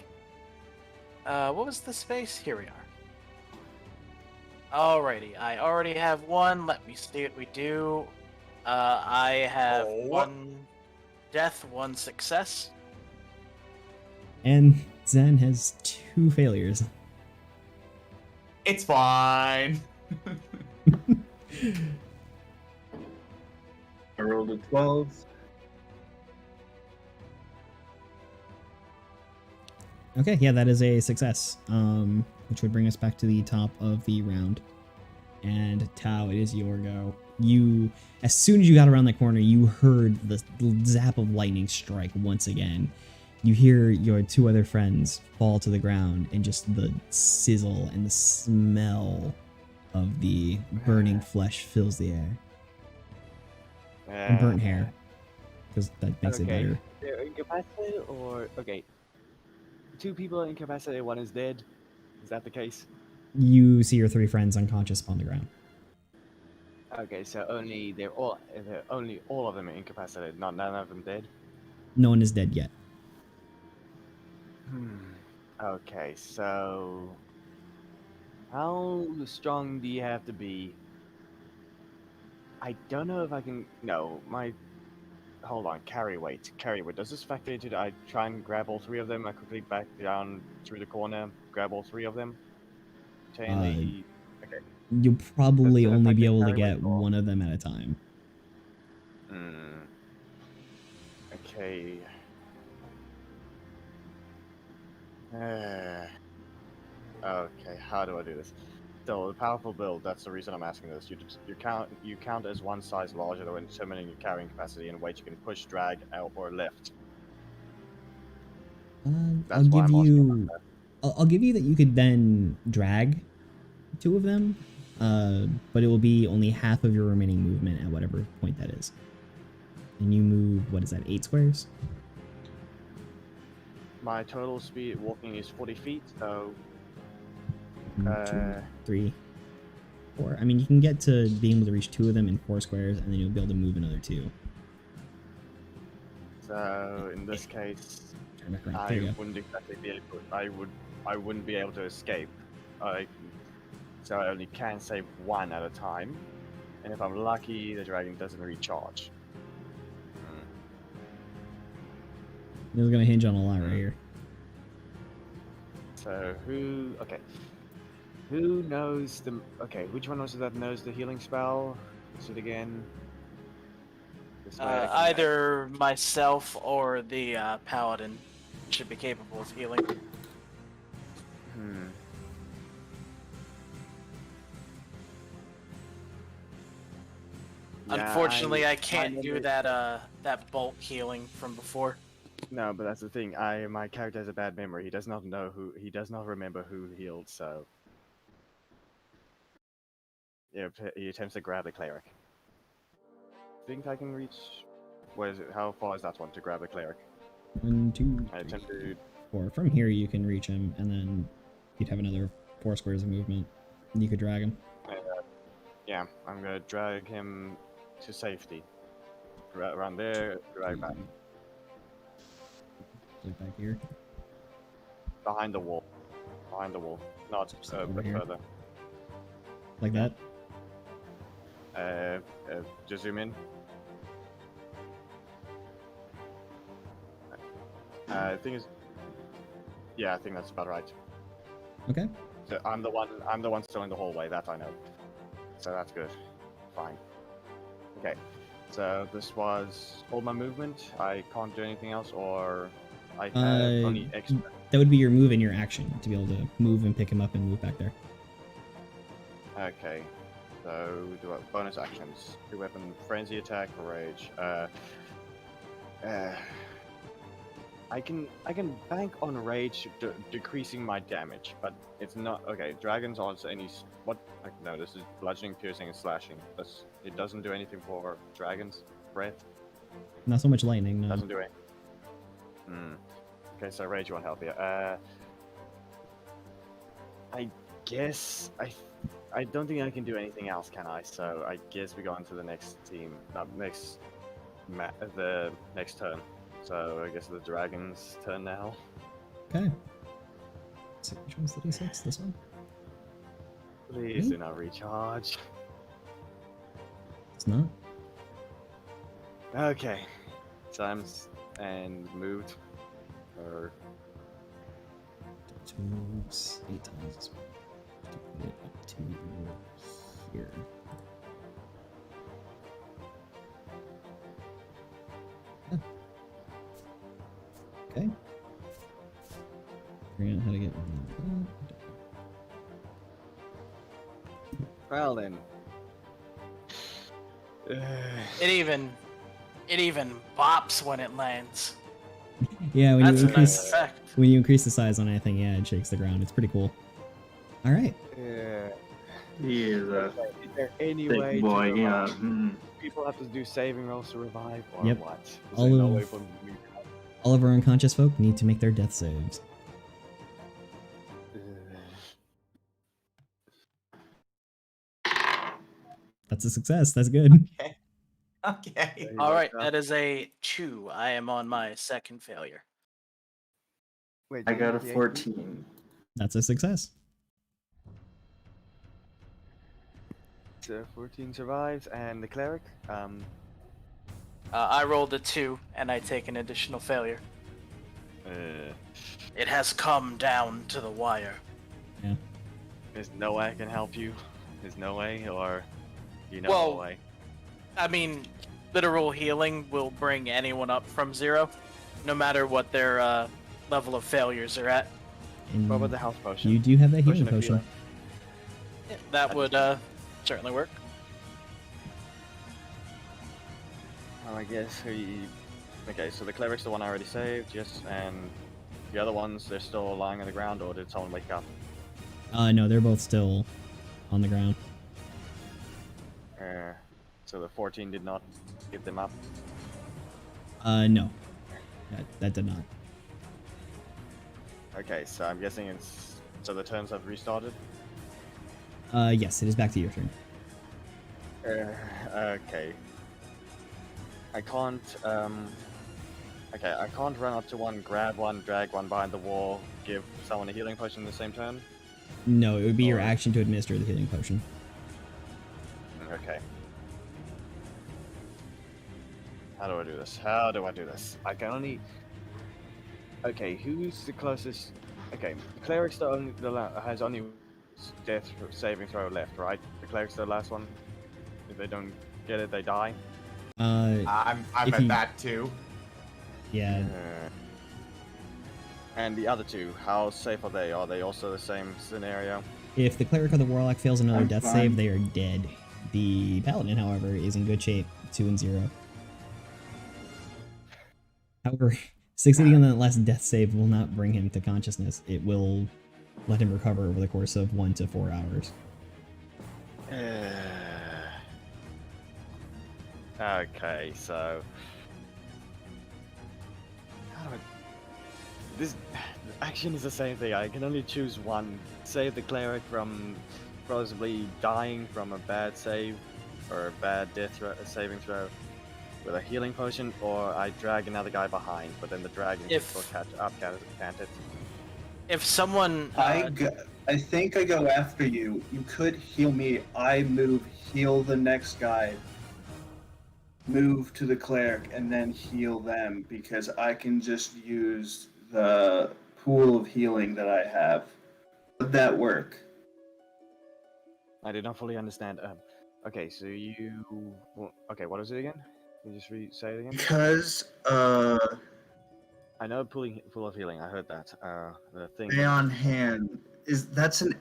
What was the space? Here we are. Alrighty, I already have one. Let me see what we do. I have one death, one success. And Zen has 2 failures. It's fine. I rolled a 12. Okay, yeah, that is a success, which would bring us back to the top of the round. And Tao, it is your go. You, as soon as you got around that corner, you heard the zap of lightning strike once again. You hear your 2 other friends fall to the ground, and just the sizzle and the smell of the burning flesh fills the air. And burnt hair, because that makes it better. They're incapacitated, or okay. 2 people are incapacitated, 1 is dead. Is that the case? You see your 3 friends unconscious upon the ground. Okay, so only all of them are incapacitated, none of them dead. No one is dead yet. Okay, so how strong do you have to be? I don't know if I can. No, my. Hold on, carry weight. Carry weight. Does this factor into? I try and grab all 3 of them. I quickly back down through the corner, grab all 3 of them. Okay. You'll probably Does it only affect be the able to carry weight get or- one of them at a time. Okay. Okay, how do I do this? So the powerful build, that's the reason I'm asking this. You count as one size larger when determining your carrying capacity and weight you can push, drag, out, or lift. I'll That's why give I'm asking you. about I'll give you that you could then drag 2 of them, but it will be only half of your remaining movement at whatever point that is. And you move, what is that, 8 squares? My total speed walking is 40 feet, so 2, 3, 4. I mean, you can get to being able to reach 2 of them in 4 squares, and then you'll be able to move another 2. so in this case, Turn back around. There you I go. wouldn't exactly be able. I wouldn't be able to escape. So I only can save 1 at a time, and if I'm lucky, the dragon doesn't recharge. This is gonna hinge on a lot right here. So who? Okay. Who knows the? Okay, which one was it that knows the healing spell? Is it again? This way I can- Either myself or the paladin should be capable of healing. Yeah, Unfortunately, I can't I do never- that bulk healing from before. No, but that's the thing. My character has a bad memory. He does not know who. He does not remember who healed. So yeah, he attempts to grab the cleric. Think I can reach? What is it? How far is that one to grab the cleric? 1, 2, I attempt 3, to. 4. From here, you can reach him, and then you'd have another 4 squares of movement. You could drag him. Yeah, I'm gonna drag him to safety. Around there, drag back. Like back here. Behind the wall. Behind the wall. Not a over bit here. further. Like that. Just zoom in. Thing is, Yeah, I think that's about right. Okay. So I'm the one still in the hallway. That I know. So that's good. Fine. Okay. So this was all my movement. I can't do anything else, or I have only extra. That would be your move and your action to be able to move and pick him up and move back there. Okay. So do bonus actions: free weapon, frenzy attack, rage. I can bank on rage decreasing my damage, but it's not okay. Dragons aren't any what? No, this is bludgeoning, piercing, and slashing. It doesn't do anything for dragons. Breath Not so much lightning, no. doesn't do it. Okay, so rage won't help you. I guess I don't think I can do anything else, can I? So I guess we go on to the next team, the next turn. So I guess the dragon's turn now. Okay. So which one's the D6? This one? Please do not recharge. It's not? Okay. So I'm moved. Or 2 moves 8 times. To put it up to here. Yeah. Okay. Figuring out how to get rid of well then. It even bops when it lands. Yeah, when That's you a nice increase effect. when you increase the size on anything, yeah, it shakes the ground. It's pretty cool. All right. He is a Is there any big way boy. to Yeah. people have to do saving rolls to revive, or Yep. what? Is All there no of- way for me All of our unconscious folk need to make their death saves. That's a success. That's good. Okay. All right, that is a 2. I am on my second failure. Wait, I did got you a get the 14. That's a success. So 14 survives, and the cleric, I rolled a 2, and I take an additional failure. It has come down to the wire. Yeah. There's no way I can help you. There's no way, or you know Well, a way. I mean, literal healing will bring anyone up from 0, no matter what their level of failures are at. And What about the health potion? you do have that healing Potion of potion. healing. That would certainly work. Oh, I guess he. Okay, so the cleric's the one I already saved, yes, and the other ones, they're still lying on the ground, or did someone wake up? No, they're both still on the ground. So the 14 did not get them up. No. That did not. Okay, so I'm guessing it's. So the turns have restarted? Yes, it is back to your turn. Okay. I can't, okay, I can't run up to one, grab one, drag one behind the wall, give someone a healing potion in the same turn? No, it would be your Or- action to administer the healing potion. Okay. How do I do this? How do I do this? I can only... Okay, who's the closest... Okay, the cleric's the only... has only death saving throw left, right? The cleric's the last one. If they don't get it, they die. I'm If at you- that too. Yeah, And the other two, how safe are they? Are they also the same scenario? if the cleric or the warlock fails another I'm death fine. save, they are dead. The paladin, however, is in good shape, 2 and 0. However, succeeding on that last death save will not bring him to consciousness. It will let him recover over the course of 1 to 4 hours. Okay, so how do I... This action is the same thing. I can only choose one. Save the cleric from possibly dying from a bad save or a bad saving throw with a healing potion, or I drag another guy behind, but then the dragon can If- still catch up, can't it? If someone... I think I go after you. You could heal me. I move, heal the next guy. Move to the cleric and then heal them because I can just use the pool of healing that I have. Would that work? I did not fully understand. Okay, so you. Well, okay, what was it again? Can you just say it again? Because I know full of healing. I heard that. The thing. lay on hand that's an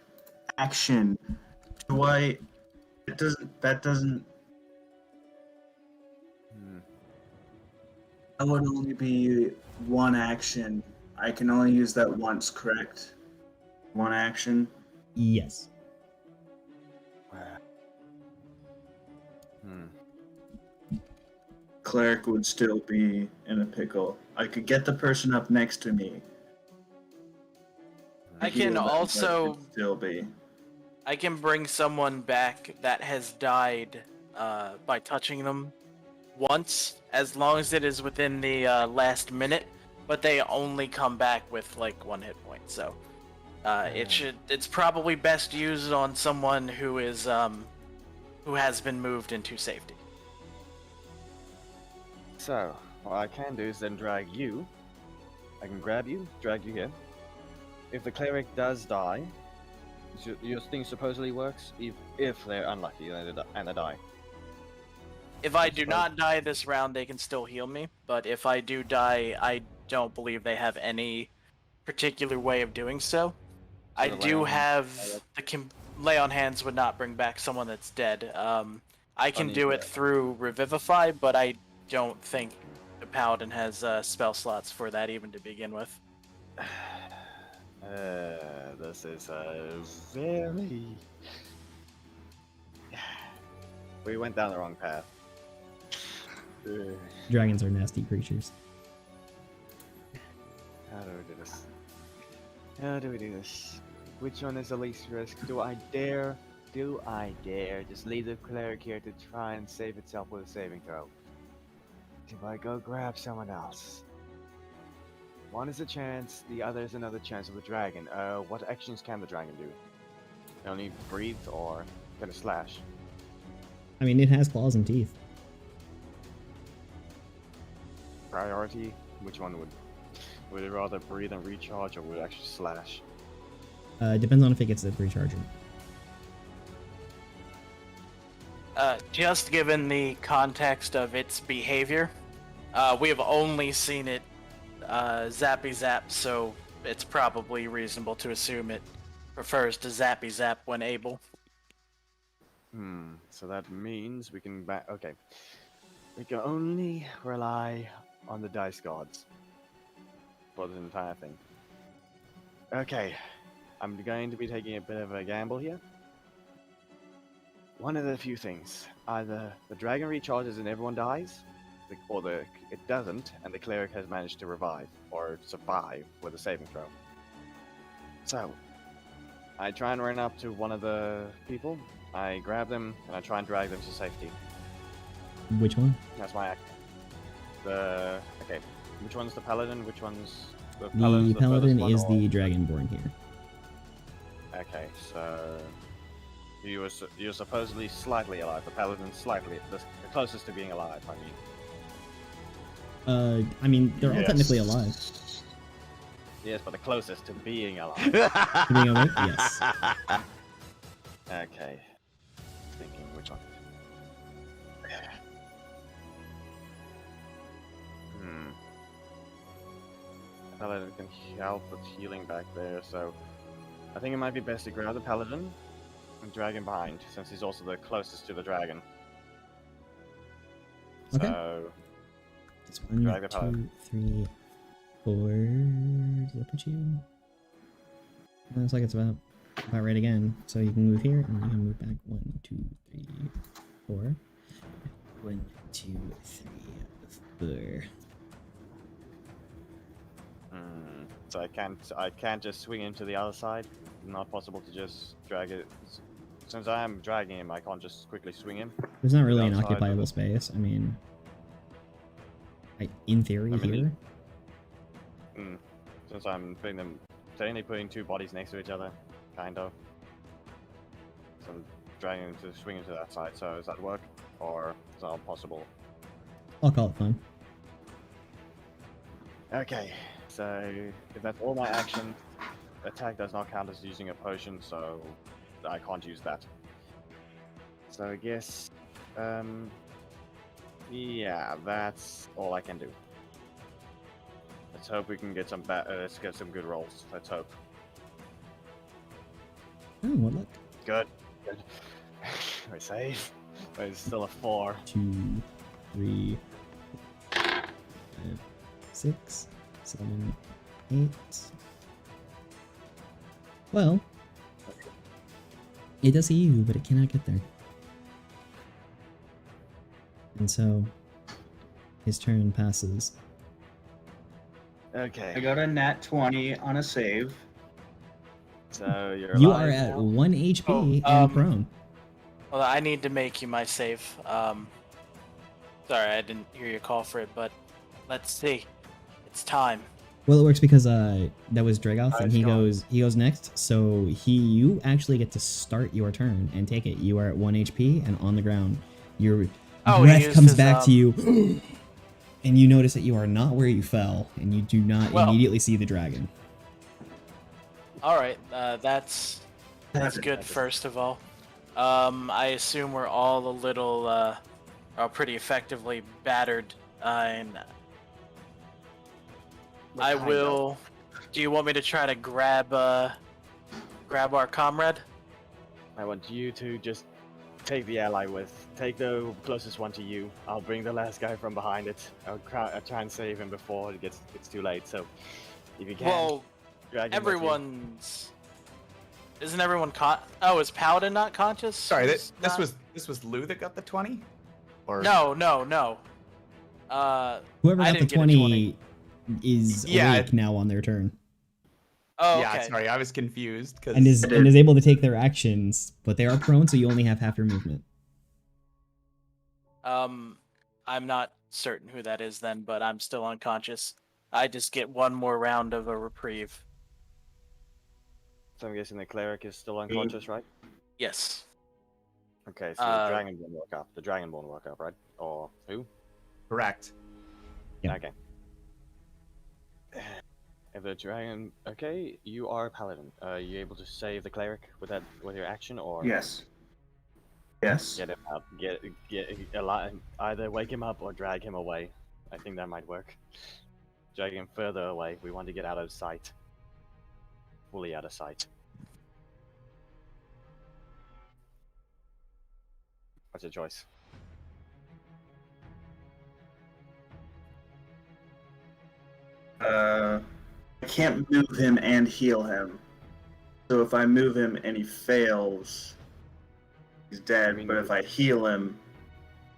action. Do I? That doesn't. Hmm. That would only be one action. I can only use that once, correct? One action. Yes. Hmm. Cleric would still be in a pickle. I could get the person up next to me. I heal can them, but also it'd still be. I can bring someone back that has died by touching them once, as long as it is within the last minute. But they only come back with like 1 hit point, so it's probably best used on someone who is who has been moved into safety. So, what I can do is then drag you. I can grab you, drag you here. If the cleric does die, your thing supposedly works if they're unlucky and they die. If I do not die this round, they can still heal me. But if I do die, I don't believe they have any particular way of doing so. I do have the lay on hands would not bring back someone that's dead. I can do it through Revivify, but I don't think the Paladin has spell slots for that even to begin with. This is very. We went down the wrong path. Dragons are nasty creatures. How do we do this? How do we do this? Which one is the least risk? Do I dare just leave the cleric here to try and save itself with a saving throw? Do I go grab someone else? One is a chance, the other is another chance of the dragon. What actions can the dragon do? Only breathe or can it slash? I mean, it has claws and teeth. Priority? Which one would it rather breathe and recharge, or would it actually slash? Depends on if it gets the recharger. Just given the context of its behavior, we have only seen it zappy zap, so it's probably reasonable to assume it prefers to zappy zap when able. So that means we can okay. We can only rely on the dice gods for the entire thing. Okay, I'm going to be taking a bit of a gamble here. One of the few things: either the dragon recharges and everyone dies, or it doesn't, and the cleric has managed to revive or survive with a saving throw. So, I try and run up to one of the people. I grab them and I try and drag them to safety. Which one? That's my act. Okay. Which one's the paladin? Which one's the paladin? The paladin is the dragonborn here. Okay, so you're supposedly slightly alive. The paladin's slightly the closest to being alive. I mean, they're all technically alive. Yes, but the closest to being alive. To being alive? Yes. Okay. Thinking which one. Paladin can help with healing back there, so I think it might be best to grab the paladin and drag him behind, since he's also the closest to the dragon. Okay. So it's 1, 2, 3, 4. Does that put you? Looks like it's about right again. So you can move here and you can move back 1, 2, 3, 4. 1, 2, 3, 4. So I can't just swing him to the other side. Not possible to just drag it. Since I am dragging him, I can't just quickly swing him. There's not really an occupiable space. I mean, in theory, here. Since I'm technically putting two bodies next to each other, kind of. So I'm dragging him to swing him to that side. So does that work, or is that not possible? I'll call it fun. Okay. So if that's all my actions, attack does not count as using a potion, so I can't use that. So I guess, yeah, that's all I can do. Let's hope we can get some let's get some good rolls. Let's hope. Oh, what luck? Good. Good. We're safe. But it's still a 4. 2, 3, 5, 6, 7, 8. Well, it does see you, but it cannot get there. And so, his turn passes. Okay. I got a nat 20 on a save. So you're You alive are at now? 1 HP Oh, and prone. Well, I need to make you my save. Sorry, I didn't hear your call for it, but let's see. It's time. Well, it works because that was Dragoth, and it's he gone. goes next. So you actually get to start your turn and take it. You are at 1 HP and on the ground. Your Oh, he breath used comes his, back to you, and you notice that you are not where you fell, and you do not Well. immediately see the dragon. All right, that's good. First of all, I assume we're all a little, pretty effectively battered, and I Kind of. will. Do you want me to try to grab our comrade? I want you to just take the ally take the closest one to you. I'll bring the last guy from behind it. I'll try and save him before it's too late. So if you can, Well, drag him with you. Isn't everyone Oh, is Paladin not conscious? Sorry, Who's not- this was Lou that got the 20? Or No. Whoever I got the didn't get a 20 is Yeah, awake now on their turn, Oh, yeah, okay. sorry, I was confused because and is able to take their actions, but they are prone, so you only have half your movement. I'm not certain who that is then, but I'm still unconscious. I just get one more round of a reprieve. So I'm guessing the cleric is still unconscious, right? Yes. Okay, so the dragonborn woke up. The dragonborn woke up, right? Or who? correct. Yeah. Okay. If the dragon, okay, you are a paladin. Are you able to save the cleric with your action, or Yes. Yes. get him up, get alive, either wake him up or drag him away? I think that might work. Drag him further away. We want to get out of sight, fully out of sight. What's your choice? I can't move him and heal him. So if I move him and he fails, he's dead. But if I heal him,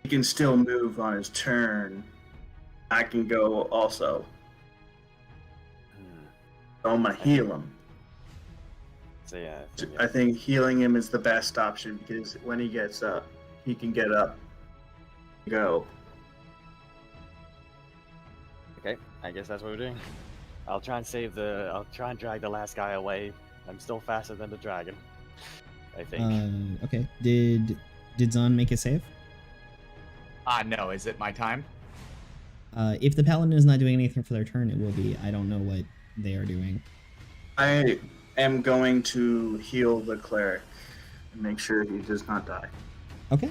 he can still move on his turn. I can go also. So I'm gonna heal him. So yeah, I think healing him is the best option because when he gets up, he can get up, go. okay. I guess that's what we're doing. I'll try and drag the last guy away. I'm still faster than the dragon, I think. Okay. Did Zahn make a save? No, is it my time? If the paladin is not doing anything for their turn, it will be. I don't know what they are doing. I am going to heal the cleric and make sure he does not die. Okay.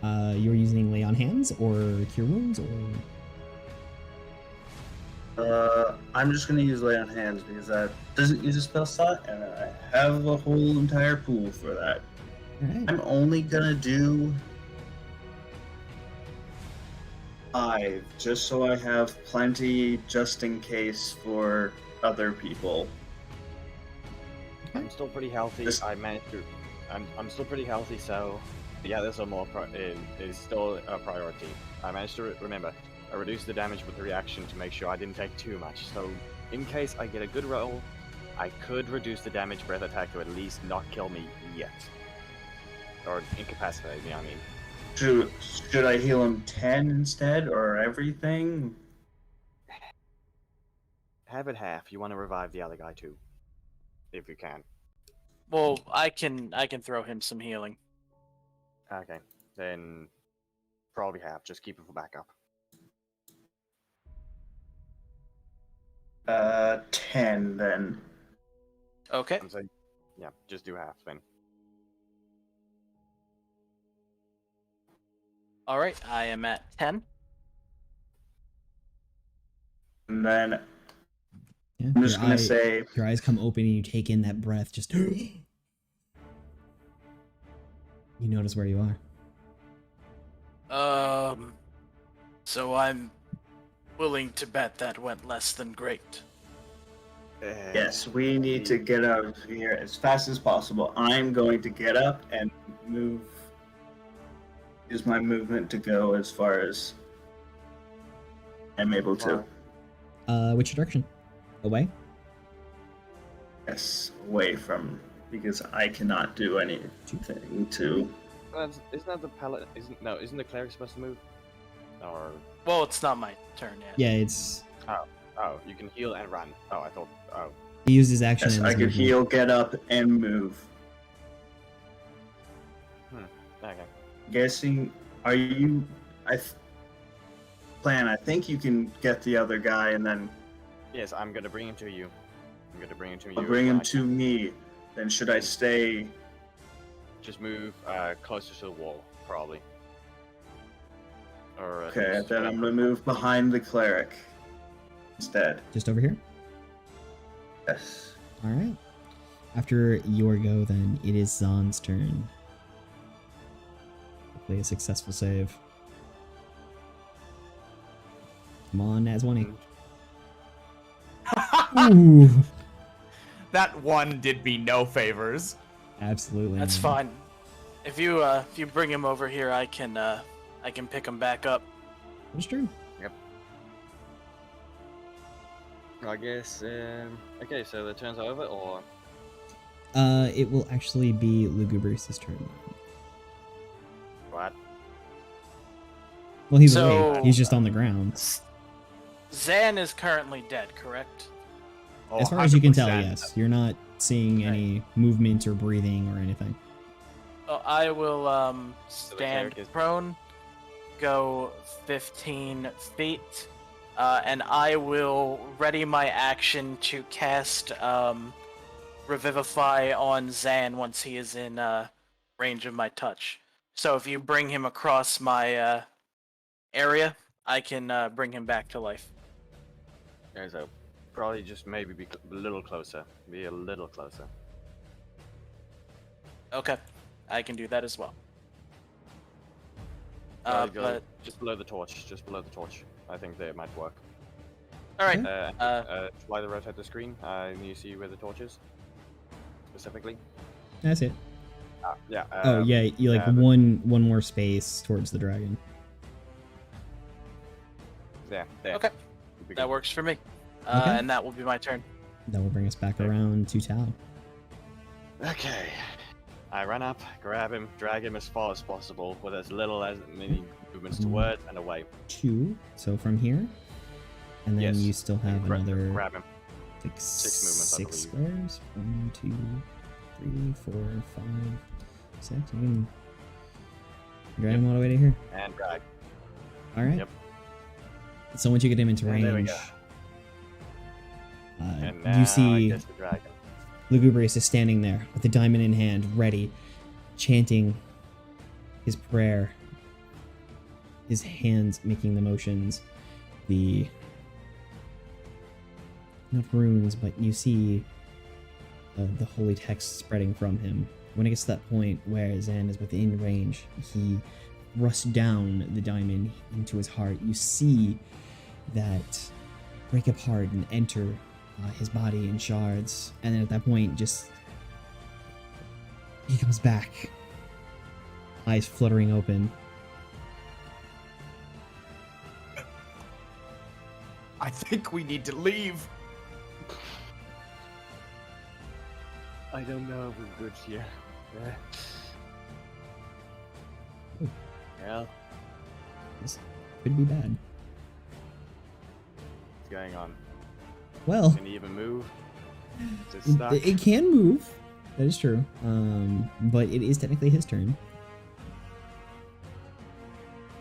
You're using lay on hands or cure wounds or. I'm just gonna use lay on hands because that doesn't use a spell slot, and I have a whole entire pool for that. Alright. I'm only gonna do 5, just so I have plenty, just in case for other people. I'm still pretty healthy. I managed to. I'm still pretty healthy, so yeah, this is still a priority. I managed to remember. I reduced the damage with the reaction to make sure I didn't take too much. So, in case I get a good roll, I could reduce the damage breath attack to at least not kill me yet, or incapacitate me. I mean. Should I heal him 10 instead, or everything? Have it half. You want to revive the other guy too, if you can. Well, I can throw him some healing. Okay, then probably half. Just keep it for backup. 10 then. Okay. I'm saying, yeah, just do half then. All right. I am at 10. And then Yeah, I'm just gonna say, your eyes come open and you take in that breath. Just you notice where you are. So I'm willing to bet that went less than great. yes, we need to get out of here as fast as possible. I'm going to get up and use my movement to go as far as I'm able to. Which direction? Away? Yes, away from, because I cannot do anything to. Isn't that the pallet? Isn't the cleric supposed to move? Or Well, it's not my turn yet. Yeah, it's. oh, you can heal and run. Oh, I thought. Oh, He used his action. Yes, and I his could movement. heal, get up, and move. okay. Guessing, are you? I think you can get the other guy, and then Yes, I'm gonna bring him to you. I'll bring him to me. Then should I stay? Just move closer to the wall, probably. Or Okay, then I'm gonna move behind the cleric instead. Just over here? Yes. Alright. After your go, then, it is Zan's turn. Hopefully a successful save. Come on, Naz 20. Ooh. That one did me no favors. Absolutely. That's not. fine. If you bring him over here, I can pick him back up. That's true. I guess. Okay, so the turn's over, or It will actually be Lugubrious' turn. what? Well, he's So- awake. He's just on the ground. Zan is currently dead, correct? Oh, As far as you can tell, 100%. yes. You're not seeing any movement or breathing or anything. Oh, I will the stand cleric is- prone, go 15 feet, and I will ready my action to cast Revivify on Zan once he is in range of my touch. So if you bring him across my area, I can bring him back to life. Okay, so probably just maybe be a little closer. Be a little closer. Okay, I can do that as well. Probably go But just below the torch. Just below the torch. I think they might work. all right. Try to rotate the screen. You see where the torch is specifically. That's it. Yeah. Oh, yeah, you like but- one more space towards the dragon. Yeah. There. Okay, Should be that good. works for me. Okay. And that will be my turn. That will bring us back around to Tao. Okay. I run up, grab him, drag him as far as possible with as many movements towards and away. 2. So from here. And then Yes. you still have another Grab him. like six movements, I six believe. squares. 1, 2, 3, 4, 5, 6. You can drag him all the way to here. And drag. Alright. Yep. So once you get him into And there we range, go. And now you I see guess the dragon. Lugubrious is standing there with the diamond in hand, ready, chanting his prayer, his hands making the motions, the not runes, but you see the holy text spreading from him. When it gets to that point where Zan is within range, he thrusts down the diamond into his heart. You see that break apart and enter his body in shards, and then at that point, just he comes back, eyes fluttering open. I think we need to leave. I don't know if we're good here. Yeah. This could be bad. What's going on? Well, Can he even move? Is it stuck? it can move. That is true. But it is technically his turn.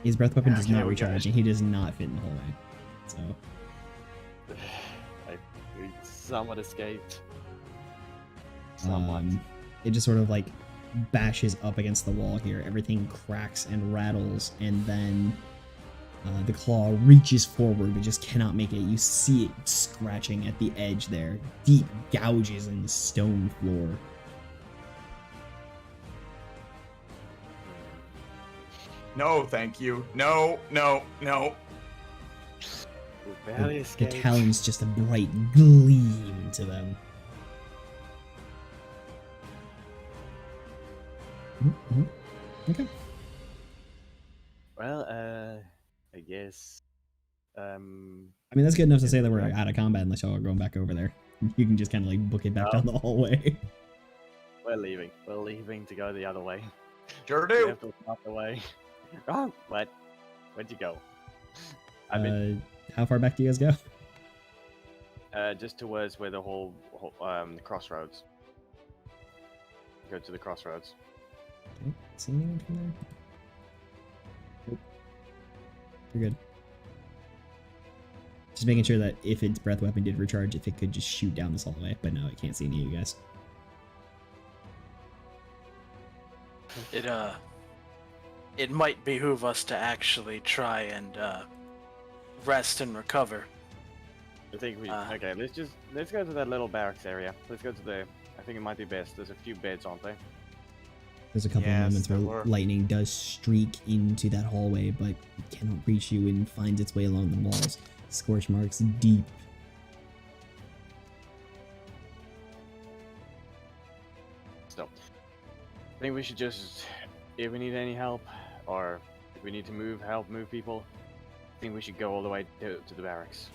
His breath weapon does Okay, not we got recharge, it. and he does not fit in the hallway. So I We somewhat escaped. Somewhat. It just sort of like bashes up against the wall here. Everything cracks and rattles, and then the claw reaches forward but just cannot make it. You see it scratching at the edge there. Deep gouges in the stone floor. No, thank you. No, no, no. We barely The escaped. talons just a bright gleam to them. Okay. Well, I guess. I mean, that's good enough to say that we're out of combat unless y'all are going back over there. You can just kind of like book it back down the hallway. We're leaving. We're leaving to go the other way. Sure We do. have to walk the way. Oh, what? Where'd you go? How far back do you guys go? Just towards where the whole crossroads. Go to the crossroads. Okay, see anyone from there? Nope. You're good. Just making sure that if its breath weapon did recharge, if it could just shoot down this hallway. But no, it can't see any of you guys. It might behoove us to actually try and rest and recover. I think we okay. Let's go to that little barracks area. Let's go to the. I think it might be best. There's a few beds, aren't there? There's a couple of Yes, moments where there were. lightning does streak into that hallway, but it cannot reach you and finds its way along the walls. Scorch marks deep. Still, I think we should just, if we need any help, or if we need to help move people, I think we should go all the way to the barracks.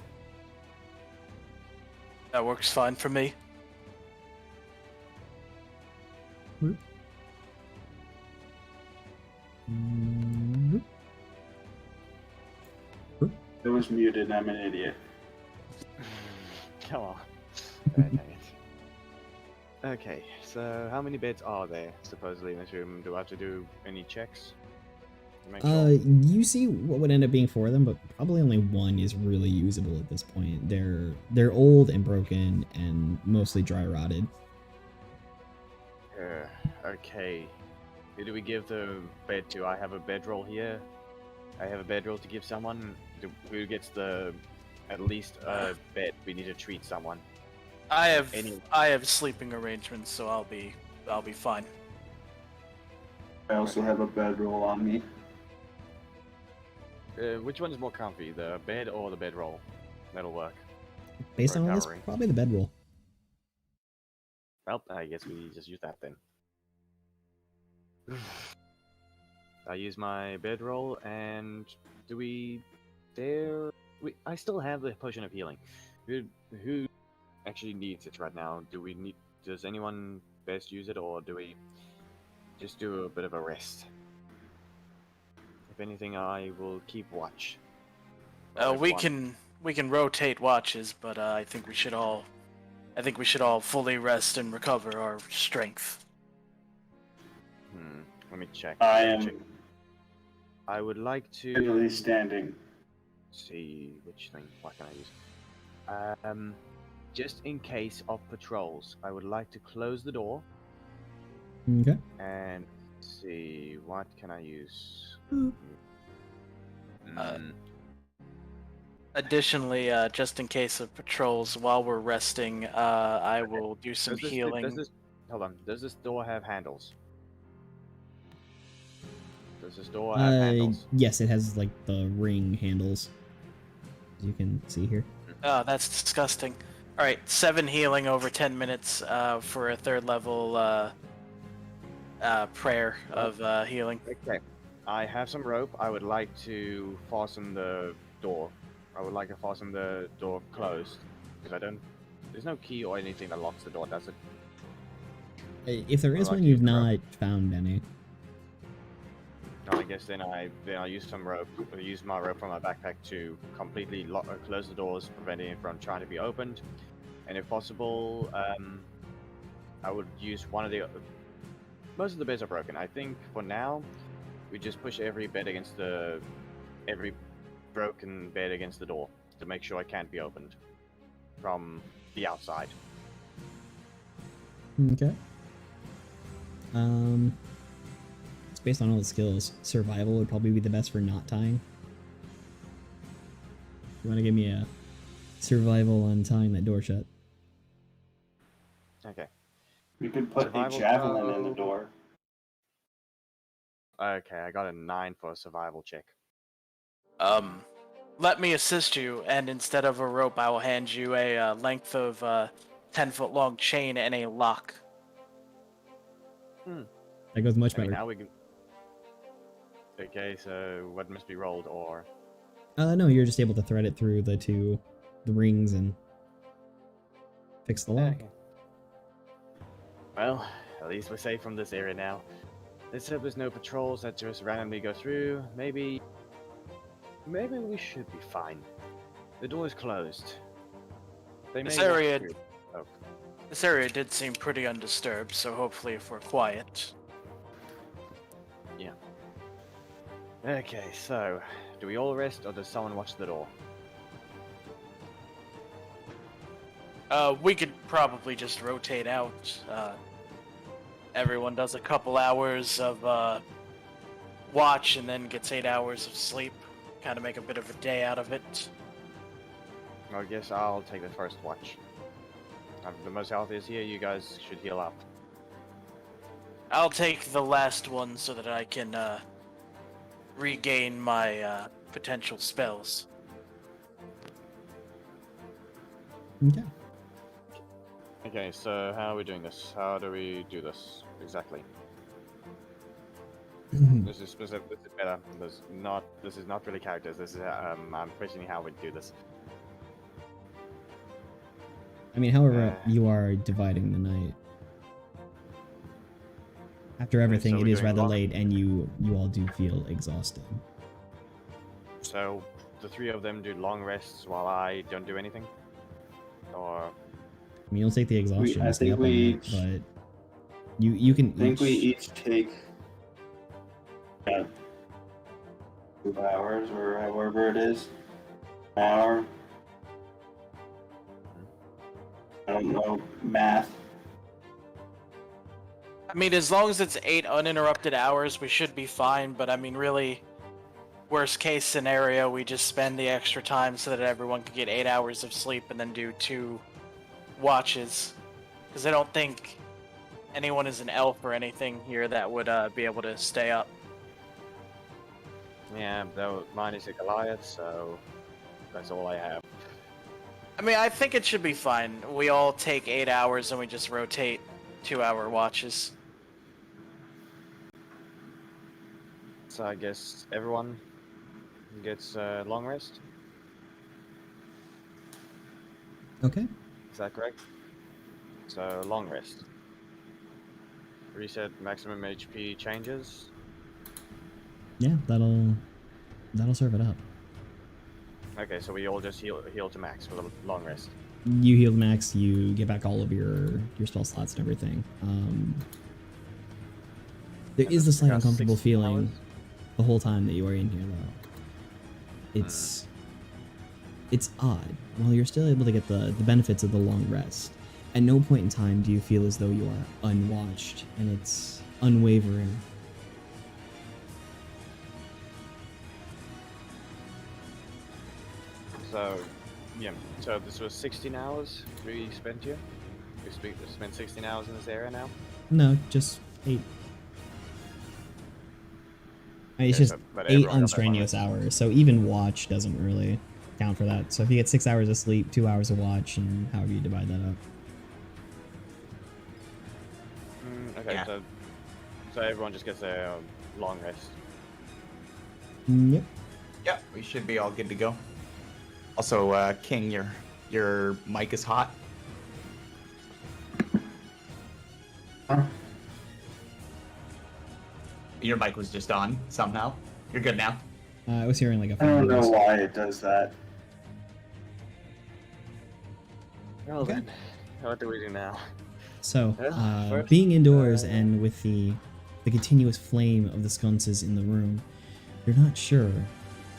That works fine for me. It was muted. I'm an idiot. Come on. Dang it. Okay, so how many beds are there supposedly in this room? Do I have to do any checks? To make sure? You see what would end up being 4 of them, but probably only 1 is really usable at this point. They're old and broken and mostly dry rotted. Okay. Who do we give the bed to? I have a bedroll here. I have a bedroll to give someone. Who gets at least a bed? We need to treat someone. I have sleeping arrangements, so I'll be fine. I also have a bedroll on me. Which one is more comfy, the bed or the bedroll? That'll work. Based For on all this, recovering. probably the bedroll. Well, I guess we just use that then. I use my bedroll, and do we dare? I still have the potion of healing. Who actually needs it right now? Does anyone best use it, or do we just do a bit of a rest? If anything, I will keep watch. We can rotate watches, but I think we should all fully rest and recover our strength. Let me check. I would like to Literally standing. see which thing. What can I use? Just in case of patrols, I would like to close the door Okay. and see what can I use. Additionally, just in case of patrols, while we're resting, I will do some healing. Hold on. Does this door have handles? Does this door have handles? Yes, it has like the ring handles, as you can see here. Oh, that's disgusting. All right, 7 healing over 10 minutes for a 3rd level prayer of healing. Okay. I have some rope. I would like to fasten the door. I would like to fasten the door closed because there's no key or anything that locks the door, does it? If there is I'd like one, to you've use the rope. not found any. No, I guess then I use some rope. I use my rope from my backpack to completely close the doors, preventing it from trying to be opened. And if possible, I would use one of the. Most of the beds are broken. I think for now, we just push every broken bed against the door to make sure it can't be opened from be outside. Okay. It's based on all the skills. Survival would probably be the best for not tying. You want to give me a survival on tying that door shut? Okay. You could put Survival a javelin in the throw. door. Okay, I got a 9 for a survival check. Let me assist you, and instead of a rope, I will hand you a length of 10-foot long chain and a lock. That goes much Okay, better. now we can. Okay, so what must be rolled, or No, you're just able to thread it through the rings and fix the lock. Okay. Well, at least we're safe from this area now. Let's hope there's no patrols that just randomly go through. Maybe we should be fine. The door is closed. They This may walk area- through. Oh, This area did seem pretty undisturbed, so hopefully if we're quiet. yeah. Okay, so do we all rest, or does someone watch the door? We could probably just rotate out. Everyone does a couple hours of watch and then gets 8 hours of sleep. Kind of make a bit of a day out of it. I guess I'll take the first watch. I'm the most healthiest here. You guys should heal up. I'll take the last one so that I can regain my potential spells. Okay. Okay, so how are we doing this? How do we do this exactly? This is specific. This is better. This is not really characters. This is I'm questioning how we do this. I mean, however you are dividing the night. After everything, so it we're is doing rather long- late, and you all do feel exhausted. So the three of them do long rests while I don't do anything, or I mean, you'll take the exhaustion I and stay think up all we night, but you can. I think we each take 2 hours or however it is. An hour. I don't know math. I mean, as long as it's 8 uninterrupted hours, we should be fine, but I mean, really, worst case scenario, we just spend the extra time so that everyone can get 8 hours of sleep and then do 2 watches. Because I don't think anyone is an elf or anything here that would be able to stay up. yeah, though mine is a Goliath, so that's all I have. I mean, I think it should be fine. We all take 8 hours and we just rotate 2-hour watches. So I guess everyone gets a long rest. Okay. Is that correct? So long rest. Reset maximum HP changes. Yeah, that'll serve it up. Okay, so we all just heal to max for the long rest. You heal max. You get back all of your spell slots and everything. There And is this the slight has uncomfortable 16 feeling hours? the whole time that you are in here, though. It's odd. While you're still able to get the benefits of the long rest, at no point in time do you feel as though you are unwatched, and it's unwavering. So, yeah. So this was 16 hours we spent here. We spent 16 hours in this area now. No, just 8. It's Okay, just so- but 8 everyone got that long unstrenuous rest. hours, so even watch doesn't really count for that. So if you get 6 hours of sleep, 2 hours of watch, and however you divide that up. Okay, Yeah. so everyone just gets a long rest. Yep. Yep, we should be all good to go. Also, King, your mic is hot. Huh? Your mic was just on somehow. You're good now. I was hearing like a I don't know noise. why it does that. Well Okay. then, what do we do now? So, First, being indoors and with the continuous flame of the sconces in the room, you're not sure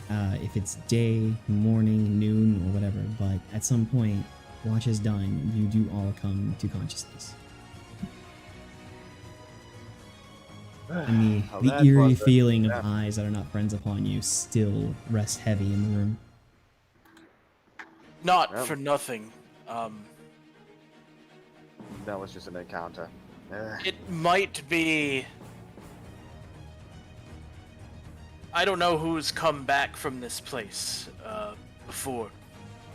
if it's day, morning, noon, or whatever, but at some point watch is done, you do all come to consciousness. And How the bad eerie was it? feeling of Yeah. eyes that are not friends upon you still rests heavy in the room. Not Well. for nothing. That was just an encounter. It might be. I don't know who's come back from this place before,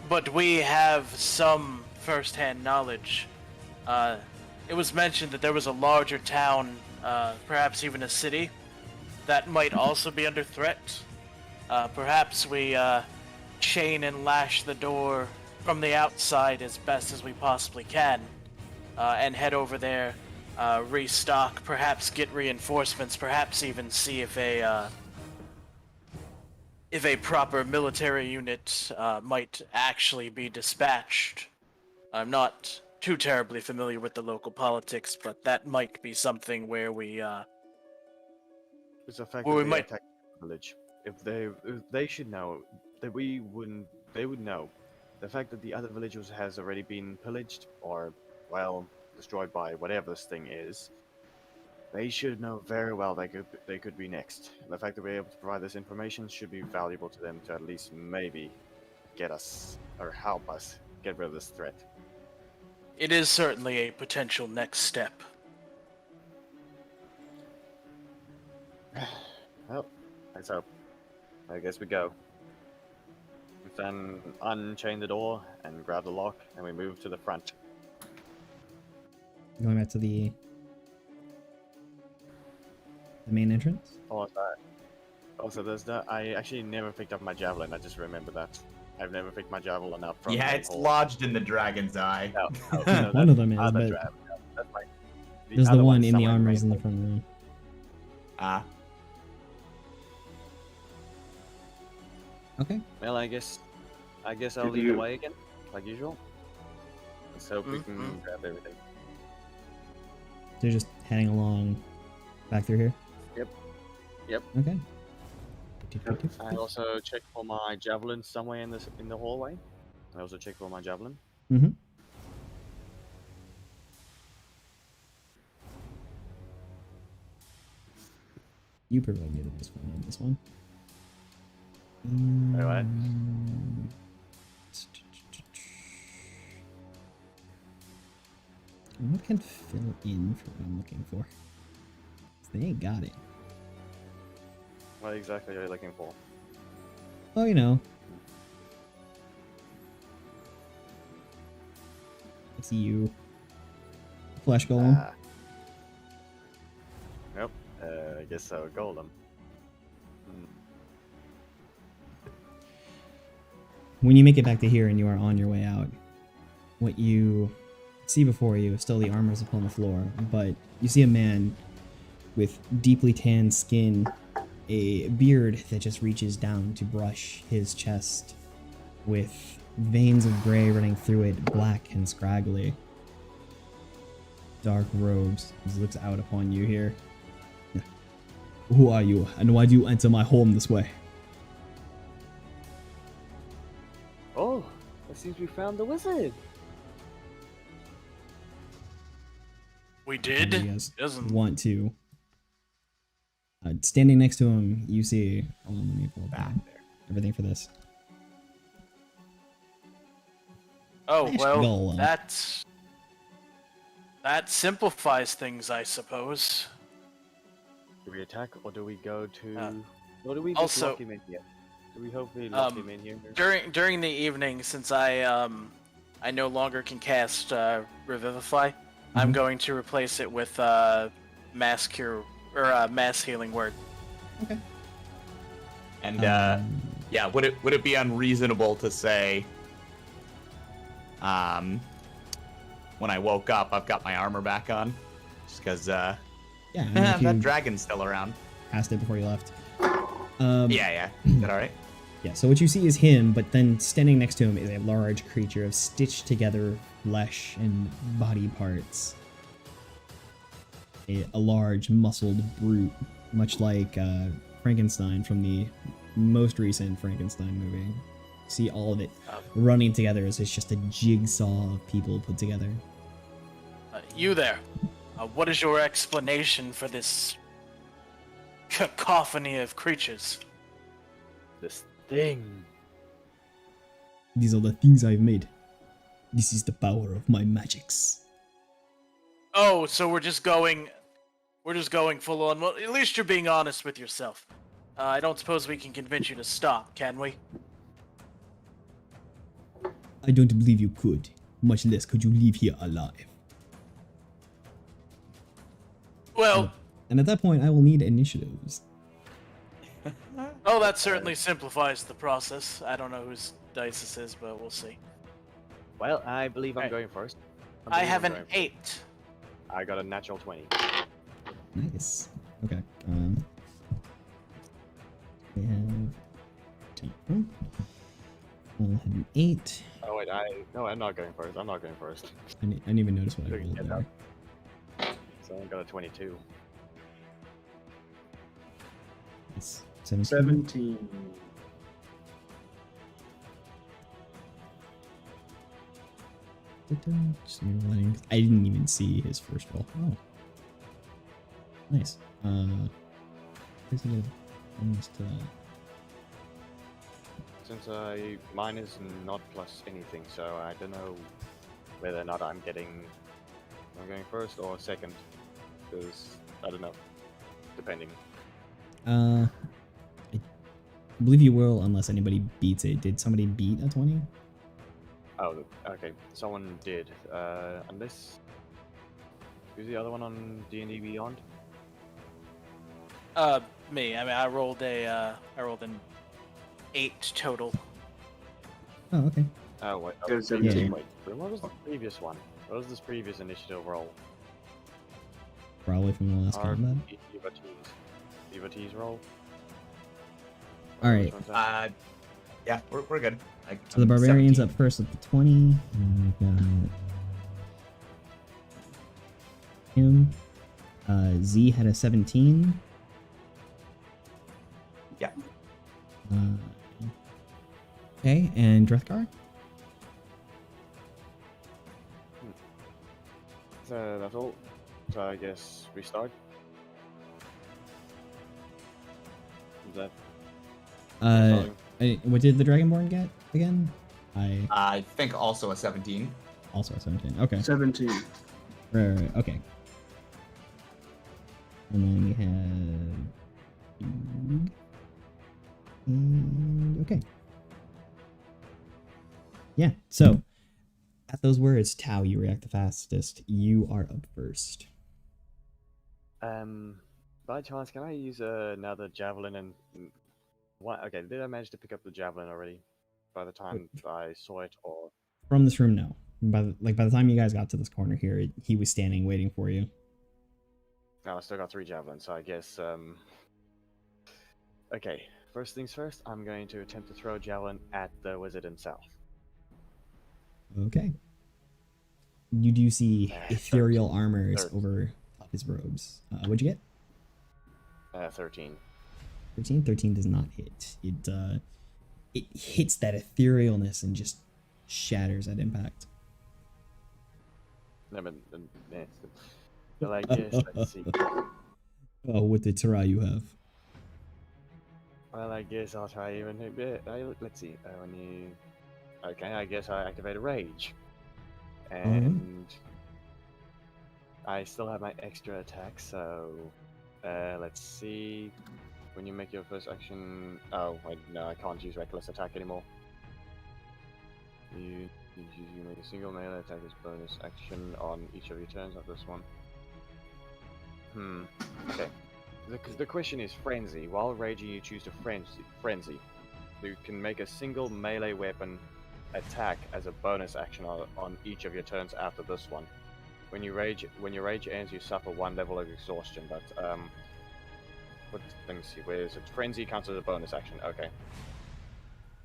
but we have some first-hand knowledge. It was mentioned that there was a larger town, perhaps even a city, that might also be under threat. Perhaps we chain and lash the door from the outside as best as we possibly can, and head over there, restock, perhaps get reinforcements, perhaps even see if a proper military unit might actually be dispatched. I'm not too terribly familiar with the local politics, but that might be something where we It's the fact Well, that we they might- attacked the village. If they should know that we wouldn't, they would know. The fact that the other villages has already been pillaged or, well, destroyed by whatever this thing is, they should know very well they could be next. The fact that we're able to provide this information should be valuable to them to at least maybe get us or help us get rid of this threat. It is certainly a potential next step. Well, let's hope. I guess we go. We then unchain the door and grab the lock, and we move to the front. Going back to the main entrance. Also, there's that. I actually never picked up my javelin. I just remember that. I've never picked my javelin up from. Yeah, the it's hole. lodged in the dragon's eye. No, One of them is, other but javelin. No, that's my, there's the other one one's in the somewhere armors in the main front room. Ah. Okay. hole. Well, I guess I'll Did lead the you- way again, like usual. Let's hope we can Mhm. grab everything. So you're just heading along back through here? Yep. Yep. Okay. I also checked for my javelin somewhere in the hallway. I also checked for my javelin. Mm-hmm. You provide me the best one on this one. Alright. What can fill in for what I'm looking for? 'Cause they ain't got it. What exactly are you looking for? Oh, you know. I see you. Flesh golem. Ah. Nope. I guess so. Golem. Hmm. When you make it back to here and you are on your way out, what you see before you is still the armors upon the floor, but you see a man with deeply tanned skin, a beard that just reaches down to brush his chest, with veins of gray running through it, black and scraggly. Dark robes. He looks out upon you here. Who are you, and why do you enter my home this way? Oh, it seems we found the wizard. We did? You guys Doesn't want to. Standing next to him, you see. Hold on, let me pull up everything for this. Oh, Flesh well, golem. that simplifies things, I suppose. Do we attack or do we go to? Or do we just Also- lock him in here? Do we hopefully lock him in here? During the evening, since I no longer can cast Revivify, I'm Mhm. going to replace it with Mass Cure or Mass Healing Word. Okay. And Um, yeah, would it be unreasonable to say, when I woke up, I've got my armor back on, just because yeah, I mean, if that you dragon's still around. passed it before you left. Yeah. Is that all right? Yeah, so what you see is him, but then standing next to him is a large creature of stitched together flesh and body parts. A large, muscled brute, much like Frankenstein from the most recent Frankenstein movie, see all of it running together as it's just a jigsaw of people put together. You there. What is your explanation for this cacophony of creatures? This thing. These are the things I've made. This is the power of my magics. Oh, so we're just going full on. Well, at least you're being honest with yourself. I don't suppose we can convince you to stop, can we? I don't believe you could. Much less could you leave here alive. Well, and at that point, I will need initiatives. oh, that certainly simplifies the process. I don't know whose dice this is, but we'll see. Well, I believe I'm Right. going first. I have an 8. I got a natural 20. Nice. Okay. We have 2. I'll have an 8. Oh wait, no, I'm not going first. I'm not going first. I didn't even notice what I rolled Get there. So I got a 22. It's 17. 17. Just letting, I didn't even see his first roll. Oh. Nice. Does he get a bonus to that? Since mine is not plus anything, so I don't know whether or not I'm going first or second, because I don't know, depending. I believe you will, unless anybody beats it. Did somebody beat a 20? Oh, okay, someone did. Unless who's the other one on D&D Beyond? Me. I mean, I rolled an 8 total. Oh, okay. Oh wait, Go 17. wait. What was the previous one? What was this previous initiative roll? Probably from the last Our combat. Evatee's roll. Alright. Which one's that? Yeah, we're good. So the barbarian's up first with the 20. And we've got him. Z had a 17. Yeah. Okay, and Drethgar? So that's all. So I guess we start. Is that starting? What did the Dragonborn get again? I think also a 17. Also a 17. Okay. 17. Right. Okay. And then we have. And okay. Yeah. So, at those words, Tau, you react the fastest. You are up first. By chance, can I use another javelin and what? Okay, did I manage to pick up the javelin already? By the time I saw it, or From this room, no. By the time you guys got to this corner here, he was standing waiting for you. no, I still got 3 javelins. So I guess okay. First things first, I'm going to attempt to throw a javelin at the wizard himself. Okay. You do see ethereal armors 13. over top his robes. What'd you get? 13. 13? 13 does not hit. It hits that etherealness and just shatters at impact. No, but I guess, let's see. Oh, what the Tara you have? Well, I guess I'll try even a bit. Let's see. Okay, I guess I activate a rage. And I still have my extra attack, so let's see. When you make your first action... Oh, wait, no, I can't use reckless attack anymore. You make a single melee attack as bonus action on each of your turns, not this one. Okay. The question is Frenzy. While raging, you choose to Frenzy. You can make a single melee weapon attack as a bonus action on each of your turns after this one. When your rage ends, you suffer 1 level of exhaustion. But let me see. Where is it? Frenzy counts as a bonus action. Okay.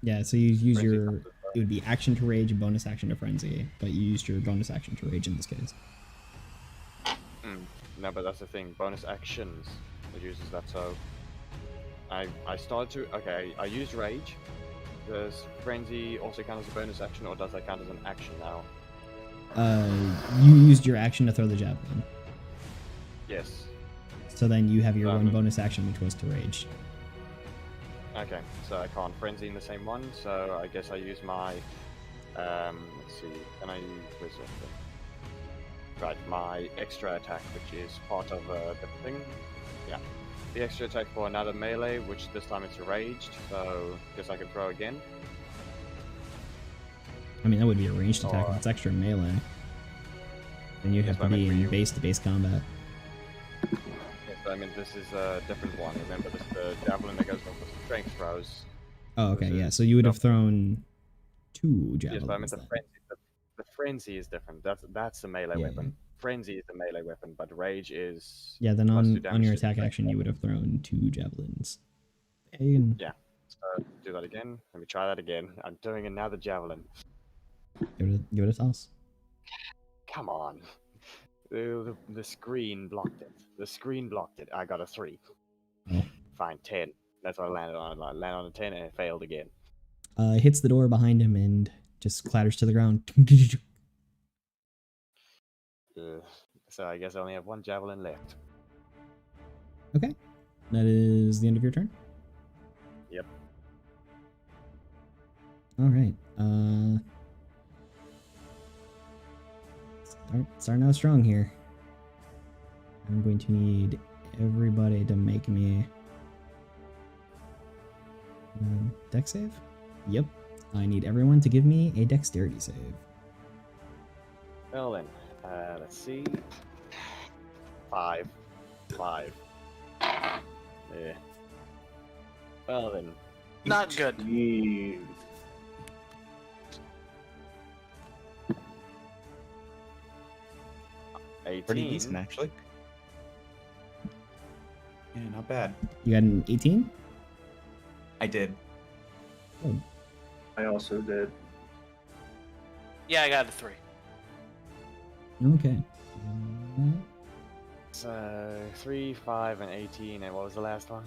Yeah, so you use Frenzy your... counts as It would be action to rage and bonus action to frenzy, but you used your bonus action to rage in this case. No, but that's the thing. Bonus actions. It uses that. So I started to. Okay, I used rage. Does Frenzy also count as a bonus action, or does that count as an action now? You used your action to throw the javelin. Yes. So then you have your one bonus action, which was to rage. Okay, so I can't Frenzy in the same one, so I guess I use my, let's see, can I use Wizard? Right, my extra attack, which is part of the thing. Yeah. The extra attack for another melee, which this time it's raged, so I guess I can throw again. I mean, that would be a ranged attack. If it's extra melee. Then you'd have to be in base-to-base combat. Yes, I mean, this is a different one. Remember, this is the javelin that goes off with strength throws. Oh, okay, yeah. So you would have thrown 2 javelins. Yes, but I mean, the frenzy is different. That's a melee weapon. Frenzy is a melee weapon, but rage is... Yeah, then on your attack action, you would have thrown 2 javelins. Yeah, so do that again. Let me try that again. I'm doing another javelin. Give it a toss. Come on. The screen blocked it. The screen blocked it. I got a 3. Oh. Fine, 10. That's what I landed on. I landed on a 10 and it failed again. It hits the door behind him and just clatters to the ground. So I guess I only have 1 javelin left. Okay. That is the end of your turn? Yep. Alright. Starting out strong here. I'm going to need everybody to make me dex save? Yep. I need everyone to give me a dexterity save. Well then, let's see. 5. Yeah. Well then. Not good. Jeez. Pretty decent, actually. Yeah, not bad. You got an 18? I did. Good. I also did. Yeah, I got a 3. Okay. So 3, 5, and 18, and what was the last one?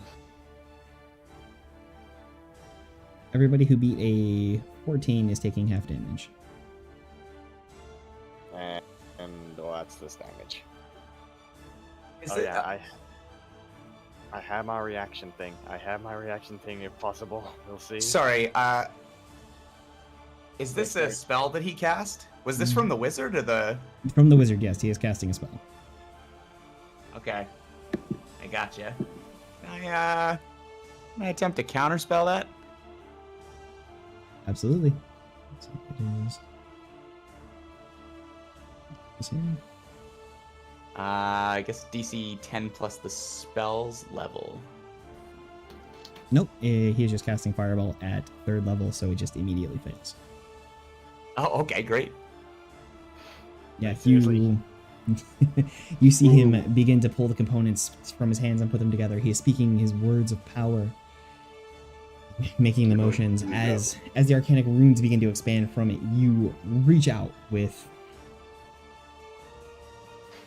Everybody who beat a 14 is taking half damage. And well, that's this damage. Is Oh it, yeah, I have my reaction thing. If possible. We'll see. Sorry, is this a spell that he cast? Was this from the wizard or the... From the wizard, yes. He is casting a spell. Okay. I gotcha. Can I attempt to counterspell that? Absolutely. Let's see what it is. This here. I guess DC 10 plus the spell's level. Nope. He's just casting Fireball at 3rd level, so it just immediately fails. Oh, okay, great. Yeah, you see him begin to pull the components from his hands and put them together. He is speaking his words of power, making the motions. As the arcanic runes begin to expand from it, you reach out with...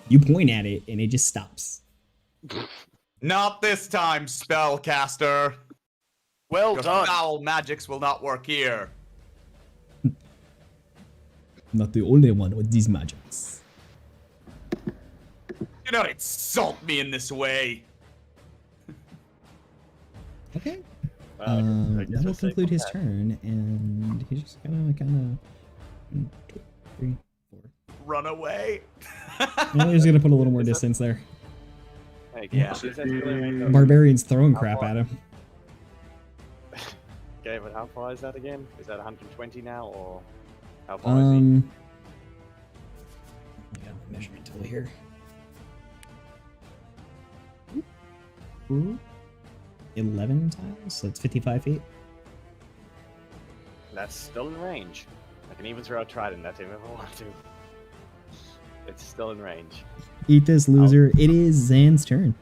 You point at it, and it just stops. Not this time, spellcaster. Well Your done. foul magics will not work here. Not the only one with these magics. You don't insult me in this way. Okay. I guess That'll we'll conclude his that. turn, and he's just kind of 1, 2, 3, 4. Run away. Well, he's gonna put a little more distance there. Yeah. Barbarian's throwing crap at him. Okay, but how far is that again? Is that 120 now, or how far is he? I got my measurement tool here. Ooh. 11 tiles, so it's 55 feet. That's still in range. I can even throw a trident at him if I want to. It's still in range. Eat this, loser. It is Zan's turn.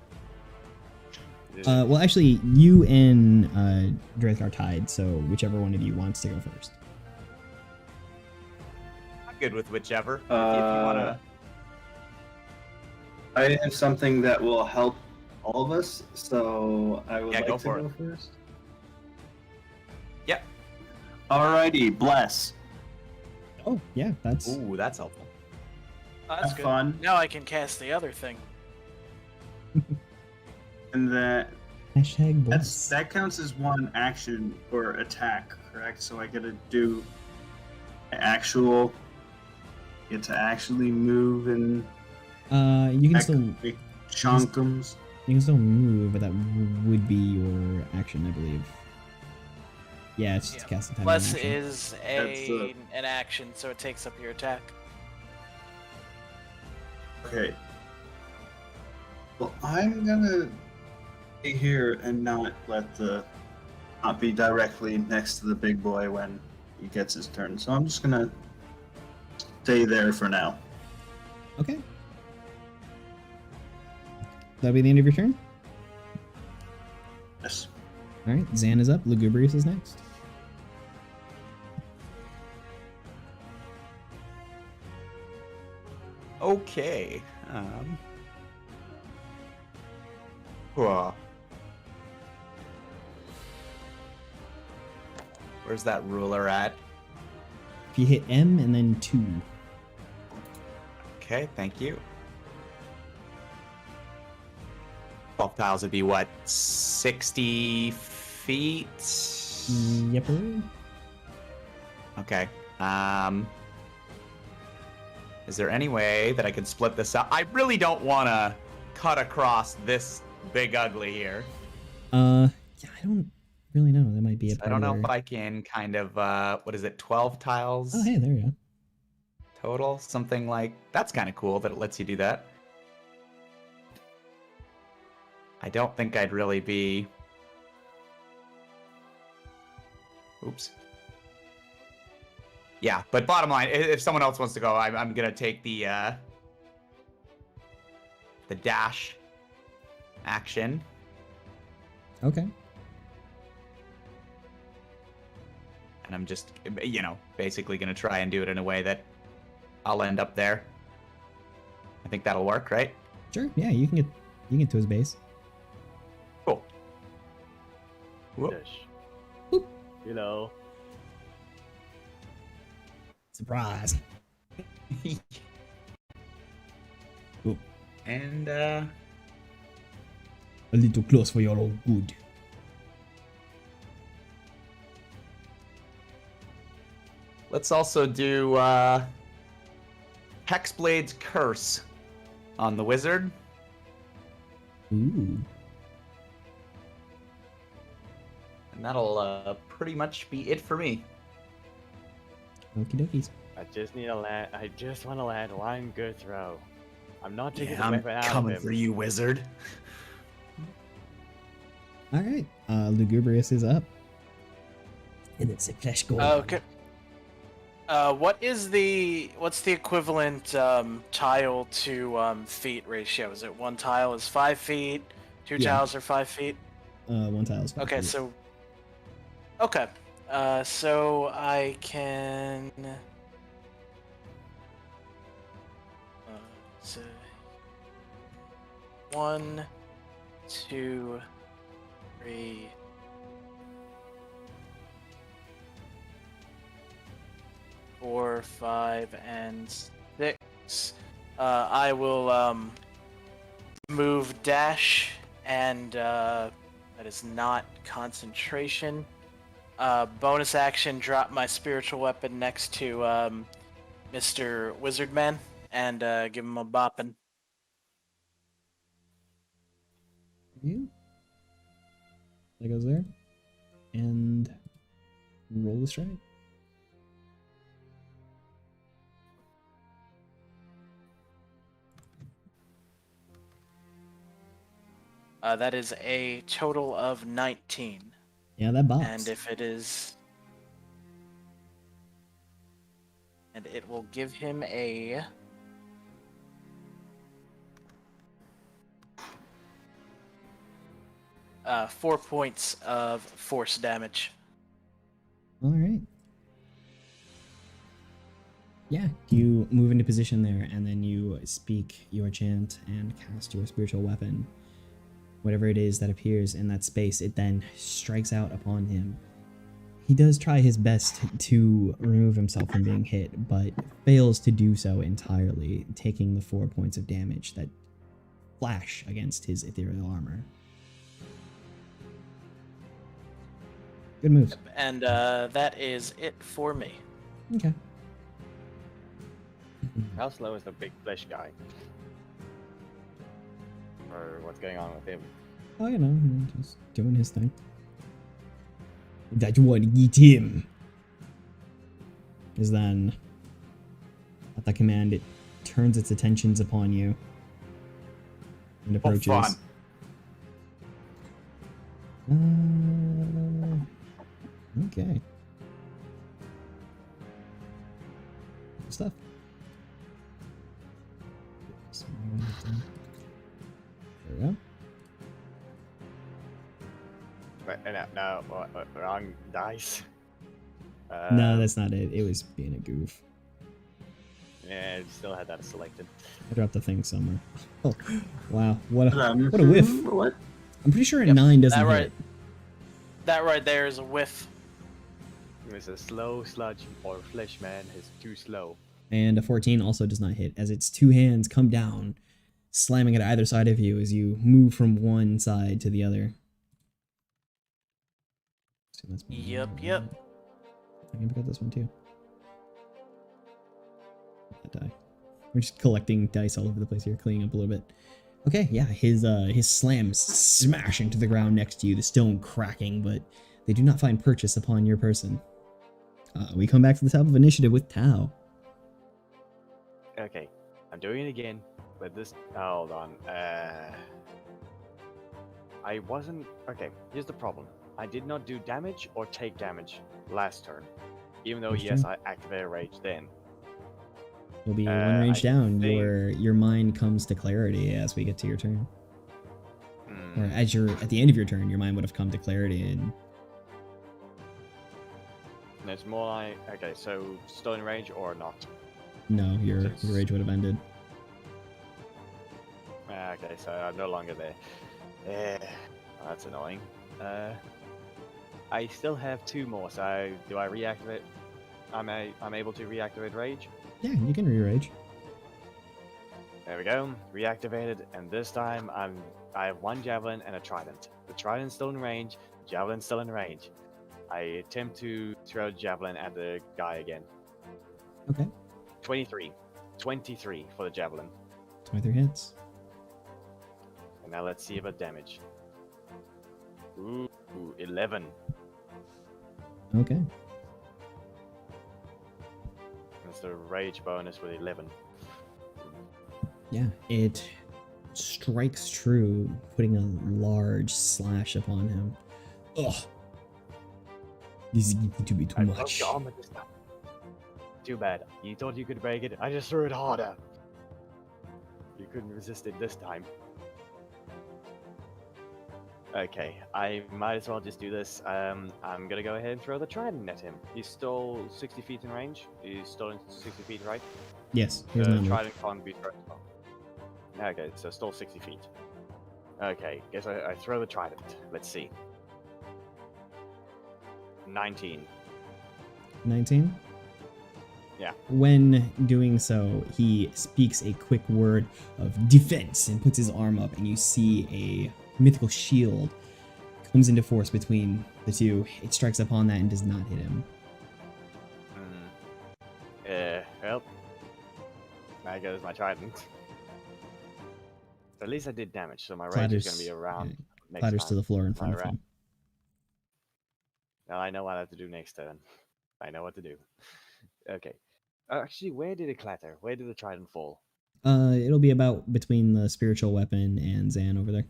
Well, actually, you and Drake are tied, so whichever one of you wants to go first. I'm good with whichever. If you wanna. I have something that will help all of us, so I would Yeah, like go to for go it. first. Yep. Alrighty, bless. Oh, yeah, that's... Ooh, that's helpful. Oh, that's Have good. fun. Now I can cast the other thing. And that Hashtag bless. that counts as one action or attack, correct? So I get to do get to actually move and You can still chunkums. you can still move, but that would be your action, I believe. Yeah, it's just casting time. Bless action. is an action, so it takes up your attack. Okay. Well, I'm gonna be here and not be directly next to the big boy when he gets his turn. So I'm just gonna stay there for now. Okay. That'll be the end of your turn? Yes. Alright, Zan is up. Lugubrious is next. Okay. Whoa. Where's that ruler at? If you hit M and then 2. Okay, thank you. 12 tiles would be what? 60 feet? Yep. Okay. Is there any way that I could split this up? I really don't want to cut across this big ugly here. Yeah, I don't really know. That might be a part I don't know of if I can kind of, what is it, 12 tiles Oh, hey, there you go. total? Something like, that's kind of cool that it lets you do that. I don't think I'd really be... Oops. Yeah, but bottom line, if someone else wants to go, I'm gonna take the dash action. Okay. And I'm just, basically gonna try and do it in a way that I'll end up there. I think that'll work, right? Sure. Yeah, you can get to his base. Cool. Whoop. Dish. Boop. You know. Surprise. Ooh. And A little close for your own good. let's also do Hexblade's Curse on the wizard. Ooh. And that'll pretty much be it for me. Okie dokies. I just need to land. I just want to land one good throw. I'm not taking Yeah, the I'm weapon out of coming him. for you, wizard. Alright. Lugubrious is up. And it's a flesh gold. Okay. What's the equivalent tile to feet ratio? Is it one tile is 5 feet, two Yeah. tiles are 5 feet? One tile is 5 Okay, feet. so so I can so 1, 2, 3, 4, 5, and 6. I will move dash, and that is not concentration. Bonus action, drop my spiritual weapon next to Mr. Wizardman and give him a bopping. You. That goes there. And roll the strike. That is a total of 19. Yeah, that bops. And if it is... And it will give him a... Uh, 4 points of force damage. Alright. Yeah, you move into position there, and then you speak your chant and cast your spiritual weapon. Whatever it is that appears in that space, it then strikes out upon him. He does try his best to remove himself from being hit, but fails to do so entirely, taking the 4 points of damage that flash against his ethereal armor. Good moves. And that is it for me. Okay. How slow is the big flesh guy? Or what's going on with him? Oh, just doing his thing. That you want to eat him. Because then, at the command, it turns its attentions upon you and approaches. fun. Okay. Good stuff. There we go. Wait, no, wrong dice. No, that's not it. It was being a goof. Yeah, I still had that selected. I dropped the thing somewhere. Oh, wow. What a What whiff. What? I'm pretty sure a Yep, 9 doesn't that hit. right. That right there is a whiff. It's a slow sludge or flesh man is too slow. And a 14 also does not hit, as its two hands come down, slamming at either side of you as you move from one side to the other. So that's Yep. I can pick up this one too. That die. We're just collecting dice all over the place here, cleaning up a little bit. Okay, yeah, his slams smash into the ground next to you, the stone cracking, but they do not find purchase upon your person. We come back to the top of initiative with Tao. Okay, I'm doing it again, but this. Hold on. I wasn't. Okay, here's the problem. I did not do damage or take damage last turn, even though That's yes, true. I activated rage then. You'll be one range I down. think- Your mind comes to clarity as we get to your turn. Or Hmm. as you're at the end of your turn, your mind would have come to clarity and It's more like okay, so still in range or not? no, your Since- rage would have ended. Okay, so I'm no longer there. Well, that's annoying. I still have 2 more. So do I reactivate? I'm able to reactivate rage. Yeah, you can re-rage. There we go, reactivated, and this time I have 1 javelin and a trident. The trident's still in range, the javelin's still in range. I attempt to throw the javelin at the guy again. Okay. 23 for the javelin. 23 hits. And now let's see about damage. Ooh, 11. Okay. That's the rage bonus with 11. Yeah, it strikes true, putting a large slash upon him. Ugh. This is getting to be too I broke much. your armor this time. Too bad. You thought you could break it. I just threw it harder. You couldn't resist it this time. Okay, I might as well just do this. I'm gonna go ahead and throw the trident at him. He's still 60 feet in range. He's still in 60 feet, right? Yes, here's The not moved. trident can't be thrown. Okay, so still 60 feet. Okay, guess I throw the trident. Let's see. 19. 19? Yeah. When doing so, he speaks a quick word of defense and puts his arm up, and you see a mythical shield comes into force between the two. It strikes upon that and does not hit him. Well, there goes my trident. At least I did damage, so my rage is going to be around next Clatters time. to the floor in front of Alright. him. Now I know what I have to do next turn. I know what to do. Okay. Actually, where did it clatter? Where did the trident fall? It'll be about between the spiritual weapon and Zan over there.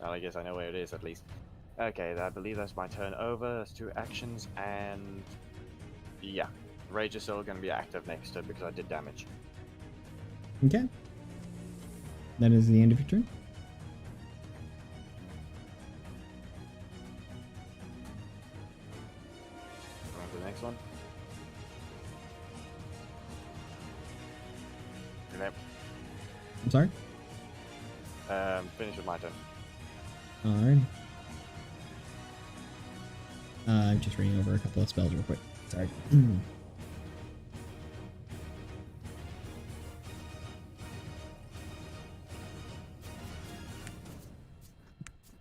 Well, I guess I know where it is at least. Okay, I believe that's my turn over. That's 2 actions, and yeah, rage is still going to be active next turn because I did damage. Okay. That is the end of your turn. On to the next one. Okay. I'm sorry? Finish with my turn. Alrighty. I'm just reading over a couple of spells real quick. Sorry.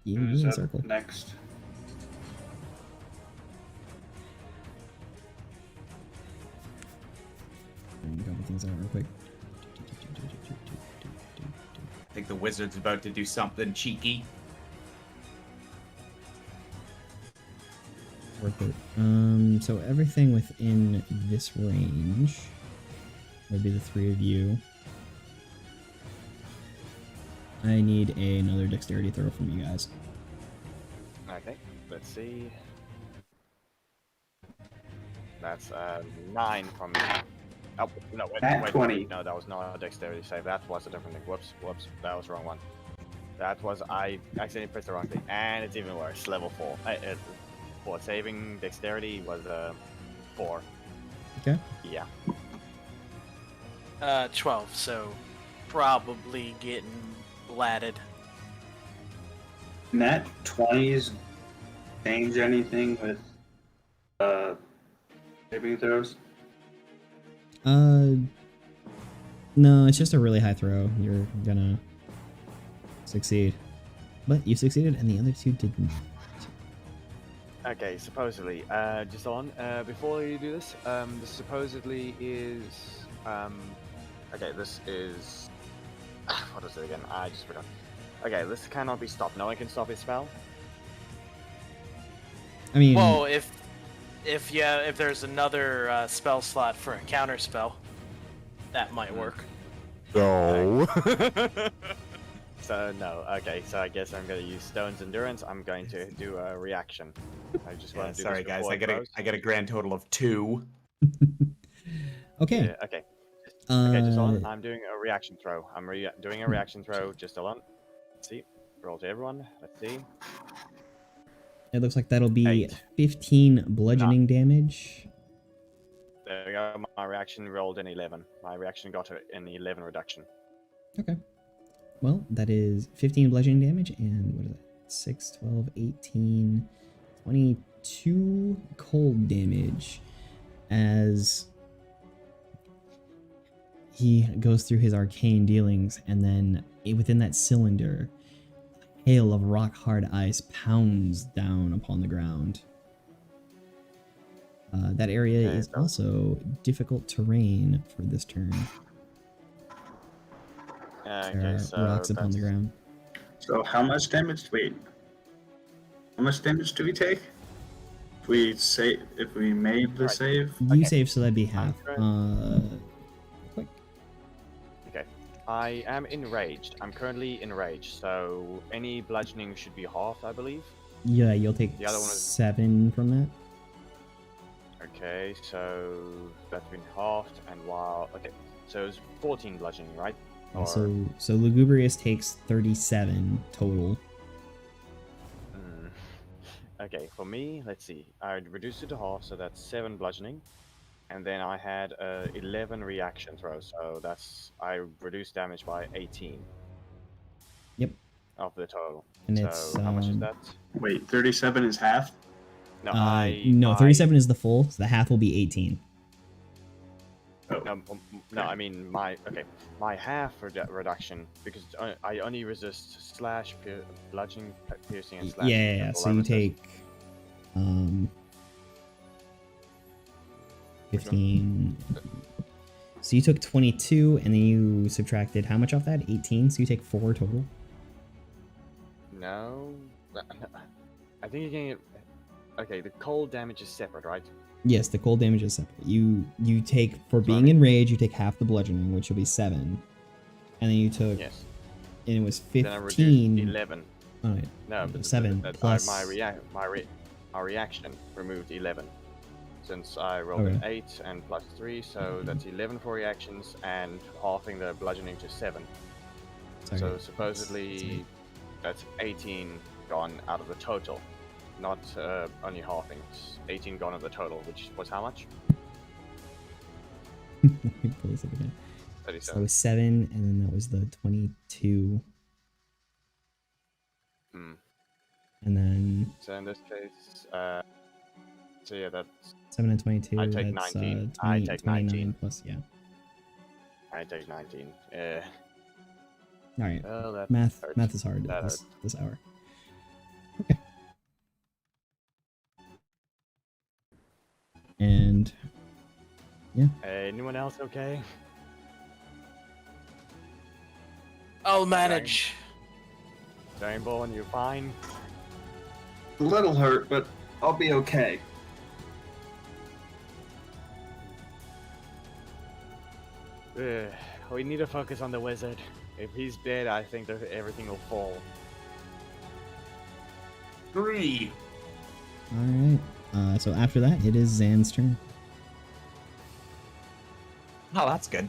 You Who's me in up circle. next? A couple things out real quick. I think the wizard's about to do something cheeky. Work it. So everything within this range would be the three of you. I need another dexterity throw from you guys. Okay, let's see. That's 9 from me. Oh, no, Nat 20. No, that was not a dexterity save. That was a different thing. Whoops, that was the wrong one. That was, I accidentally pressed the wrong thing. And it's even worse, level 4. For saving dexterity was 4. Okay. Yeah. 12, so probably getting blatted. Nat 20s change anything with saving throws? No, it's just a really high throw. You're gonna succeed. But you succeeded and the other two didn't. Okay, supposedly, just on, before you do this, this supposedly is, okay, this is, what is it again? I just forgot. Okay, this cannot be stopped. No one can stop his spell. I mean, Well, if there's another spell slot for a counter spell, that might work. No. So, no. Okay, so I guess I'm going to use Stone's Endurance. I'm going to do a reaction. I just want to do Sorry this guys, before it I get a grand total of 2. okay. Yeah, okay. Okay, just hold on. I'm doing a reaction throw. I'm doing a reaction throw. Just hold on. Let's see. Roll to everyone. Let's see. It looks like that'll be 8. 15 bludgeoning damage. There we go. My reaction rolled an 11. My reaction got an 11 reduction. Okay. Well, that is 15 bludgeoning damage and what is that? 6, 12, 18, 22 cold damage as he goes through his arcane dealings, and then within that cylinder, a hail of rock hard ice pounds down upon the ground. That area Okay, is so- also difficult terrain for this turn. There Okay, are so rocks upon the that's- ground. So how much damage? Wait. How much damage do we take? If we made the Right. save? You Okay. save, so that'd be half. Quick. Okay. I am enraged. I'm currently enraged, so any bludgeoning should be half, I believe. Yeah, you'll take The other one is- 7 from that. Okay, so that's been halved, and while... Okay, so it's 14 bludgeoning, right? Or- So Lugubrious takes 37 total. Hmm. Okay, for me, let's see. I reduced it to half, so that's 7 bludgeoning. And then I had 11 reaction throws, so that's... I reduced damage by 18. Yep. Of the total. And so it's, how much is that? Wait, 37 is half? No, no, 37 is the full, so the half will be 18. No, I mean my half reduction, because I only resist slash, bludgeoning, piercing, and slash. Yeah, That's all so I you resist. take 15. So you took 22, and then you subtracted how much off that? 18. So you take 4 total. No, I think you're getting it. Okay, the cold damage is separate, right? Yes, the cold damage is separate. You take, for So I being mean- enraged, you take half the bludgeoning, which will be 7, and then you took, Yes. and it was Then I reduced 15. 11. Oh, yeah. No, but 7 plus- my reaction removed 11. Since I rolled an 8 and plus 3, so that's 11 for reactions and halving the bludgeoning to 7. Sorry. So supposedly that's 18 gone out of the total, not only halving. It's 18 gone of the total, which was how much? Let me pull this up again. So that 37. was 7, and then that was the 22, Hmm. and then So in this case, So yeah, that's 7 and 22. I take that's 19. 20, I take 29 19. plus, yeah. I take 19. All right. Well, that Math hurts. is hard That this hour. Okay. And yeah. Hey, anyone else okay? I'll manage. Dragonborn, you fine? A little hurt, but I'll be okay. We need to focus on the wizard. If he's dead, I think that everything will fall. 3. All right. So after that, it is Zan's turn. Oh, that's good.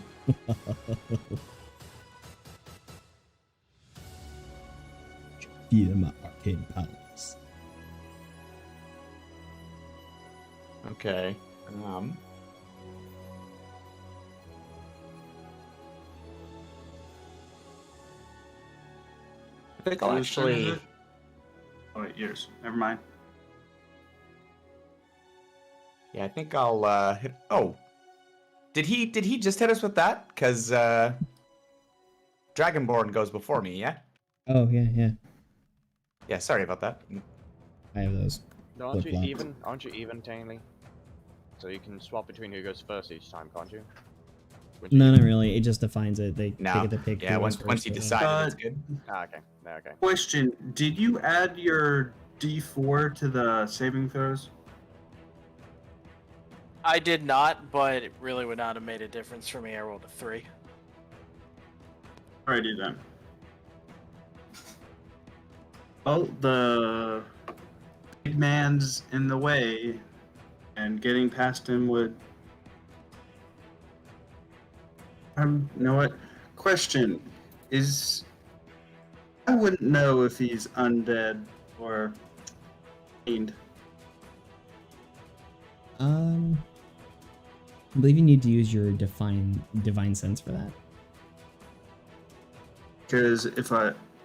Via my arcane powers. Okay. I think I'll Whose turn is actually. it? Oh, wait, yours. Never mind. Yeah, I think I'll hit. Oh, did he just hit us with that? Because Dragonborn goes before me. Yeah. Oh yeah. Yeah. Sorry about that. I have those. Aren't you Flip-flop. even? Aren't you even, technically? So you can swap between who goes first each time, can't you? Would you No, even- not really. It just defines it. They No. get to pick. Yeah. who Once goes once first, you so, decide it's good. Ah, okay. No, okay. Question: did you add your D4 to the saving throws? I did not, but it really would not have made a difference for me. I rolled a 3. Alrighty then. Well, the big man's in the way, and getting past him would. You know what? Question is, I wouldn't know if he's undead or fiend. I believe you need to use your divine sense for that. Because if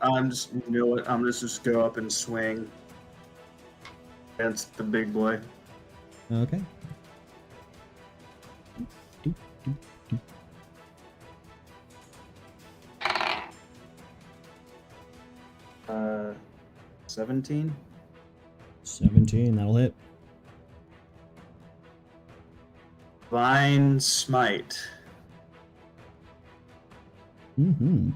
I'm just, you know what? I'm just go up and swing against the big boy. Okay. 17. 17. That'll hit. Divine smite. Mm-hmm.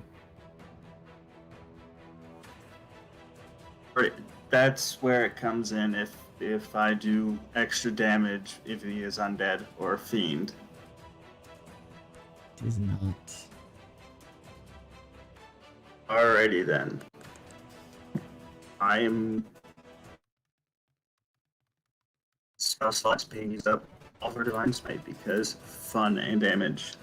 Right. That's where it comes in if I do extra damage if he is undead or fiend. It is not. Alrighty then. I am spell slots being used up all for divine smite because fun and damage.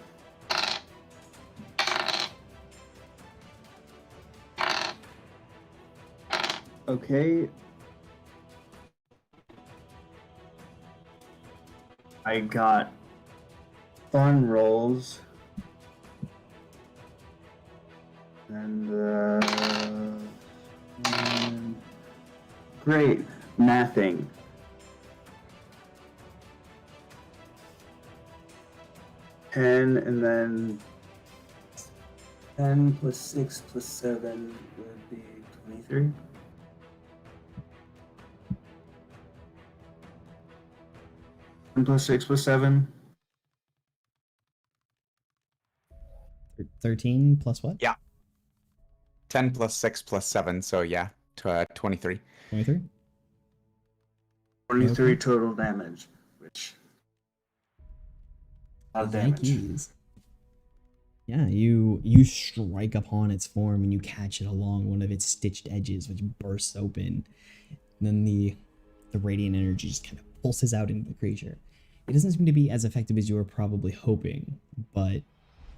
Okay. I got fun rolls. And great mathing. Ten and then 10 plus 6 plus 7 would be 23. Plus 6 plus 7. 13 plus what? Yeah. 10 plus 6 plus 7, so yeah, 23. 23? 23 Okay. total damage, which a lot of damage. Yikes. Yeah, you strike upon its form and you catch it along one of its stitched edges, which bursts open. And then the radiant energy just kind of pulses out into the creature. It doesn't seem to be as effective as you were probably hoping, but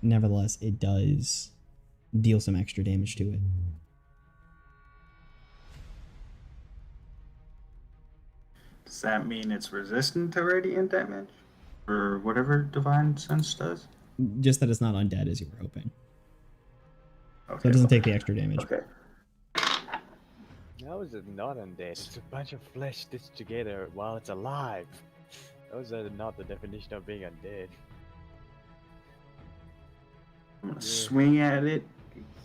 nevertheless, it does deal some extra damage to it. Does that mean it's resistant to radiant damage? Or whatever divine sense does? Just that it's not undead as you were hoping. Okay. So it doesn't take the extra damage. Okay. How is it not undead? It's a bunch of flesh stitched together while it's alive. Those are not the definition of being undead. I'm gonna swing at it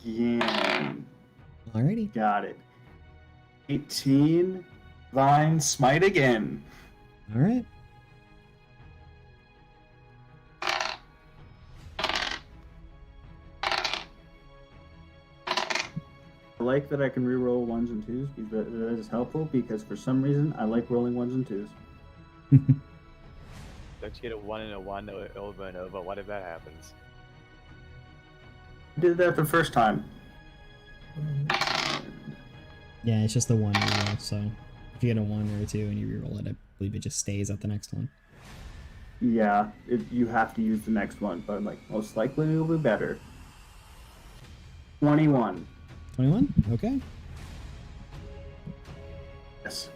again. Alrighty. Got it. 18. Divine Smite again. All right. I like that I can reroll ones and twos because that is helpful because for some reason I like rolling ones and twos. Don't you get a 1 and a 1 over and over? What if that happens? I did that the first time. Yeah, it's just the one reroll. So if you get a 1 or a 2 and you reroll it, I believe it just stays at the next one. Yeah, you have to use the next one, but like most likely it'll be better. 21. 21. Okay. Yes.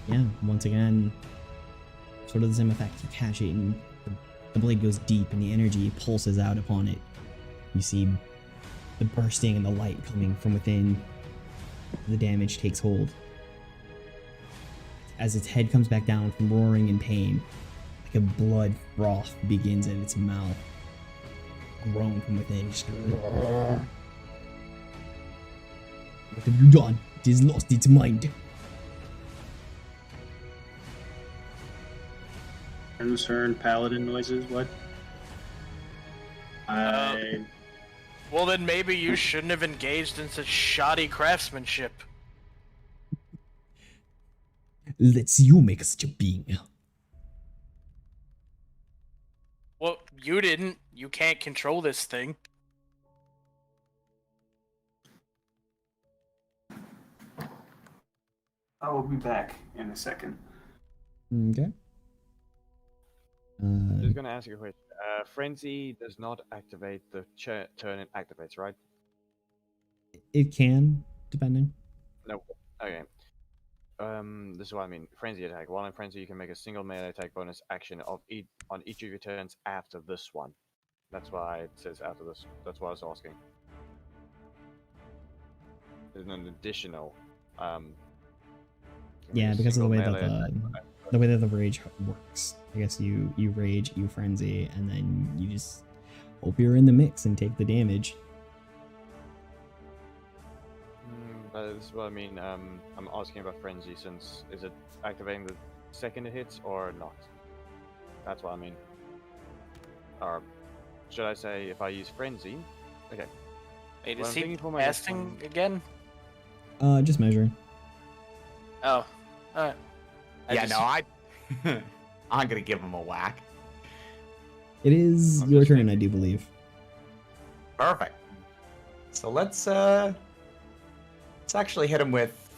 Yeah. Once again, sort of the same effect. You catch it, and the blade goes deep, and the energy pulses out upon it. You see the bursting and the light coming from within. The damage takes hold. As its head comes back down from roaring in pain, like a blood froth begins at its mouth, groan from within. Just, what have you done? It has lost its mind. Concern paladin noises. What? Well, then maybe you shouldn't have engaged in such shoddy craftsmanship. Let's you make such a being. Well, you didn't. You can't control this thing. I will be back in a second. Okay. I'm just gonna ask you a question. Frenzy does not activate the turn it activates, right? It can, depending. No. Okay. This is what I mean. Frenzy attack. While in frenzy, you can make a single melee attack bonus action on each of your turns after this one. That's why it says after this. That's why I was asking. There's an additional. Yeah, because of the way that melee the way that the rage works. I guess you rage, you frenzy, and then you just hope you're in the mix and take the damage. But this is what I mean. I'm asking about frenzy since is it activating the second it hits or not? That's what I mean. Or should I say if I use frenzy? Okay. Wait, Well, is I'm he thinking for my next casting one- again? Just measuring. Oh. Alright. I'm gonna give him a whack. It is I'm your just turn, thinking. I do believe. Perfect. So let's actually hit him with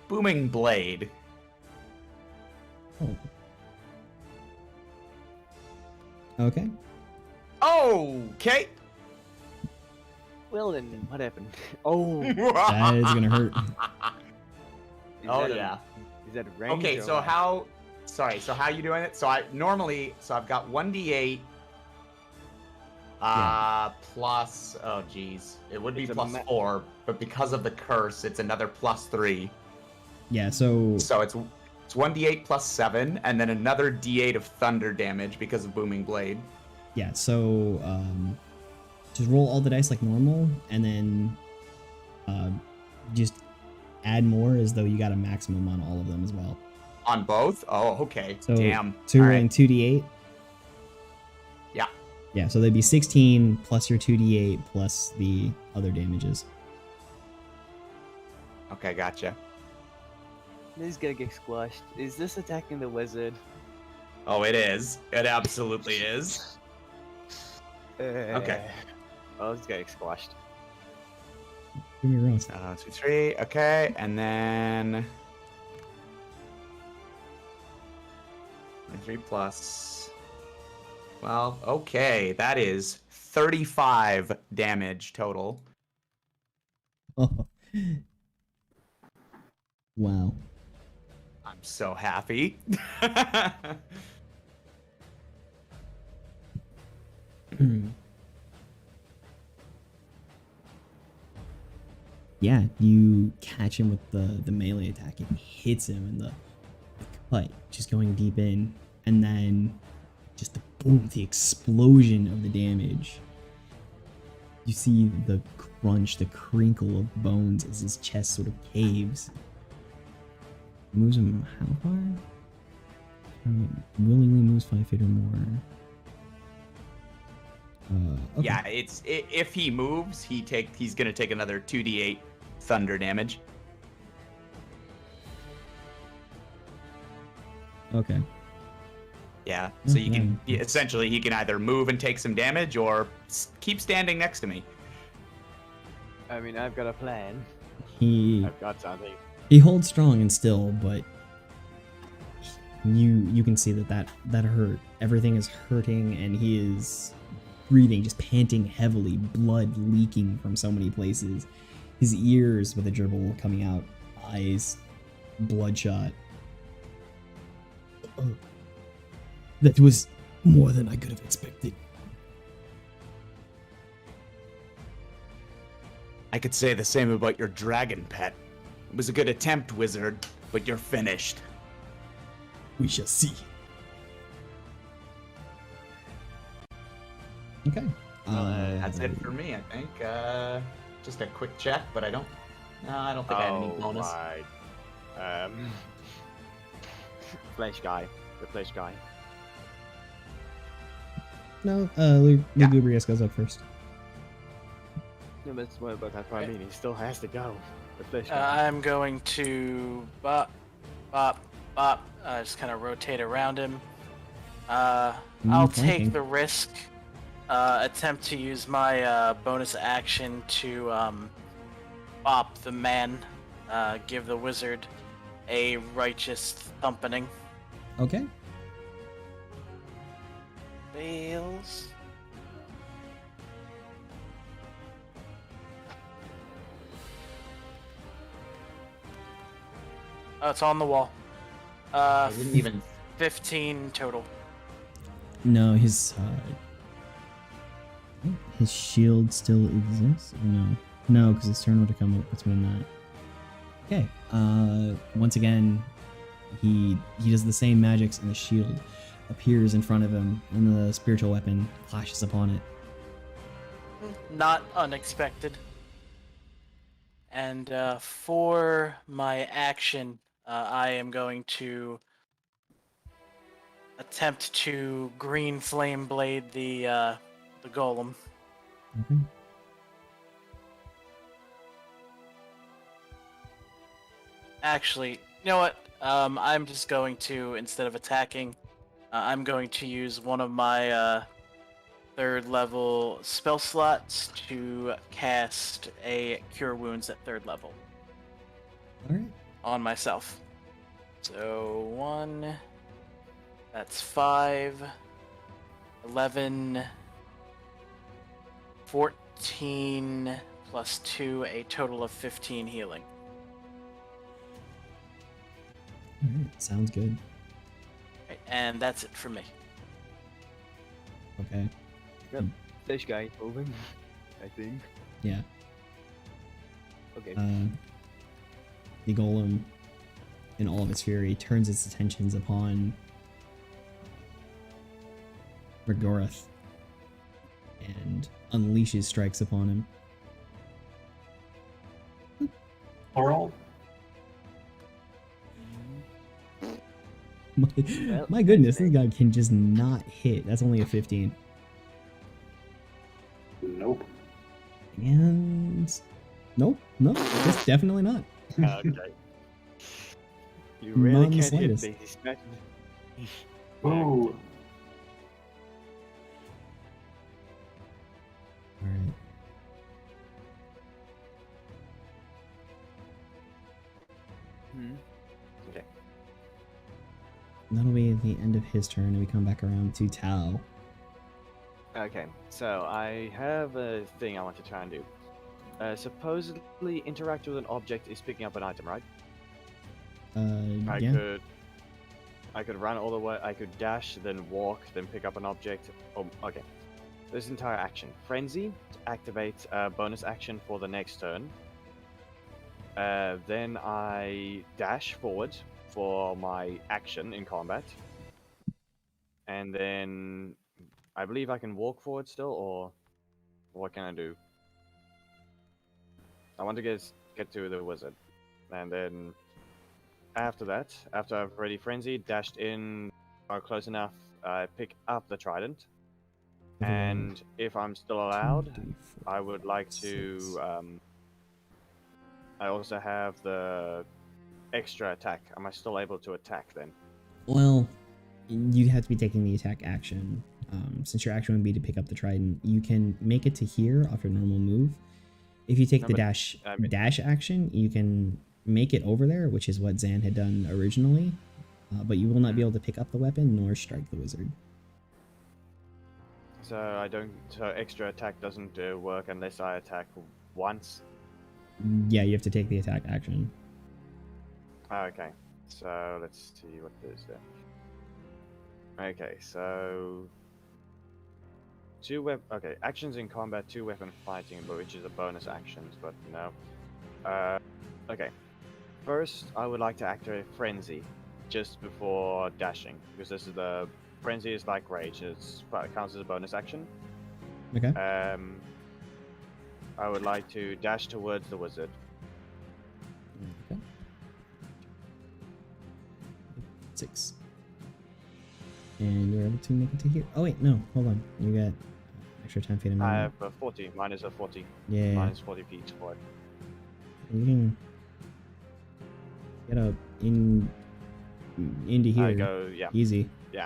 booming blade. Oh. Okay. Okay. Well then, what happened? Oh, That is gonna hurt. is Oh that a- yeah. is that range? Okay, or so what? how you doing it? So I've got 1d8 plus, oh geez, it would be It's a plus 4, but because of the curse, it's another plus 3. Yeah, so So it's 1d8 plus 7, and then another d8 of thunder damage because of booming blade. yeah, so just roll all the dice like normal, and then just add more as though you got a maximum on all of them as well. On both? Oh, okay. So Damn. So you're All right. rolling 2d8. Yeah. Yeah, so they'd be 16 plus your 2d8 plus the other damages. Okay, gotcha. This is gonna get squashed. Is this attacking the wizard? Oh, it is. It absolutely is. Okay. Oh, it's getting squashed. Give me a roll. 2, 3. Okay, and then 3 plus 12. Okay, that is 35 damage total. Wow. I'm so happy. yeah, you catch him with the melee attack. It hits him in the cut, just going deep in, and then just the boom, the explosion of the damage. You see the crunch, the crinkle of bones as his chest sort of caves. Moves him how far? Willingly moves 5 feet or more. Okay. Yeah, if he moves, he's gonna take another 2d8 thunder damage. Okay. Yeah, so you can Okay. essentially he can either move and take some damage or keep standing next to me. I mean, I've got a plan. I've got something. He holds strong and still, but you can see that hurt. Everything is hurting, and he is breathing, just panting heavily, blood leaking from so many places. His ears with a dribble coming out, eyes bloodshot. That was more than I could have expected. I could say the same about your dragon pet. It was a good attempt, wizard, but you're finished. We shall see. Okay. That's it for me, I think. Just a quick check, but I don't think I had any bonus. My. Flesh guy. The flesh guy. No, Yeah. Lugubrious goes up first. No, that's what I mean. He still has to go. The flesh guy. I'm going to bop, just kind of rotate around him. I'll flanking. take the risk. Attempt to use my bonus action to bop the man. Give the wizard a righteous thumping. Okay. Fails. Oh, it's on the wall. I didn't even 15 total. No, his shield still exists. Or no, no, because his turn would have come up between that. Okay. Once again, he does the same magics, and the shield appears in front of him, and the spiritual weapon flashes upon it. Not unexpected. And for my action, I am going to attempt to green flame blade the golem. Okay. Actually, you know what? I'm just going to, instead of attacking, I'm going to use one of my third level spell slots to cast a Cure Wounds at third level All right. on myself. So 1, that's 5, 11, 14 plus 2, a total of 15 healing. All right. Sounds good. Right, and that's it for me. Okay. Flesh guy moving. I think. Yeah. Okay. The golem, in all of its fury, turns its attentions upon Rigorath and unleashes strikes upon him. Plural. My goodness, this guy can just not hit. That's only a 15. Nope. And nope, just definitely not. Okay. You Not really in the can't hit slightest. me. He's not- Ooh. All right. Okay. That'll be the end of his turn, and we come back around to Tao. Okay, so I have a thing I want to try and do. Supposedly, interact with an object is picking up an item, right? Yeah. I could run all the way. I could dash, then walk, then pick up an object. Oh, okay. This entire action. Frenzy activates a bonus action for the next turn. Then I dash forward for my action in combat. And then I believe I can walk forward still, or what can I do? I want to get to the wizard. And then after that, after I've already frenzied, dashed in close enough, I pick up the trident. And if I'm still allowed, I would like to. I also have the extra attack. Am I still able to attack then? Well, you have to be taking the attack action. Since your action would be to pick up the trident, you can make it to here off your normal move. If you take the dash action, you can make it over there, which is what Zan had done originally. But you will not be able to pick up the weapon nor strike the wizard. So I don't. So extra attack doesn't work unless I attack once. Yeah, you have to take the attack action. Okay, so let's see what this there. Okay, so okay, actions in combat, 2 weapon fighting, but which is a bonus actions, but no. Okay, first I would like to activate frenzy just before dashing, because this is the frenzy is like rage. It counts as a bonus action. Okay. I would like to dash towards the wizard. Okay. 6. And you're able to make it to here. Oh wait, no, hold on. You got extra time for I have a 40. Mine is a 40. Yeah. Mine is 40 feet forward. You can get up into here. I go, yeah. Easy. Yeah.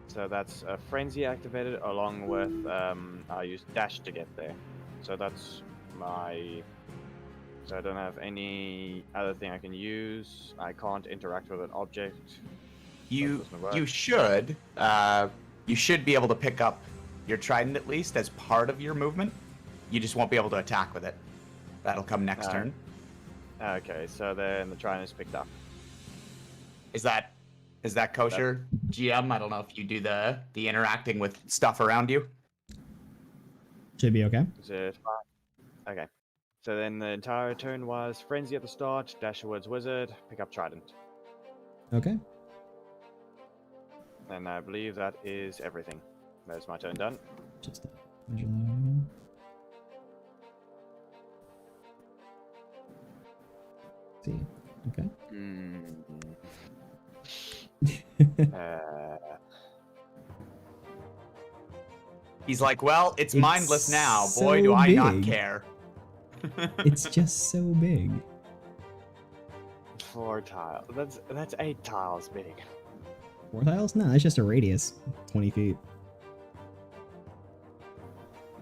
So that's a frenzy activated along with I use dash to get there. So that's my. So I don't have any other thing I can use. I can't interact with an object. You should be able to pick up your trident at least as part of your movement. You just won't be able to attack with it. That'll come next turn. Okay, so then the trident is picked up. Is that kosher, GM? I don't know if you do the interacting with stuff around you. Should be okay. Is it fine? Okay. So then the entire turn was frenzy at the start, dash towards wizard, pick up trident. Okay. And I believe that is everything. That's my turn done. Just measure that out again. See. Okay. He's like, well, it's mindless now. Boy, do I not care. It's just so big. 4 tiles. That's 8 tiles big. 4 tiles? No, that's just a radius. 20 feet.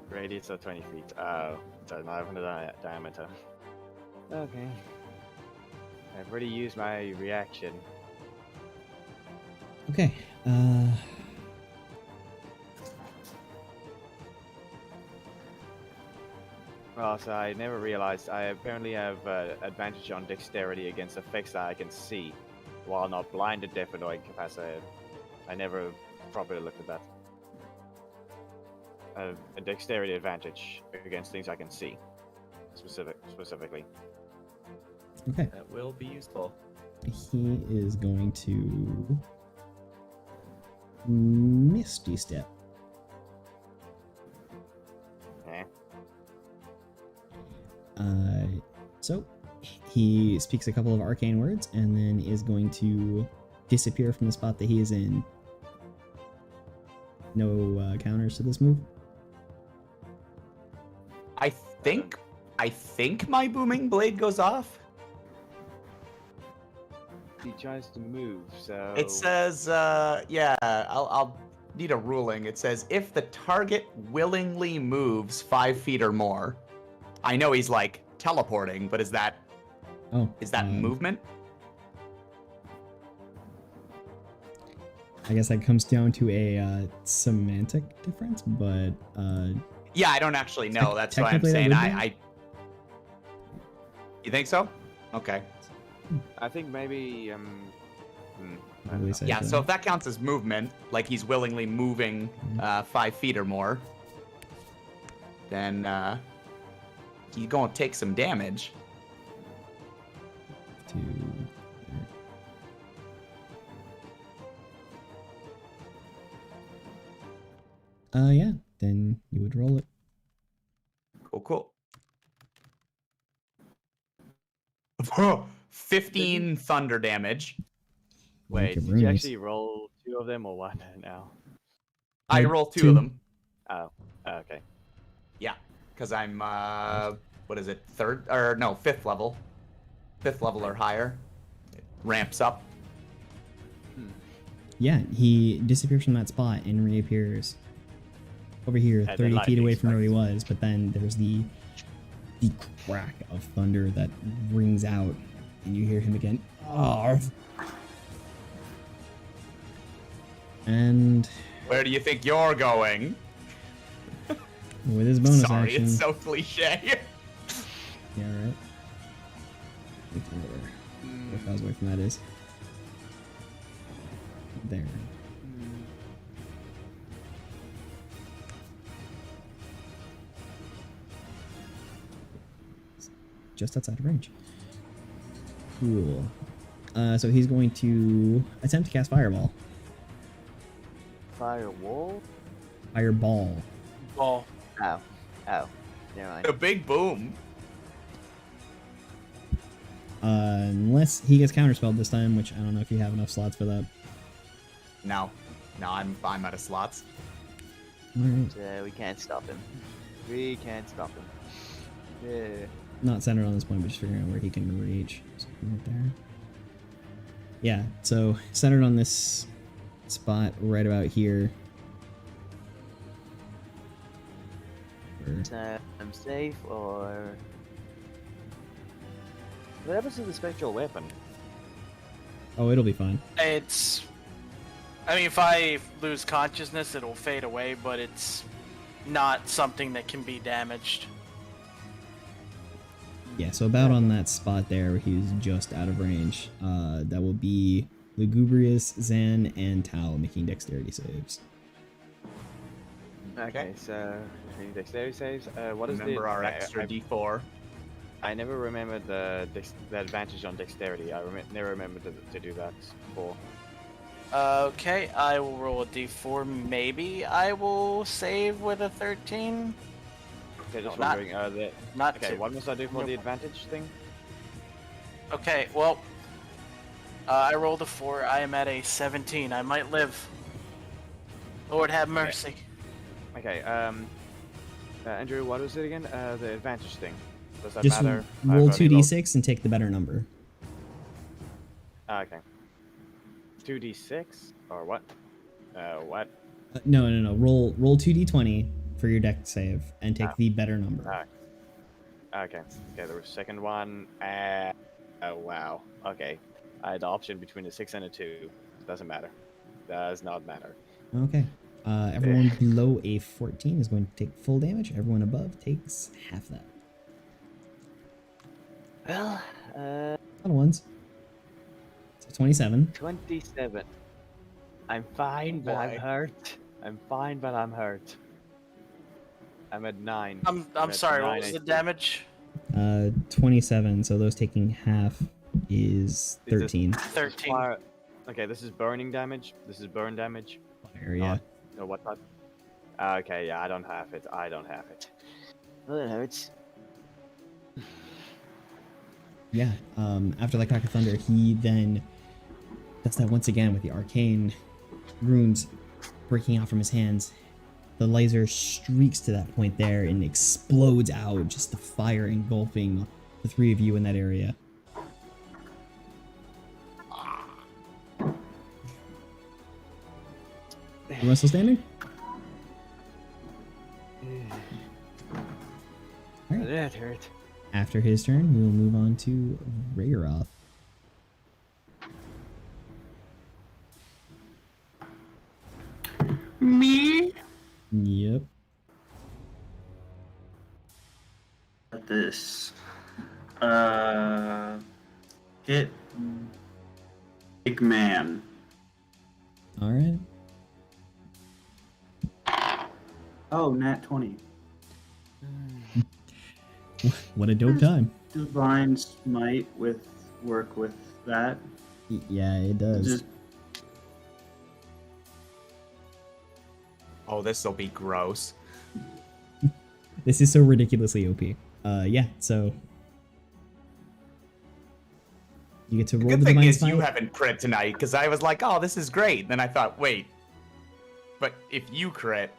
Radius of 20 feet. Oh, so not even the diameter. Okay. I've already used my reaction. Okay. Well, so I never realized I apparently have advantage on dexterity against effects that I can see, while not blinded, deafened, or incapacitated. I never properly looked at that. A dexterity advantage against things I can see, specifically. Okay. That will be useful. He is going to Misty Step. Eh. So he speaks a couple of arcane words and then is going to disappear from the spot that he is in. No counters to this move. I think my booming blade goes off. He tries to move, so... It says, yeah, I'll need a ruling. It says, if the target willingly moves 5 feet or more. I know he's, like, teleporting, but is that movement? I guess that comes down to a semantic difference, but... yeah, I don't actually know. That's why I'm saying You think so? Okay. I think maybe, yeah, so if that counts as movement, like he's willingly moving 5 feet or more, then he's gonna take some damage. to there. Yeah, then you would roll it. Cool. 15 thunder damage. Wait, Did Did you actually roll 2 of them or what now? I roll two of them. Oh, okay. Yeah, because I'm what is it? Fifth level. 5th level or higher. It ramps up. Yeah, he disappears from that spot and reappears over here, And 30 then feet away lightning from where he strikes. was. But then there's the crack of thunder that rings out, and you hear him again. And Where do you think you're going? with his bonus Sorry, action, it's so cliche. yeah, right. Look where far away from that is. There. Just outside of range. Cool. So he's going to attempt to cast Fireball. Firewall? Fireball. Ball. Oh. Oh. Never mind. A big boom. Unless he gets counterspelled this time, which I don't know if you have enough slots for that. No, I'm out of slots. Alright. We can't stop him. We can't stop him. Yeah. Not centered on this point, but just figuring out where he can reach. So right there. Yeah, so centered on this spot right about here. I'm safe, or what happens to the spectral weapon? Oh, it'll be fine. I mean, if I lose consciousness, it'll fade away, but it's not something that can be damaged. Yeah, so about on that spot there where he's just out of range. That will be Lugubrious, Zan, and Tao making dexterity saves. Okay, so dexterity saves. What is Remember our I- extra I- D4. I never remembered the advantage on dexterity. I never remembered to do that before. Okay, I will roll a d4. Maybe I will save with a 13. Okay, just No, not- wondering. Not Okay, two. what must I do for the advantage thing? Okay, well, I rolled a 4. I am at a 17. I might live. Lord have mercy. Okay, Andrew, what was it again? The advantage thing. Does that Just matter? roll I've already 2d6 and take the better number. Okay. 2d6 or what? What? No. Roll 2d20 for your dex save and take the better number. Okay. Okay, the second one. Oh wow. Okay. I had the option between a 6 and a 2. Doesn't matter. Does not matter. Okay. Everyone below a 14 is going to take full damage. Everyone above takes half that. Well, Other ones. So 27. 27. I'm fine, but I'm Boy. hurt. I'm fine, but I'm hurt. I'm at 9. I'm at sorry, what 9 was the HP. damage? 27. So those taking half is 13. 13. Fire. Okay, this is burning damage. This is burn damage. Fire, yeah. No, what not? Okay, yeah, I don't have it. I don't have it. Well, it hurts. Yeah. After that crack of thunder, he then does that once again with the arcane runes breaking out from his hands. The laser streaks to that point there and explodes out, just the fire engulfing the three of you in that area. Everyone still standing? Alright. That hurt. After his turn, we will move on to Rayeroth. Me? Yep. At this. Hit big man. Alright. Oh, nat 20. What a dope time. Divine smite with work with that. Yeah, it does. Just Oh, this will be gross. This is so ridiculously OP. Yeah, so you get to The roll good the thing divine is smite. you haven't crit tonight, because I was like, oh, this is great. Then I thought, wait, but if you crit,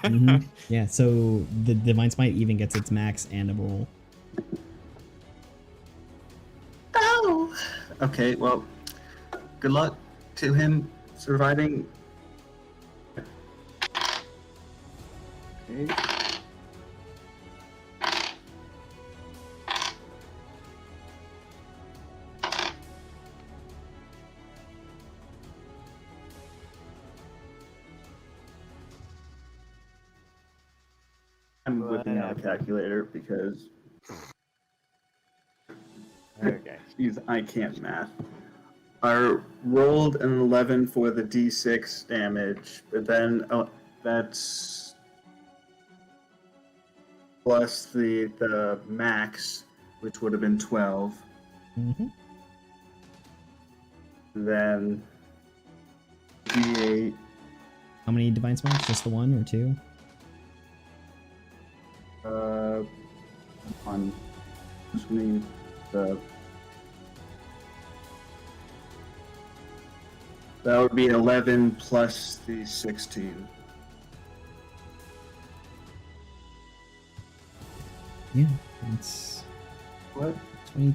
Mhm. Yeah, so the divine smite even gets its max and a roll. oh. Okay, well, good luck to him surviving. Okay. I'm whipping out a calculator because Okay. I can't math. I rolled an 11 for the d6 damage, but then that's plus the max, which would have been 12. Mm-hmm. Then d8. How many divine smites? Just the one or two? On just need the that would be 11 plus the 16. Yeah, that's What? 20,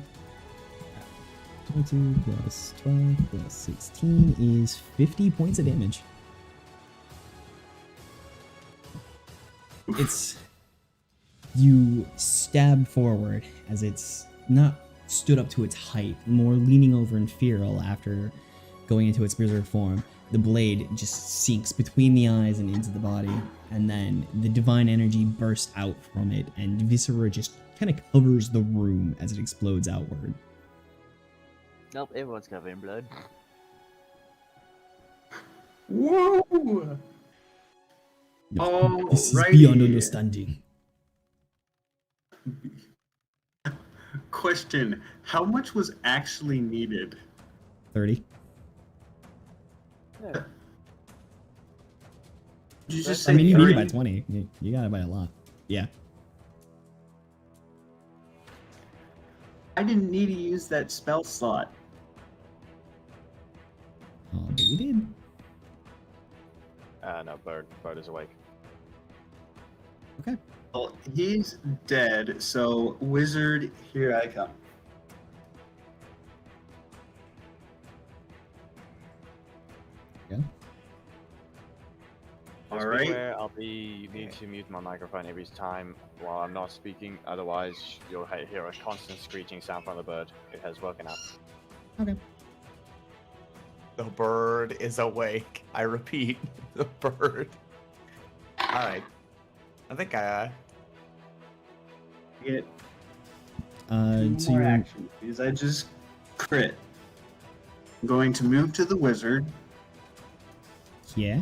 22 plus 12 plus 16 is 50 points of damage. It's you stab forward as it's not stood up to its height, more leaning over in feral after going into its berserk form. The blade just sinks between the eyes and into the body, and then the divine energy bursts out from it, and viscera just kind of covers the room as it explodes outward. Nope, everyone's covered in blood. Whoa! No, this is Alrighty. beyond understanding. Question: how much was actually needed? 30. Yeah. Did you just I say mean, you need it by 30? 20. You got it by a lot. Yeah. I didn't need to use that spell slot. Oh, but you did. No, Bird is awake. Okay. Well, he's dead, so wizard, here I come. Yeah. Just Alright. beware, you need to mute my microphone every time while I'm not speaking, otherwise you'll hear a constant screeching sound from the bird. It has woken up. Okay. the bird is awake. I repeat, the bird. All right. I think Get So two more you're action because I just crit. I'm going to move to the wizard, yeah.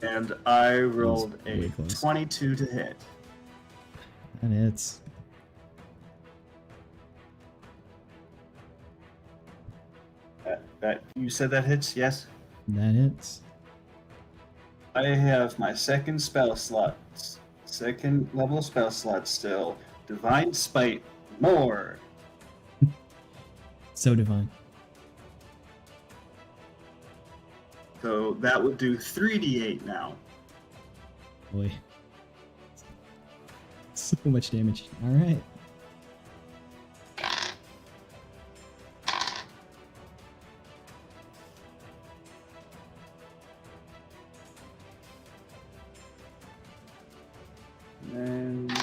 and I rolled way a close. 22 to hit. And it's That you said that hits, yes? that hits. I have my second spell slot, second level spell slot still. Divine Spite, more. So divine. So that would do 3d8 now. Boy. So much damage. Alright. And then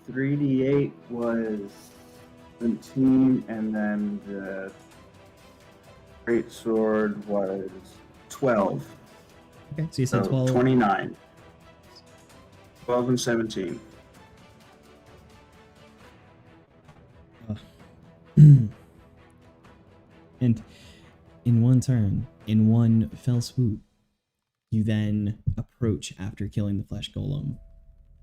3d8 was 17, and then the great sword was 12. Okay, so you said So 12. 29. 12 and 17. And turn, in one fell swoop, you then approach after killing the flesh golem.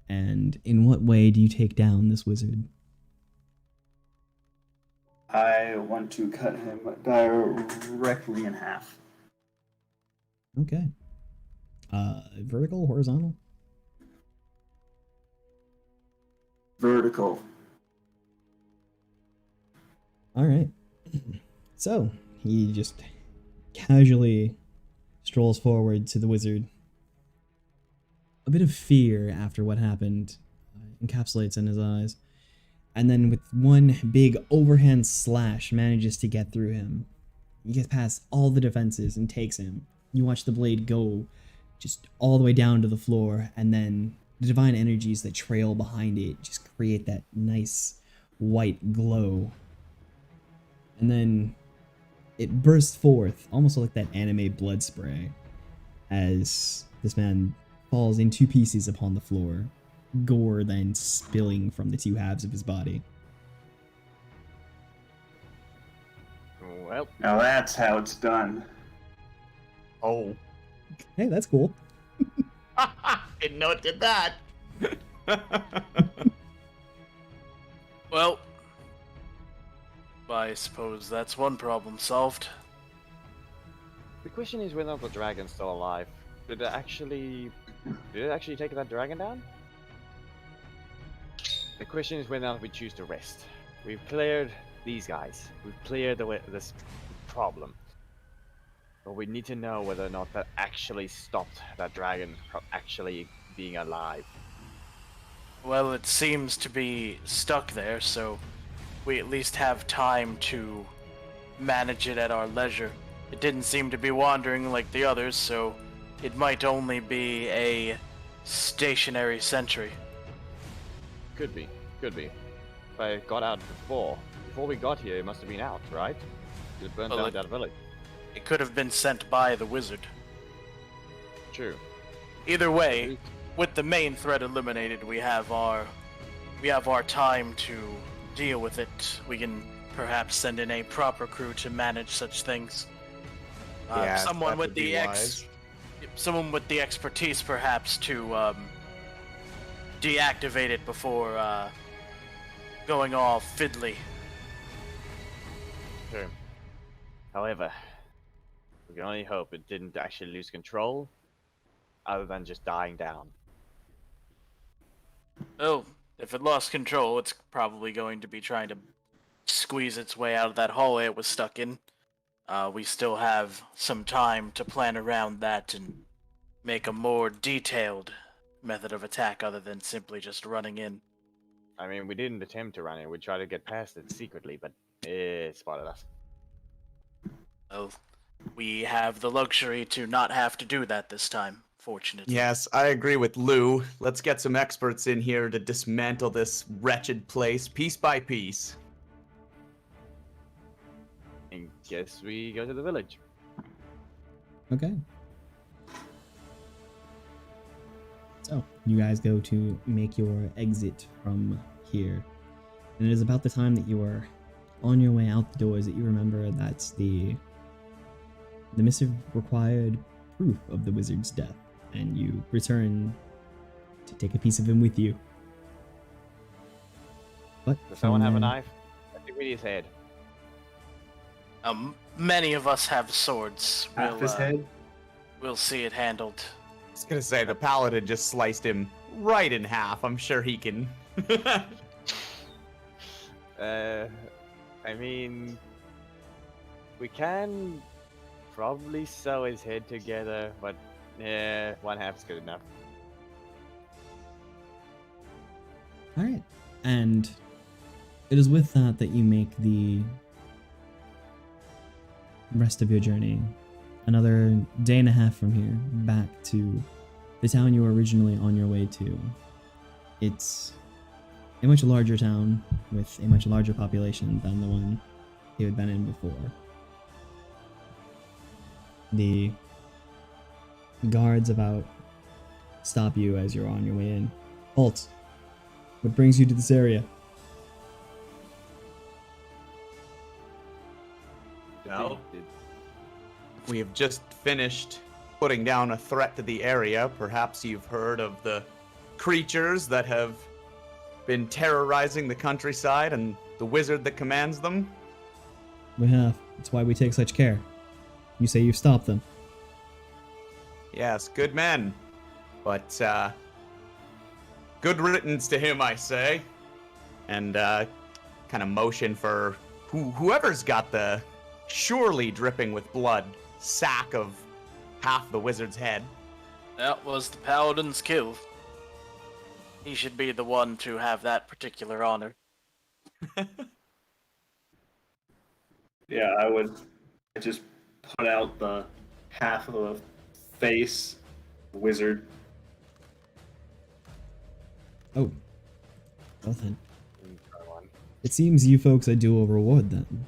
And in what way do you take down this wizard? I want to cut him directly in half. Okay. Vertical, horizontal? Vertical. All right. So he just casually strolls forward to the wizard. A bit of fear after what happened encapsulates in his eyes. And then with one big overhand slash manages to get through him. He gets past all the defenses and takes him. You watch the blade go just all the way down to the floor, and then the divine energies that trail behind it just create that nice white glow. And then it bursts forth, almost like that anime blood spray, as this man falls in two pieces upon the floor, gore then spilling from the two halves of his body. Well, Now that's how it's done. Oh. Hey, that's cool. Didn't know it did that. Well, I suppose that's one problem solved. the question is whether or not the dragon's still alive. Did it actually take that dragon down? The question is whether or not we choose to rest. We've cleared these guys. We've cleared this problem. But we need to know whether or not that actually stopped that dragon from actually being alive. Well, it seems to be stuck there, so we at least have time to manage it at our leisure. It didn't seem to be wandering like the others, so it might only be a stationary sentry. Could be. If I got out before we got here, it must have been out, right? It burned Well, down that village. It could have been sent by the wizard. True. Either way, with the main threat eliminated, we have our time to deal with it. We can perhaps send in a proper crew to manage such things. Yeah, someone that with would be wise. someone with the expertise, perhaps, to deactivate it before going all fiddly. True. However, we can only hope it didn't actually lose control, other than just dying down. Oh, if it lost control, it's probably going to be trying to squeeze its way out of that hallway it was stuck in. We still have some time to plan around that and make a more detailed method of attack other than simply just running in. I mean, we didn't attempt to run it. We tried to get past it secretly, but it spotted us. Well, we have the luxury to not have to do that this time, fortunately. Yes, I agree with Lou. Let's get some experts in here to dismantle this wretched place piece by piece. And guess we go to the village. Okay. So, you guys go to make your exit from here. And it is about the time that you are on your way out the doors that you remember that's the missive required proof of the wizard's death. And you return to take a piece of him with you. But Does someone have a from there- knife? I think we need his head. Many of us have swords. Half his head. We'll see it handled. I was gonna say, the paladin just sliced him right in half. I'm sure he can. I mean, we can probably sew his head together, but yeah, one half is good enough. Alright. And it is with that that you make the rest of your journey. Another day and a half from here, back to the town you were originally on your way to. It's a much larger town with a much larger population than the one you had been in before. The guards about stop you as you're on your way in. Halt! What brings you to this area? No. we have just finished putting down a threat to the area. Perhaps you've heard of the creatures that have been terrorizing the countryside and the wizard that commands them. We have. That's why we take such care. You say you've stopped them. Yes, good men. But, good riddance to him, I say. And, kind of motion for whoever's got the surely dripping with blood sack of half the wizard's head. That was the paladin's kill. He should be the one to have that particular honor. Yeah, I just put out the half of the face wizard. Oh. Well then. Try one. It seems you folks are due a reward then.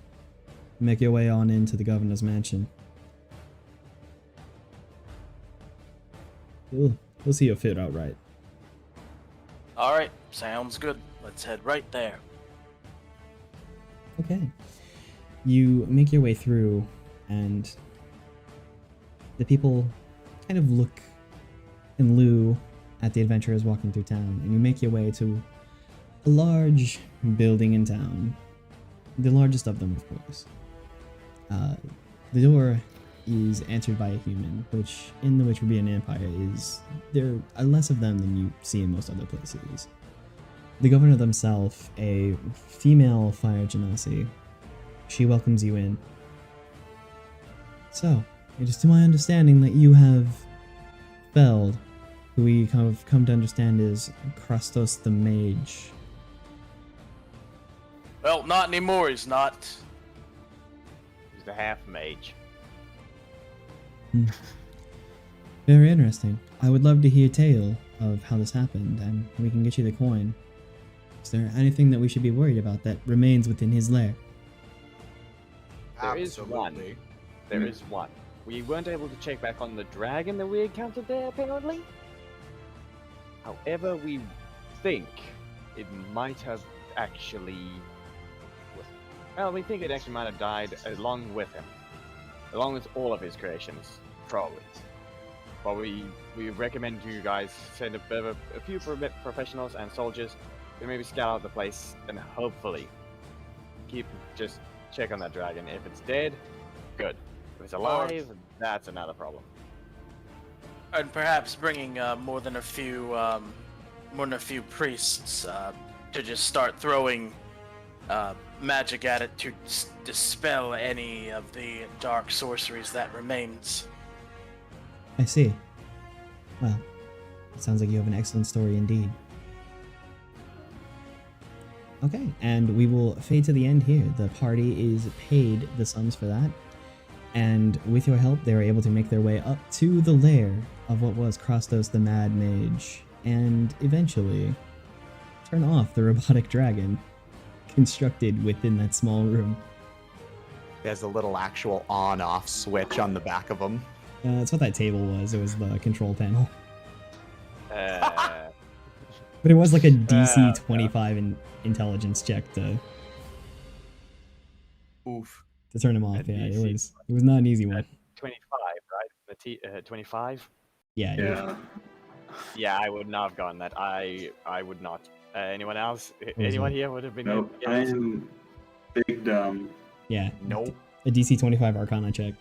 Make your way on into the governor's mansion. We'll see your fit outright. Alright, sounds good. Let's head right there. Okay. You make your way through, and the people kind of look in lieu at the adventurers walking through town, and you make your way to a large building in town. The largest of them, of course. The door is answered by a human, which in the Witcherbian Empire there are less of them than you see in most other places. The governor themselves, a female fire genasi, she welcomes you in. So, it is to my understanding that you have Feld, who we kind of come to understand is Krastos the Mage. Well, not anymore, he's not. He's the half mage. Very interesting. I would love to hear a tale of how this happened, and we can get you the coin. Is there anything that we should be worried about that remains within his lair? There is one. There is one. We weren't able to check back on the dragon that we encountered there, apparently. However, we think it might have actually... Well, we think it actually might have died along with him. Along with all of his creations, probably. But we recommend you guys send a few professionals and soldiers to maybe scout out the place and hopefully just check on that dragon. If it's dead, good. If it's alive, that's another problem. And perhaps bringing more than a few priests to just start throwing magic at it to dispel any of the dark sorceries that remains. I see. Well, it sounds like you have an excellent story indeed. Okay, and we will fade to the end here. The party is paid the sums for that, and with your help, they were able to make their way up to the lair of what was Krastos the Mad Mage, and eventually turn off the robotic dragon constructed within that small room. There's a little actual on-off switch on the back of them. That's what that table was. It was the control panel. Uh, But it was like a DC 25 intelligence check to turn him off. A Yeah, DC. it was not an easy one. 25, right? 25? Yeah. Yeah. Yeah, I would not have gotten that. I would not. Anyone else? was Anyone it? here would have been Nope. able I to- am big dumb. Yeah. Nope. A DC 25 Arcana check.